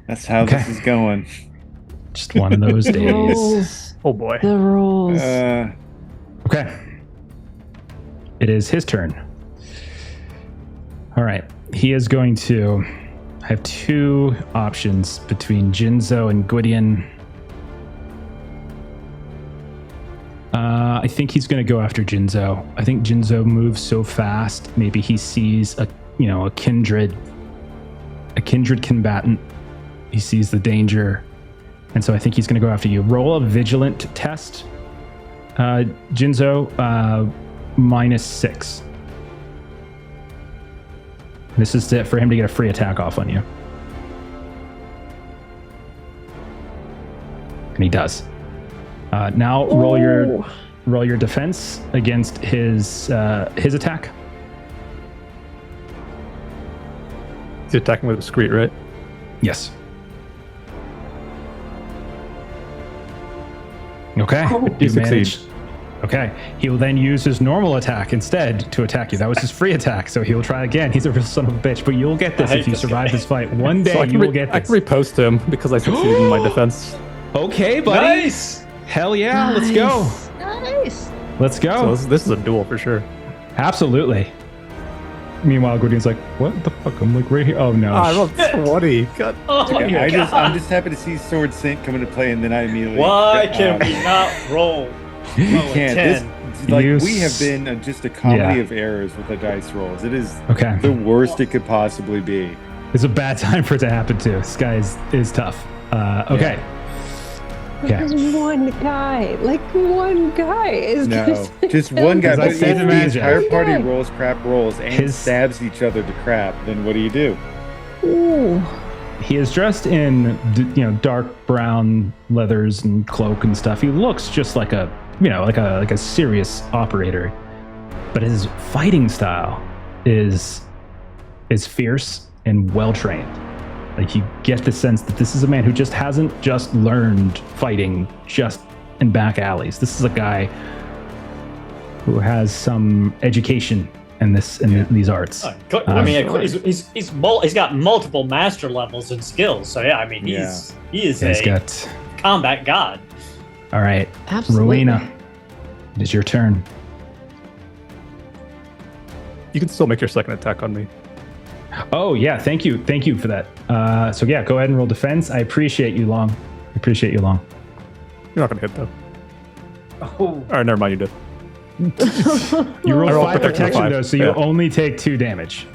That's how this is going. Just one of those days. Rolls. Oh boy. The rolls. Okay. It is his turn. All right. He is going to have 2 options between Jinzo and Gwydion. I think he's going to go after Jinzo. I think Jinzo moves so fast. Maybe he sees a kindred combatant. He sees the danger, and so I think he's going to go after you. Roll a vigilant test, Jinzo. -6. This is for him to get a free attack off on you, and he does. Now roll your defense against his attack. He's attacking with discreet, right? Yes. Okay. You You succeed. managed. Okay. He will then use his normal attack instead to attack you. That was his free attack, so he will try again. He's a real son of a bitch, but you'll get this I if hate you this survive guy. this fight. One day So you will get I this. can repost him because I succeeded in my defense. Okay, buddy. Nice. Hell yeah. Let's go. Nice. Let's go. So this is a duel for sure. Absolutely. Meanwhile, Gwydion's like, what the fuck? I'm like right here. Oh no. I rolled 20. God. Oh my Okay, God. I'm just happy to see Sword Sync come into play, and then I immediately. Why can we not roll? We Roll a can't. 10? We have been just a comedy of errors with the dice rolls. It is Okay. the worst it could possibly be. It's a bad time for it to happen too. This guy is tough. Okay. There's one guy. Like one guy is No, gonna just one guy. As I But if say the to Madjac. entire party Okay. rolls crap rolls and stabs each other to crap, then what do you do? Ooh. He is dressed in dark brown leathers and cloak and stuff. He looks just like a serious operator, but his fighting style is fierce and well trained. Like you get the sense that this is a man who just hasn't just learned fighting just in back alleys. This is a guy who has some education in these arts. I mean, he's got multiple master levels and skills. So yeah, I mean, he's got combat god. All right, Absolutely. Rowena, it is your turn. You can still make your second attack on me. Oh yeah, thank you for that. So yeah, go ahead and roll defense. I appreciate you, Long. You're not gonna hit though. Oh, All right, never mind. You did. You roll roll 5 protection 5, though, so you only take 2 damage.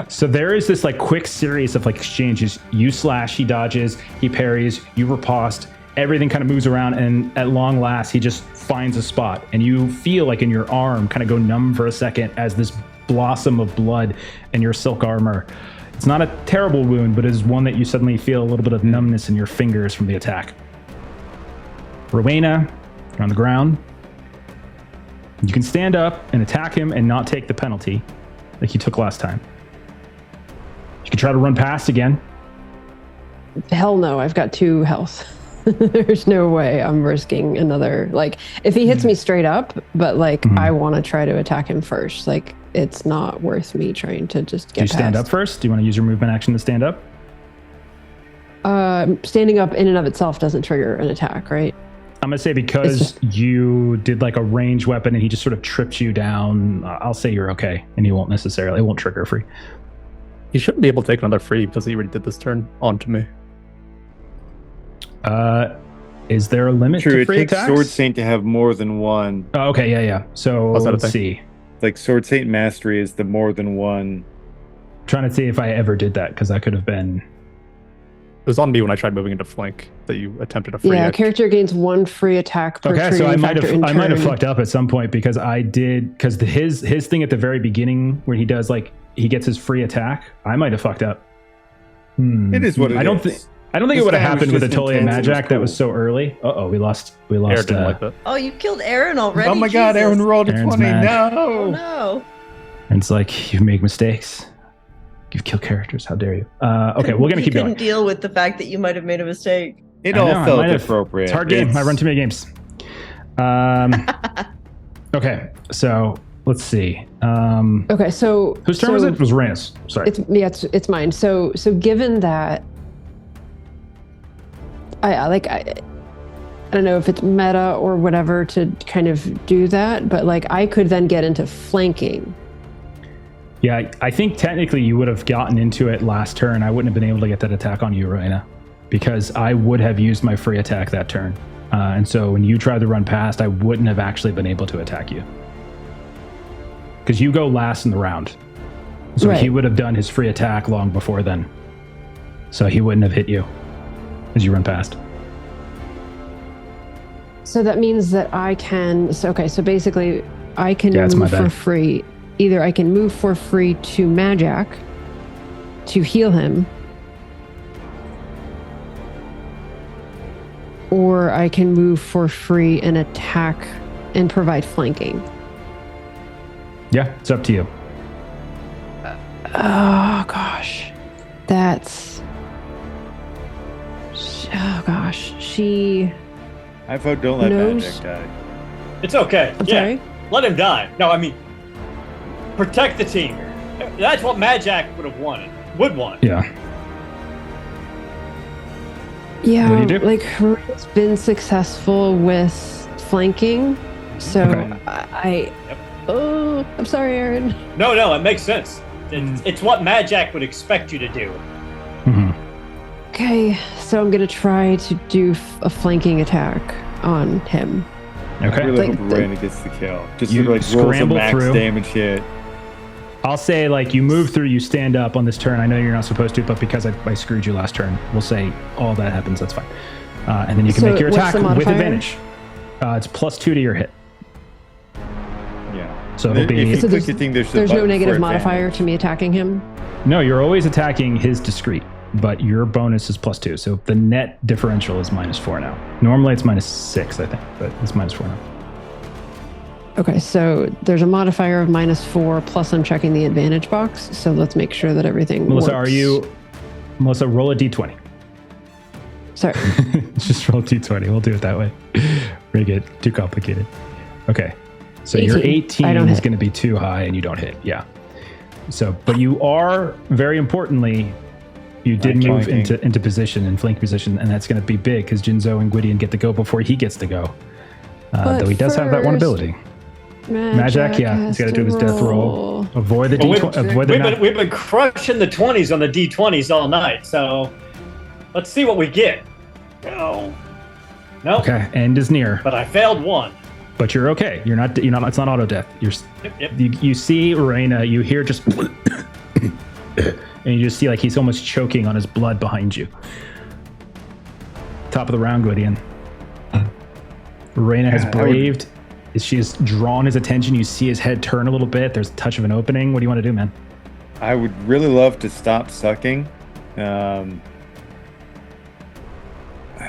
So there is this like quick series of like exchanges. You slash, he dodges, he parries, you riposte. Everything kind of moves around, and at long last, he just finds a spot, and you feel like in your arm kind of go numb for a second as this blossom of blood in your silk armor. It's not a terrible wound, but it is one that you suddenly feel a little bit of numbness in your fingers from the attack. Rowena, you're on the ground. You can stand up and attack him and not take the penalty like you took last time. You can try to run past again. Hell no, I've got 2 health. There's no way I'm risking another. Like, if he hits me straight up, but like, I want to try to attack him first. Like, it's not worth me trying to just get Do you stand past. up first? Do you want to use your movement action to stand up? Standing up in and of itself doesn't trigger an attack, right? I'm going to say because you did like a ranged weapon and he just sort of tripped you down, I'll say you're okay. And you won't necessarily, it won't trigger free. You shouldn't be able to take another free because he already did this turn onto me. Is there a limit True, to free it takes attacks? Sword Saint to have more than one. Oh, okay, yeah. So Was that a let's thing? see. Like Sword Saint Mastery is the more than one. Trying to see if I ever did that because I could have been. It was on me when I tried moving into flank that you attempted a free. Yeah, act. character gains 1 free attack per Okay, turn. so I might have turn. fucked up at some point because his thing at the very beginning where he does like he gets his free attack, I might have fucked up. It is what it is. I don't think it would have happened with Atolia and Madjac. That was cool. so early. We lost. Aaron didn't like that. Oh, you killed Aaron already? Oh my god, Jesus. Aaron rolled a Aaron's 20. mad. Oh No. no. And it's like you make mistakes. You've killed characters. How dare you? Okay, we're gonna You keep couldn't going. deal with the fact that you might have made a mistake. It I all know, I felt might have. appropriate. It's a hard game. I run too many games. Okay, so let's see. Okay, so Whose turn was it? It was Rena's. Sorry. It's mine. So given that, I don't know if it's meta or whatever to kind of do that, but like I could then get into flanking. Yeah, I think technically you would have gotten into it last turn. I wouldn't have been able to get that attack on you, Rowena, because I would have used my free attack that turn. And so when you tried to run past, I wouldn't have actually been able to attack you. Because you go last in the round. So Right. he would have done his free attack long before then. So he wouldn't have hit you as you run past. So that means that I can. So basically, I can Yeah, it's my move for bad. free. Either I can move for free to Madjac to heal him, or I can move for free and attack and provide flanking. Yeah, it's up to you. Oh gosh, that's. Oh gosh, she. I vote don't let Knows- Madjac die. it's okay. I'm yeah, sorry. let him die. No, I mean, protect the team. That's what Madjac would want. Yeah. Yeah, What do you do? like Haru's been successful with flanking, so Okay. Oh, I'm sorry, Aaron. No, it makes sense. It's what Madjac would expect you to do. Mhm. Okay, so I'm gonna try to do a flanking attack on him. I Okay. really Like hope the- Rowena gets the kill. Just You sort of like roll some scramble max through. damage hit. I'll say like you move through, you stand up on this turn. I know you're not supposed to, but because I screwed you last turn, we'll say all that happens. That's fine. And then you can So make your what's attack the with modifier? advantage. It's +2 to your hit. Yeah. So And it'll then if be you So click your thing, there's a There's no button negative for modifier advantage. to me attacking him. no. You're always attacking his discreet, but your bonus is +2. So the net differential is -4 now. Normally it's -6, I think, but it's -4 now. Okay, so there's a modifier of -4 plus I'm checking the advantage box. So let's make sure that everything Melissa, works. Melissa, roll a d20. Sorry. Just roll a d20. We'll do it that way. Make it too complicated. Okay. So your 18. I 18 don't is hit. going to be too high and you don't hit. Yeah. So, but you are, very importantly, you did I'm move flanking. into position and flank position, and that's going to be big because Jinzo and Gwydion get to go before he gets to go. But Though he does have that one first, ability. Madjac, yeah, he's got to do his death roll. Avoid the Well, D20. Avoid the we've been crushing the 20s on the D20s all night, so let's see what we get. No. Okay, end is near, But I failed one. but you're okay. You're not. It's not auto death. Yep. You see Rowena. You hear just, and you just see like he's almost choking on his blood behind you. Top of the round, Gwydion. Rowena has braved. She has drawn his attention. You see his head turn a little bit. There's a touch of an opening. What do you want to do, man? I would really love to stop sucking.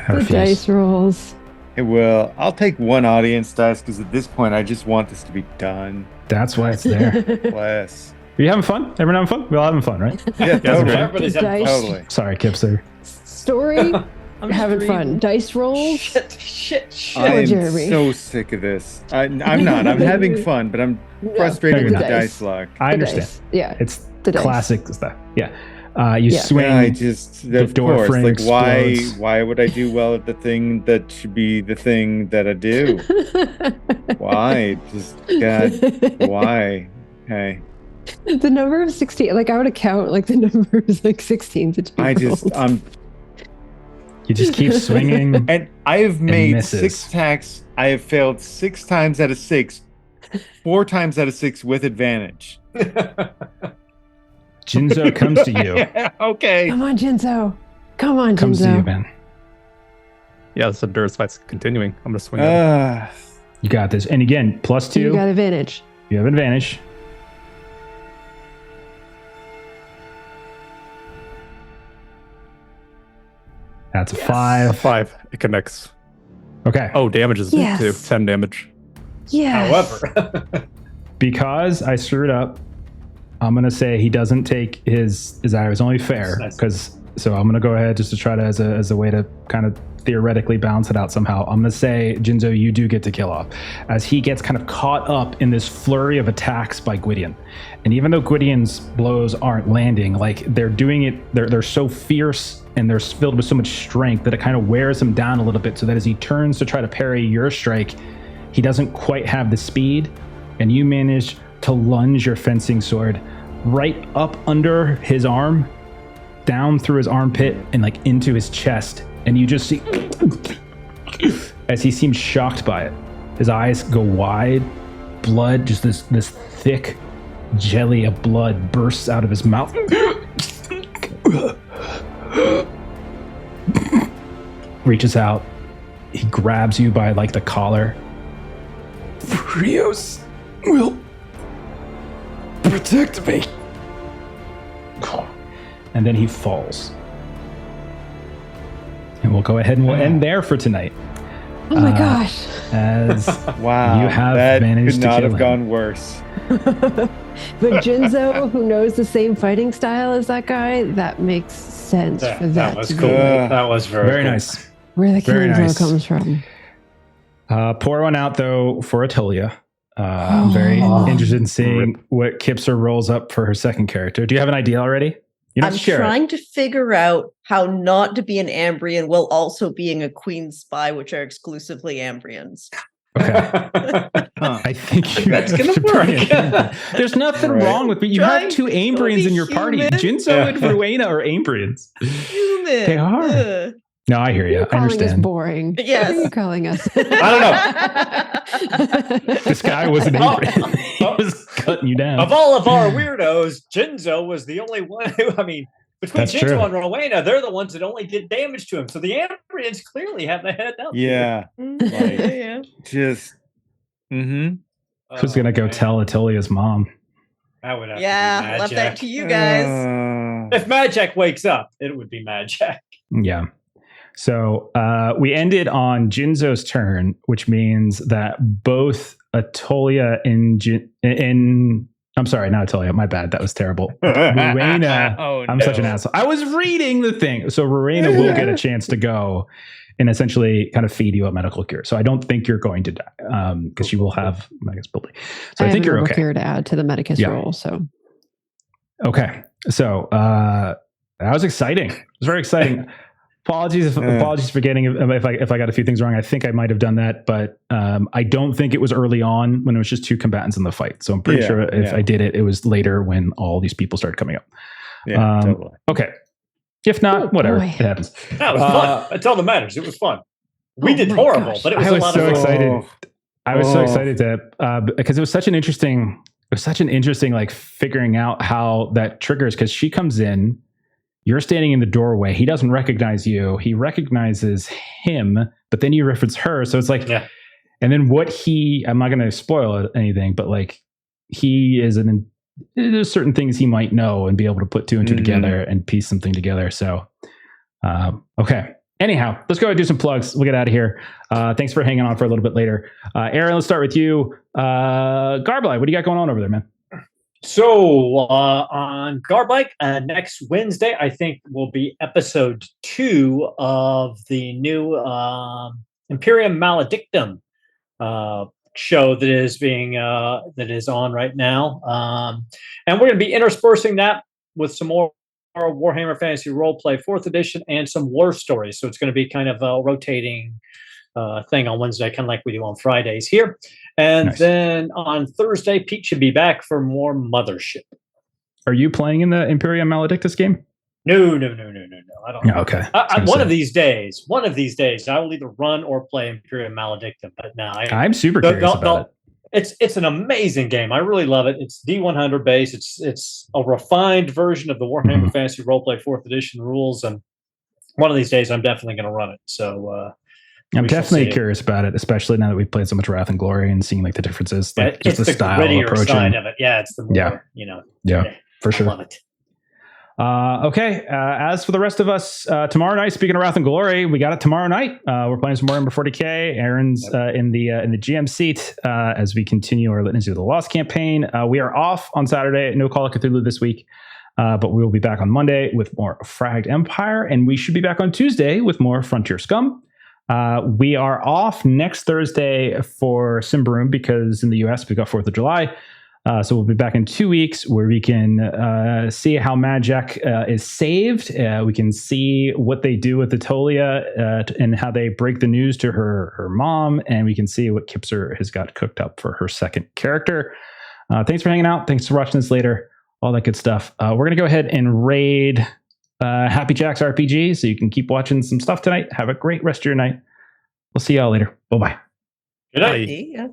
The dice rolls. It will. I'll take one audience dice because at this point I just want this to be done. That's why it's there. Bless. Are you having fun? Everyone having fun? We're all having fun, right? Yeah, totally. Everybody's having Dice. fun. Totally. Sorry, Kipster. Story. I'm Having just fun. Dice rolls. Shit. I am Jeremy. so sick of this. I'm not. I'm having fun, but I'm frustrated No, with you're the not. dice luck. I The understand. dice. Yeah. It's The dice. classic stuff. Yeah. You Yeah. swing. I just, the of door course, frame like explodes. why would I do well at the thing that should be the thing that I do? Why? Just God, why? Hey, The number of 16, like I would count like the number is like 16 to 2. I just You just keep swinging. and I have made misses. 6 attacks. I have failed 6 times out of 6, 4 times out of 6 with advantage. Jinzo comes to you. Yeah, okay. Come on, Jinzo. Come on, Comes to you, Jinzo. man. Yeah, this Endurance fight's continuing. I'm gonna swing at it. You got this. And again, +2. You got advantage. You have advantage. That's a 5. 5. It connects. Okay. Oh, damage is big Yes. too. 10 damage. Yeah. However, Because I screwed up, I'm gonna say he doesn't take his eye. It's only fair Nice. because so I'm gonna go ahead just to try to as a way to kind of theoretically balance it out somehow. I'm gonna say Jinzo, you do get to kill off as he gets kind of caught up in this flurry of attacks by Gwydion. And even though Gwydion's blows aren't landing, like they're doing it, they're so fierce and they're filled with so much strength that it kind of wears him down a little bit. So that as he turns to try to parry your strike, he doesn't quite have the speed, and you manage to lunge your fencing sword right up under his arm, down through his armpit, and like into his chest. And you just see as he seems shocked by it. His eyes go wide, blood, just this thick jelly of blood bursts out of his mouth. Reaches out, he grabs you by like the collar. Rios will protect me. And then he falls. And we'll go ahead and we'll end there for tonight. Oh my gosh. As Wow, you have that managed could to not kill have him. gone worse. But Jinzo, who knows the same fighting style as that guy, that makes sense for that. that was to cool. be That was very cool. nice. Where the Very killing blow nice. comes from. Pour one out though for Atolia. I'm very interested in seeing what Kipser rolls up for her second character. Do you have an idea already? You don't I'm have to share it. trying to figure out how not to be an Ambrian while also being a queen spy, which are exclusively Ambrians. Okay. Huh. I think That's gonna should bring work. it. There's nothing Right. wrong with it. You Trying have 2 to Ambrians be in your party. human. Jinzo Yeah. and Rowena are Ambrians. Human. They are. Ugh. No, I hear you. You're I calling us understand. boring. Yes. What are you calling us? I This guy was an Ambrian. He was cutting you down. Of all of our weirdos, Jinzo was the only one who, I mean, between That's Jinzo true. and Rowena, they're the ones that only did damage to him. So the Ambrians clearly have the head up. Yeah, Yeah. just. Mm-hmm. Who's gonna go tell Atilia's mom? I would have Yeah, to be left that Madjac. to you guys. If Madjac wakes up, it would be Madjac. Yeah. So we ended on Jinzo's turn, which means that both Atolia and I'm sorry, not Atolia. My bad. That was terrible. Rowena. Oh, I'm such an asshole. I was reading the thing. So Rowena will get a chance to go. and essentially kind of feed you a medical cure. So I don't think you're going to die because you will have Medicus ability. So I think you're okay. Cure to add to the Medicus roll. So okay, so that was exciting. It was very exciting. Apologies for getting if I got a few things wrong. I think I might have done that, but I don't think it was early on when it was just two combatants in the fight. So I'm pretty sure if I did it, it was later when all these people started coming up. Yeah, totally. Okay. If not, whatever. It happens. That was fun. That's all that matters. It was fun. We did horrible, but it was a lot of fun. Excited. I was so excited to because it was such an interesting like figuring out how that triggers, because she comes in. You're standing in the doorway. He doesn't recognize you. He recognizes him, but then you reference her. So it's like, and then I'm not going to spoil anything, but like there's certain things he might know and be able to put two and two together and piece something together. So, okay. Anyhow, let's go and do some plugs. We'll get out of here. Thanks for hanging on for a little bit later. Aaron, let's start with you. Garbly, what do you got going on over there, man? So on Garbike, next Wednesday, I think will be episode 2 of the new Imperium Maledictum show that is on right now, and we're going to be interspersing that with some more Warhammer Fantasy Roleplay 4th edition and some war stories. So it's going to be kind of a rotating thing on Wednesday, kind of like we do on Fridays here. And then on Thursday, Pete should be back for more Mothership. Are you playing in the Imperium Maledictus game? No. I don't know. Okay. One of these days, I will either run or play Imperium Maledictum. But no, I'm super curious about it. It's an amazing game. I really love it. It's D100 based. It's a refined version of the Warhammer Fantasy Roleplay 4th edition rules. And one of these days, I'm definitely going to run it. So I'm definitely curious about it, especially now that we've played so much Wrath and Glory and seeing like the differences, like it's just the style grittier approaching. Side of it. Yeah, it's the more, for sure. I love it. Okay. As for the rest of us, tomorrow night, speaking of Wrath and Glory, we got it tomorrow night. We're playing some more Warhammer 40K. Aaron's in the GM seat as we continue our Litanies of the Lost campaign. We are off on Saturday. No Call of Cthulhu this week. But we will be back on Monday with more Fragged Empire, and we should be back on Tuesday with more Frontier Scum. We are off next Thursday for Symbaroum because in the US we've got 4th of July. So we'll be back in 2 weeks where we can see how Madjac is saved. We can see what they do with Atolia and how they break the news to her mom. And we can see what Kipser has got cooked up for her second character. Thanks for hanging out. Thanks for watching this later. All that good stuff. We're going to go ahead and raid Happy Jack's RPG so you can keep watching some stuff tonight. Have a great rest of your night. We'll see y'all later. Bye-bye. Good night. Yeah.